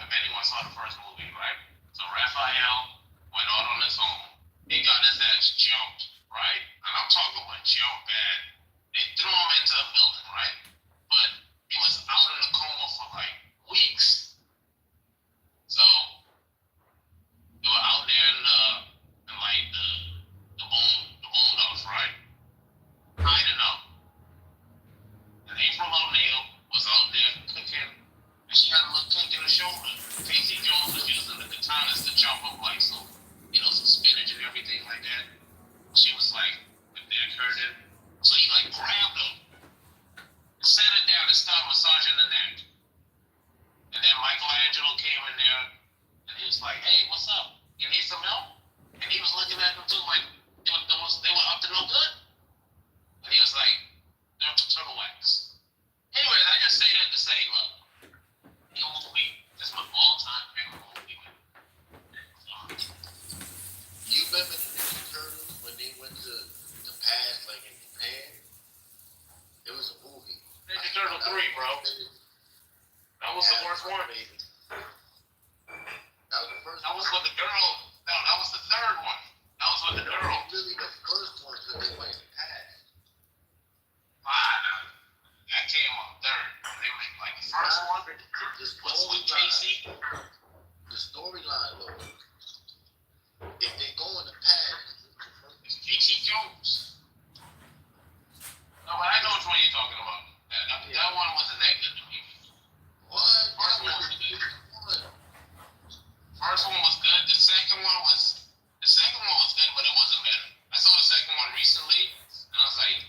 if anyone saw the first movie, right? So Raphael went out on his own. He got his ass jumped, right? And I'm talking about jump bad. They threw him into a building, right? But he was out in a coma for like weeks. So they were out there in like the boondocks, right? Hiding out. And April O'Neil was out there cooking, and she had a little kink in the shoulder. Casey Jones was using the katanas to chop up like some spinach and everything like that. She was like, the neck hurting. So he like grabbed her, sat her down and started massaging the neck. And then Michelangelo came in there, and he was like, hey, what's up? You need some help? And he was looking at them too like they were up to no good. And he was like, they're up to turtle wax. Anyways, I just say that to say, look, the movie is my all-time favorite movie, man. You remember the Ninja Turtles when they went to the past, like in Japan? It was a movie. Ninja Turtle 3, bro. That was the worst one. That was the first That was with the girl. No, that was the third one. That was with the girl. Really the first one, because they went in the past. That came on third. They went like the first one was with Casey. The storyline, though, if they go in the past, It's Casey Jones. No, but I know which one you're talking about. That one wasn't that good to me. what? First one was good. First one was good. The second one was good, but it wasn't better. I saw the second one recently, and I was like,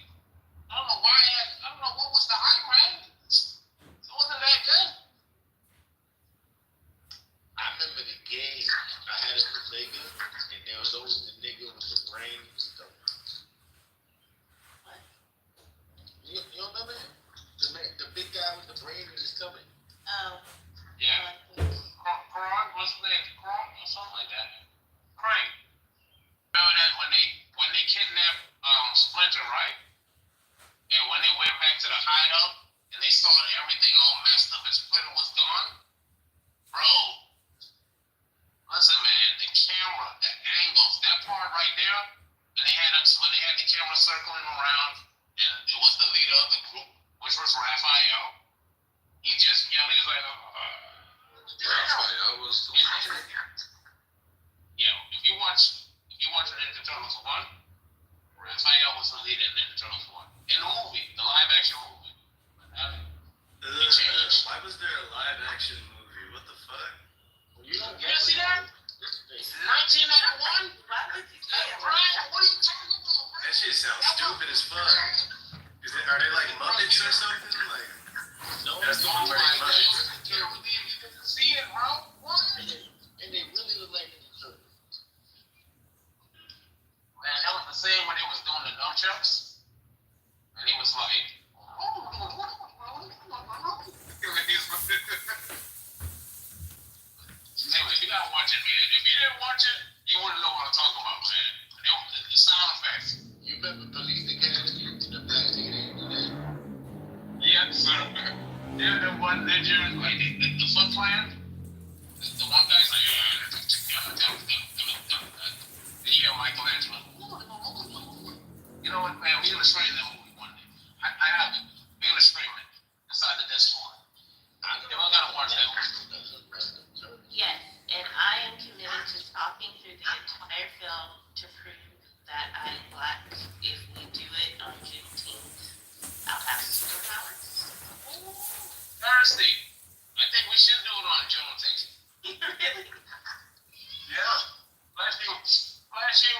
camera circling around, and it was the leader of the group, which was Raphael. He just yelled, he was like, Raphael was the leader. Yeah, if you watch Ninja Turtles 1, Raphael was the leader in Ninja Turtles 1. In the movie, the live action movie. Why was there a live action movie? What the fuck? You didn't see that? 1991? Brian, what are you talking about? That shit sounds stupid as fuck. Are they like Muppets or something? Like, No, that's the one where they Muppets. You can't believe you didn't see it, bro. What? And they really look like Ninja Turtles. Man, that was the same when they was doing the nunchucks. And he was like, anyway, you gotta watch it, man. If you didn't watch it, you wouldn't know what I'm talking about, man. The sound effects. You remember Police Academy and the black nigga they do that? Yeah, sir. Yeah, the one ninja, like the Foot Clan. The one guy's like, then you got Michelangelo. You know what, man? We're gonna stream that movie one day. I have it. We're gonna stream it inside the Discord. Y'all gotta watch that movie. Yes, and I am committed to talking through the entire film to prove that I'm black. If we do it on Juneteenth, I'll have superpowers. Thirsty. I think we should do it on Juneteenth. Really? Yeah. Bless you. Bless you.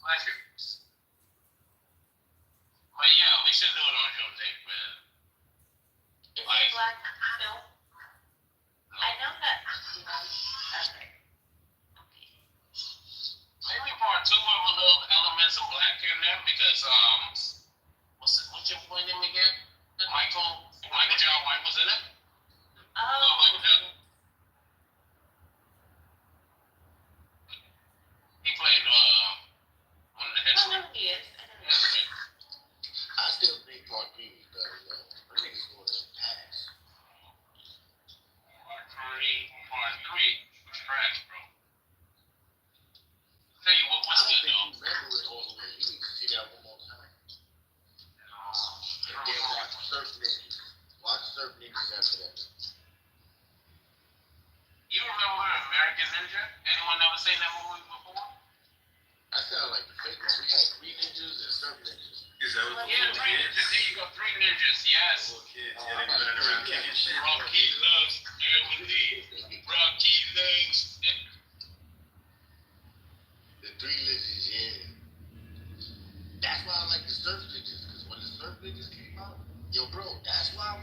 Bless you. But yeah, we should do it on Juneteenth, man. Is it a black film? I know that. Okay. Maybe part 2 of a little elements of black in there because what's your boy name again? Michael John White was in it. Michael John. He played one of the henchmen. Oh, he is. I still think part 3 was better, though. I think it's going to pass. Part 3 was trash, bro. Tell you what, what's good, though? Remember it all the way. You need to see that one more time. And then watch Surf Ninjas. Watch Surf Ninjas after that. You remember American Ninja? Anyone ever seen that movie before? That sounded like the fake one. We had 3 ninjas and Surf Ninjas. Is that what Yeah, 3 ninjas. There you go, 3 ninjas, yes. little kids? Yeah, they be running around kicking shit. Rocky loves Emily. Rocky loves. The 3 ninjas, yeah. That's why I like the Surf Ninjas, because when the Surf Ninjas came out, yo, bro, that's why I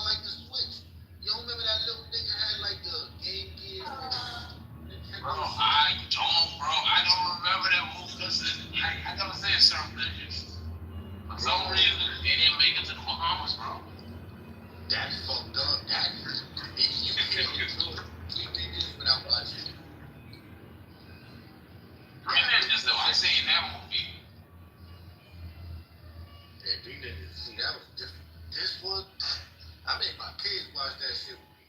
like the Switch. You don't remember that little nigga had like the Game Gear? Bro, I don't remember that movie. Listen, I never said Surf Ninjas. For some reason, they didn't make it to the Bahamas, bro. That's fucked up. You can't do 3 ninjas without watching it. 3 ninjas, though, I seen that movie. Yeah, 3 ninjas. See, that was different. This one, I made my kids watch that shit with me.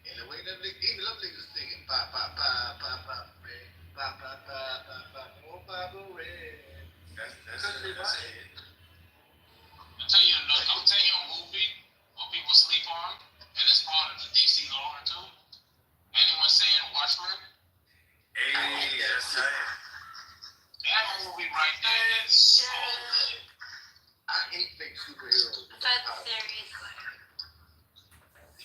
And the way them niggas, even them niggas singing, pa pa pa pa pa red, pa pa pa pa pa oh pa red. That's it. I'm telling you a movie what people sleep on, and it's part of the DC lore too. Anyone saying Watchmen? Hey, that's tight. That movie right there is so good. I hate fake superheroes. That series.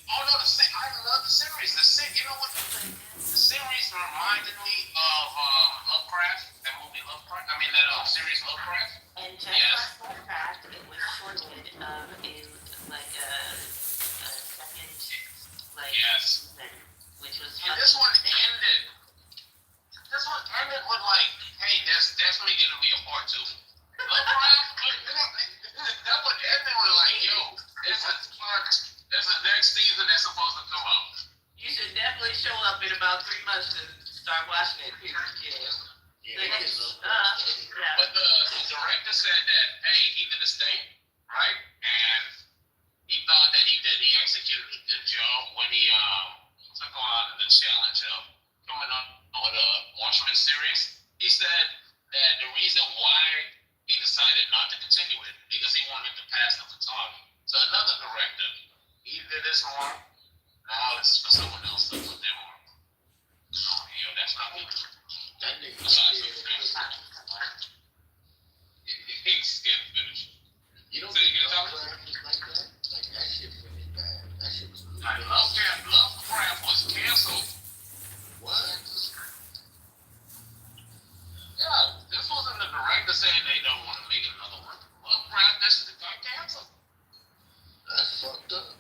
Oh no, I love the series. You know what? The series reminded me of Lovecraft. That movie Lovecraft. I mean that series Lovecraft. And just like Lovecraft, it was shortened of a second season, which was. And this one ended. This one ended with like, hey, there's definitely gonna be a part 2. Lovecraft, that one ended with like, yo, there's a next season that's supposed to come out. You should definitely show up in about 3 months to start watching it. Yeah. But the director said that, hey, he did a thing, right? And he thought that he executed a good job when he took on the challenge of coming up with a martial That nigga. Besides the finish. He's scared to finish. You don't So you think get talking? Lovecraft is like that? Like that shit finished bad. That shit was really Like, bad. Lovecraft was canceled. What? Yeah, this wasn't the director saying they don't want to make another one. Lovecraft, this is got canceled. That's fucked up.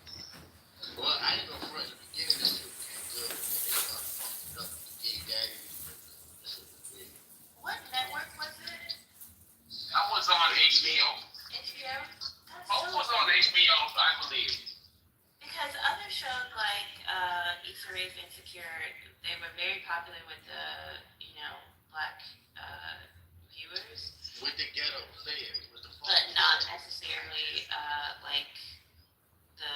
Well, I ain't gonna front. In the beginning, this shit became good, and then they started fucking up with the gay daddy. This shit was weird. What network was it? That was on HBO. HBO? Both was on HBO, I believe. Because other shows like Issa Rae's Insecure, they were very popular with the, black viewers. With the ghetto fans, with the But not necessarily like the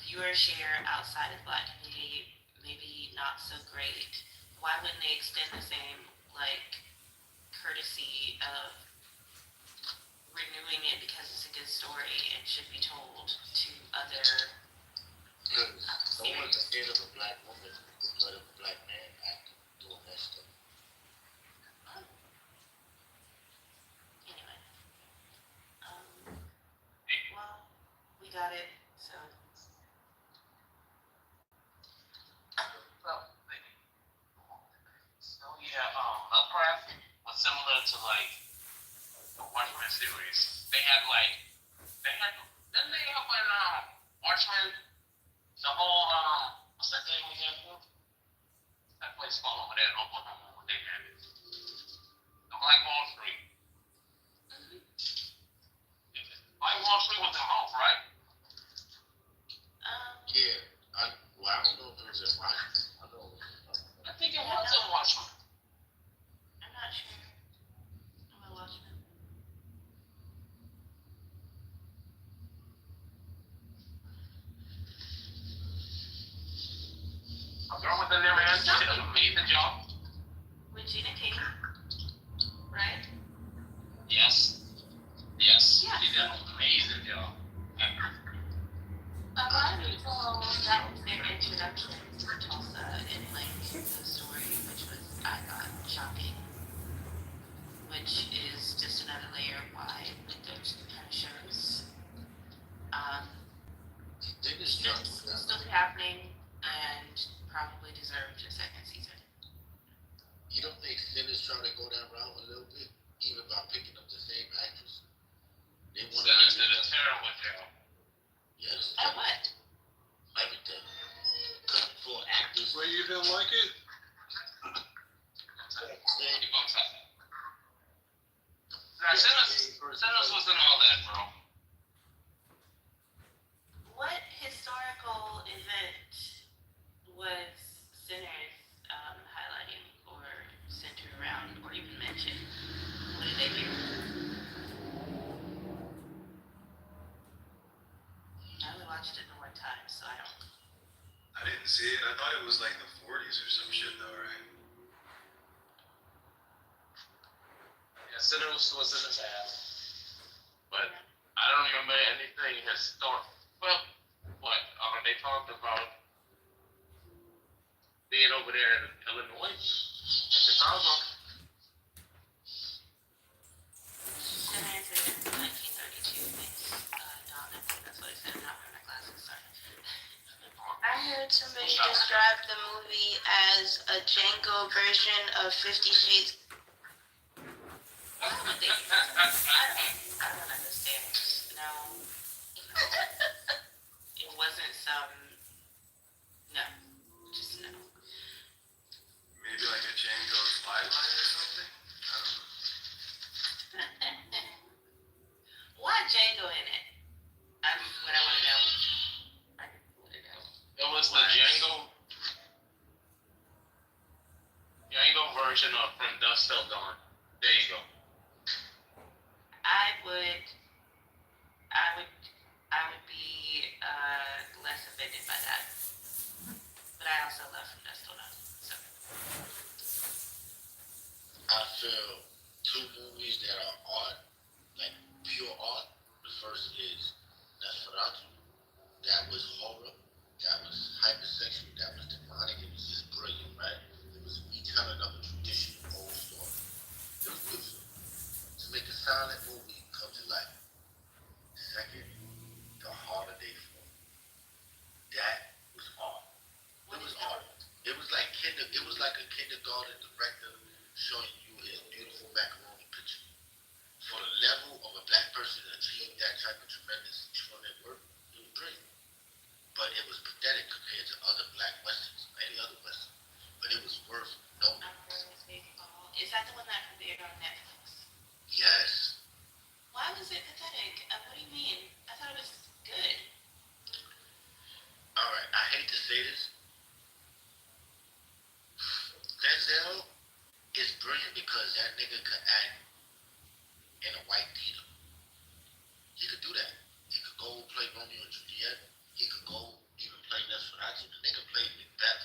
viewer share outside of the black community maybe not so great. Why wouldn't they extend the same courtesy of renewing it because it's a good story and should be told to other no one's scared of a black woman with the blood of a black man acting doing that stuff. Anyway, well, we got it. So Lovecraft was similar to the Watchmen series. Didn't they have when Watchmen, the whole what's that thing again? That place called over there in Oklahoma, what they had it. The Black Wall Street. Black Wall Street was involved, right? Yeah, I don't know if it was in Washington. I think it was in Watchmen. I'm not sure. I'm a Watchman. A girl with the never hands did an amazing job. With Gina King, right? Yes. Yeah. She did an amazing job. A lot of people, that was their introduction to Tulsa and the story, which was, I thought, shocking. Which is just another layer of why those kind of shows should still be happening and probably deserved a second season. You don't think Sinners trying to go that route a little bit, even by picking up the same actress? They want Sinners did a terrible job. Yes. At what? Everything. Cutting for actors. Well, you didn't like it? Sinners wasn't all that, bro. What historical event was Sinners highlighting or centered around or even mentioned? What did they do? I only watched it one time, so I don't. I didn't see it. I thought it was like the 40s or some shit though, right? Yeah, Sinners was in the past. But I don't remember anything historic. Well, what? They talked about being over there in Illinois, in Chicago. Sinners is 1932. That's what it said. Not from my glasses. Sorry. I heard somebody describe the movie as a Django version of 50 Shades. I don't understand. No. It wasn't no. Just no. Maybe like a Django Twilight or something? I don't know. Why Django in it? That's what I want to know. I want to know. It was the Django version of From Dusk Till Dawn. There you go. I would be less offended by that. But I also love From Dusk Till Dawn. So. I feel two movies that are art, like pure art. The first is Nosferatu. That was horror. That was hypersexual. That was demonic. It was just it was like a kindergarten director showing you his beautiful macaroni picture. For the level of a black person to achieve that type of tremendous extraordinary work, it was brilliant. But it was pathetic compared to other black westerns, any other western. But it was worth noting. Is that the one that premiered on Netflix? Yes. Why was it pathetic? What do you mean? I thought it was good. All right, I hate to say this. Denzel is brilliant because that nigga could act in a white theater. He could do that. He could go play Romeo and Juliet. He could go even play Nosferatu. The nigga played Macbeth.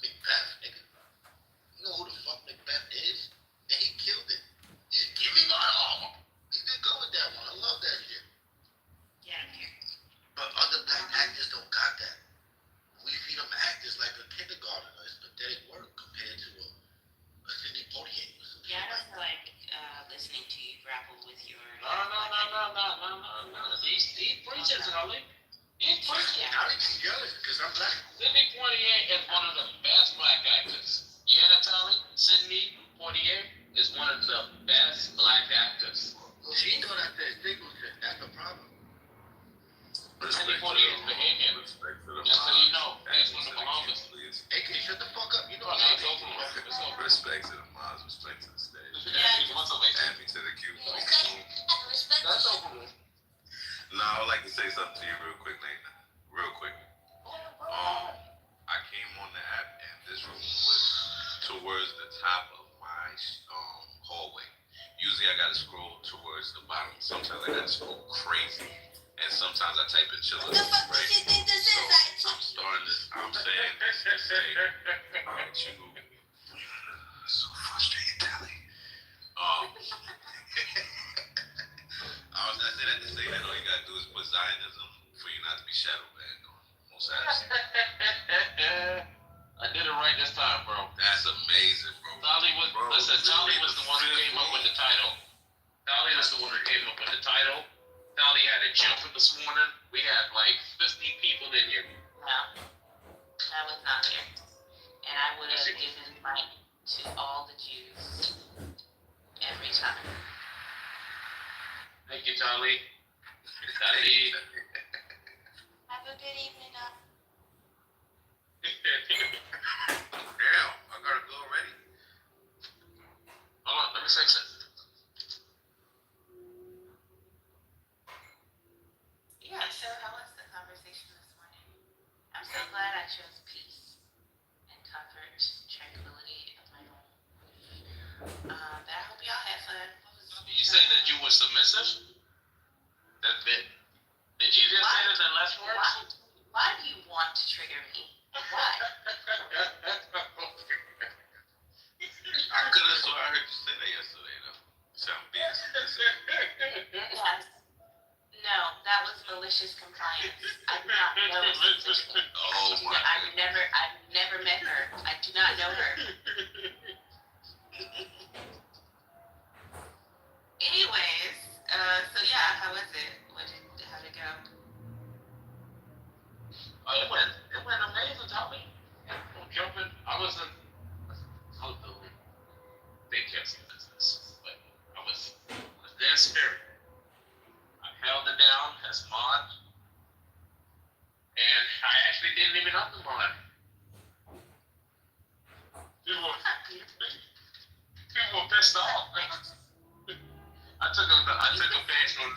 Macbeth, nigga. You know who the fuck Macbeth is? And he killed it. He said, give me my armor. He did go with that one. I love that shit. Yeah. But other black actors don't got that. We feed them actors like a kindergartner. It's pathetic work compared to a Sidney Poitier. Yeah, I don't feel like listening to you grapple with your. No. He's preaching, Charlie. He's preaching. I think he's jealous because I'm black. Sidney Poitier is one of the best black actors. Yeah, Natalie? Sidney Poitier is one of the best black actors. She thought I said single shit. That's the problem. Sidney Poitier is Bahamian. Just so you know, he's from the Bahamas. AK, shut the fuck up. You know Oh, what no, it's over. It's over. Respect to the moms, respect to the stage. Yeah, what's up, mate? Happy to the cube. That's over. No, I would like to say something to you real quick, Nathan. Real quick. I came on the app and this room was towards the top of my hallway. Usually I gotta scroll towards the bottom. Sometimes I gotta scroll crazy. And sometimes I type in chillers. What the fuck do you think this is? I'm starting this. I'm saying this to say, aren't you so frustrated, Tally? I said that to say that all you gotta do is put Zionism for you not to be shadow banned on most apps. I did it right this time, bro. That's amazing, bro. Tali was the one who came up with the title. Tali was the one who came up with the title. Tali had a jump this morning. We had like 50 people in here. No, I was not there. And I would have given mic to all the Jews every time. Thank you, Tali. Tali. Have a good evening, Doc. Damn, I gotta go already. Hold on, let me say something. Yeah, so how was the conversation this morning? I'm so glad I chose peace and comfort, tranquility of my home. But I hope y'all had fun. You say that you were submissive? Did you just say that in less words? Why do you want to trigger me? Why? I could have sworn I heard you say that yesterday, though. Sound being submissive. Yes. No, that was malicious compliance. I do not know this person. Oh my I've never met her. I do not know her. Anyways, so yeah, how was it? How'd it go? It went amazing, Tommy. I'm jumping. I was doing big kids business, but I was there in spirit. I held it down as mod, and I actually didn't even up the mod. People were pissed off. I took a page from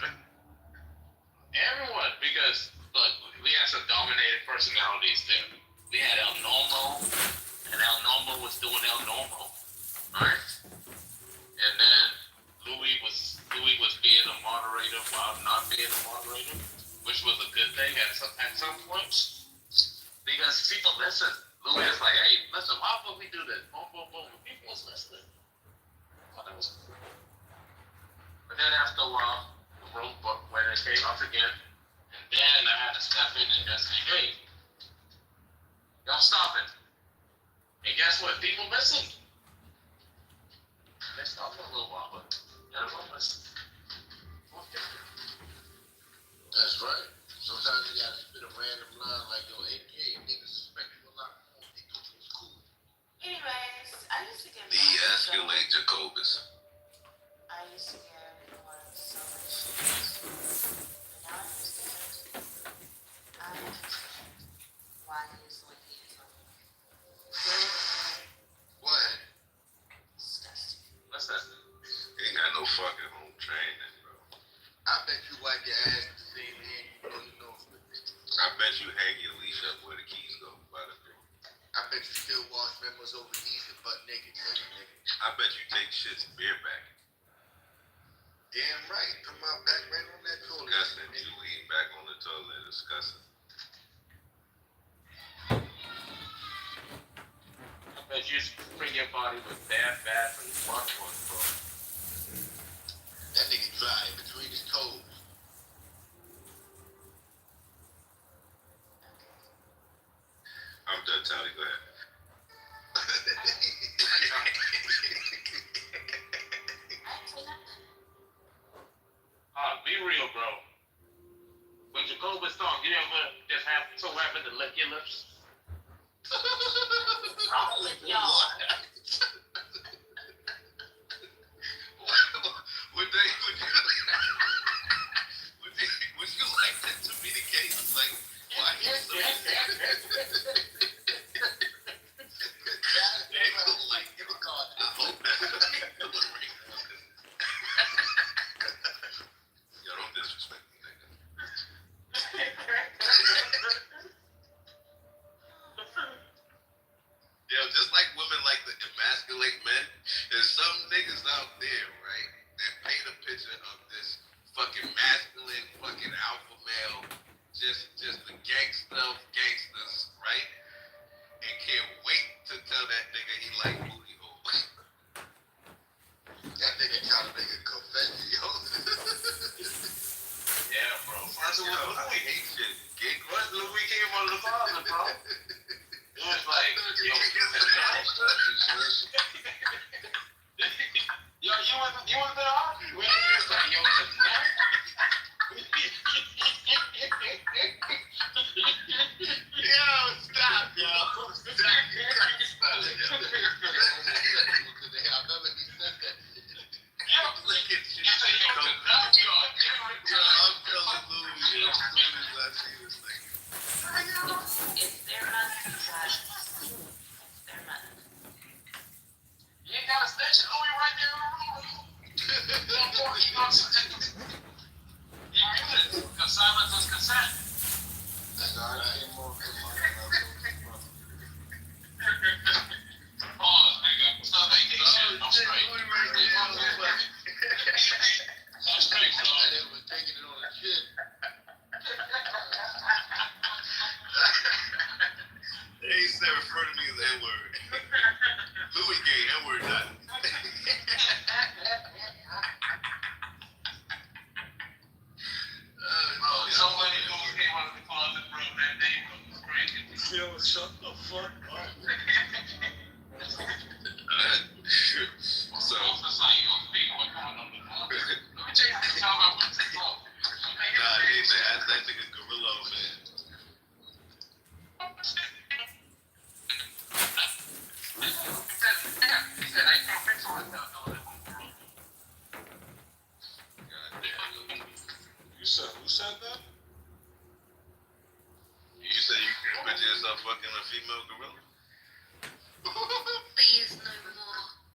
everyone because look, we had some dominated personalities there. We had El Normo, and El Normo was doing El Normo, right? And then Louis was being a moderator while not being a moderator, which was a good thing at some points because people listen. Louis is like, hey, listen, why would we do this? Boom, boom, boom. People was listening. Oh, that was cool. But then after a while, the room book when it came up again, and then I had to step in and just say, hey, y'all stop it. And guess what? People listened. They stopped for a little while, but everyone listened. That's right. Sometimes you gotta spit a random line like, yo, AK, niggas suspect you a lot more. They thought you was cool. Emasculate Jacobus. I used to get one so much shit. But now I understand. I understand why he is the way he is. What? Disgusting. What's that? He ain't got no fucking home training, bro. I bet you wipe your ass the same hand you blow your nose with. I bet you hang your leash up where the keys go by the door. I bet you still wash members over knees and butt naked. Nigga. I bet you take shits bareback. Damn right. Come out back right on that toilet. Disgusting. You lean back on the toilet. Disgusting. I bet you spring your body with bad from the smartphone, bro. That nigga dry in between his toes. I'm done, Tony. Go ahead. Be real, bro. When Jacobus song, you ever just so happen to lick your lips? I'll lick y'all. Would you like that to be the case? Like, why you so Yo, don't disrespect me, nigga. Yo, just like women like to emasculate men, there's some niggas out there, right, that paint a picture of this fucking masculine fucking alpha male, just the gangster of gangsters, right? And can't wait to tell that nigga he like booty holes. That nigga trying to make a confession, yo. Yeah, bro. First Yo, I hate shit. First Louis came on the father, bro. It was like, yo, you was there arguing. We was like, yo, it's mad. Yo, stop, yo. Stop. I remember he said that. Look at you. You say, yo, I'm telling Louis as soon as I see this thing. It's their month, it's their month. you ain't got a station Louis right there in the room. You know, you muted. Because silence is consent. Pause, nigga. It's not vacation. I'm straight. I'm straight, so. I never was taking it on the chin. They said refer to me as N-word. Louis gay, N-word not.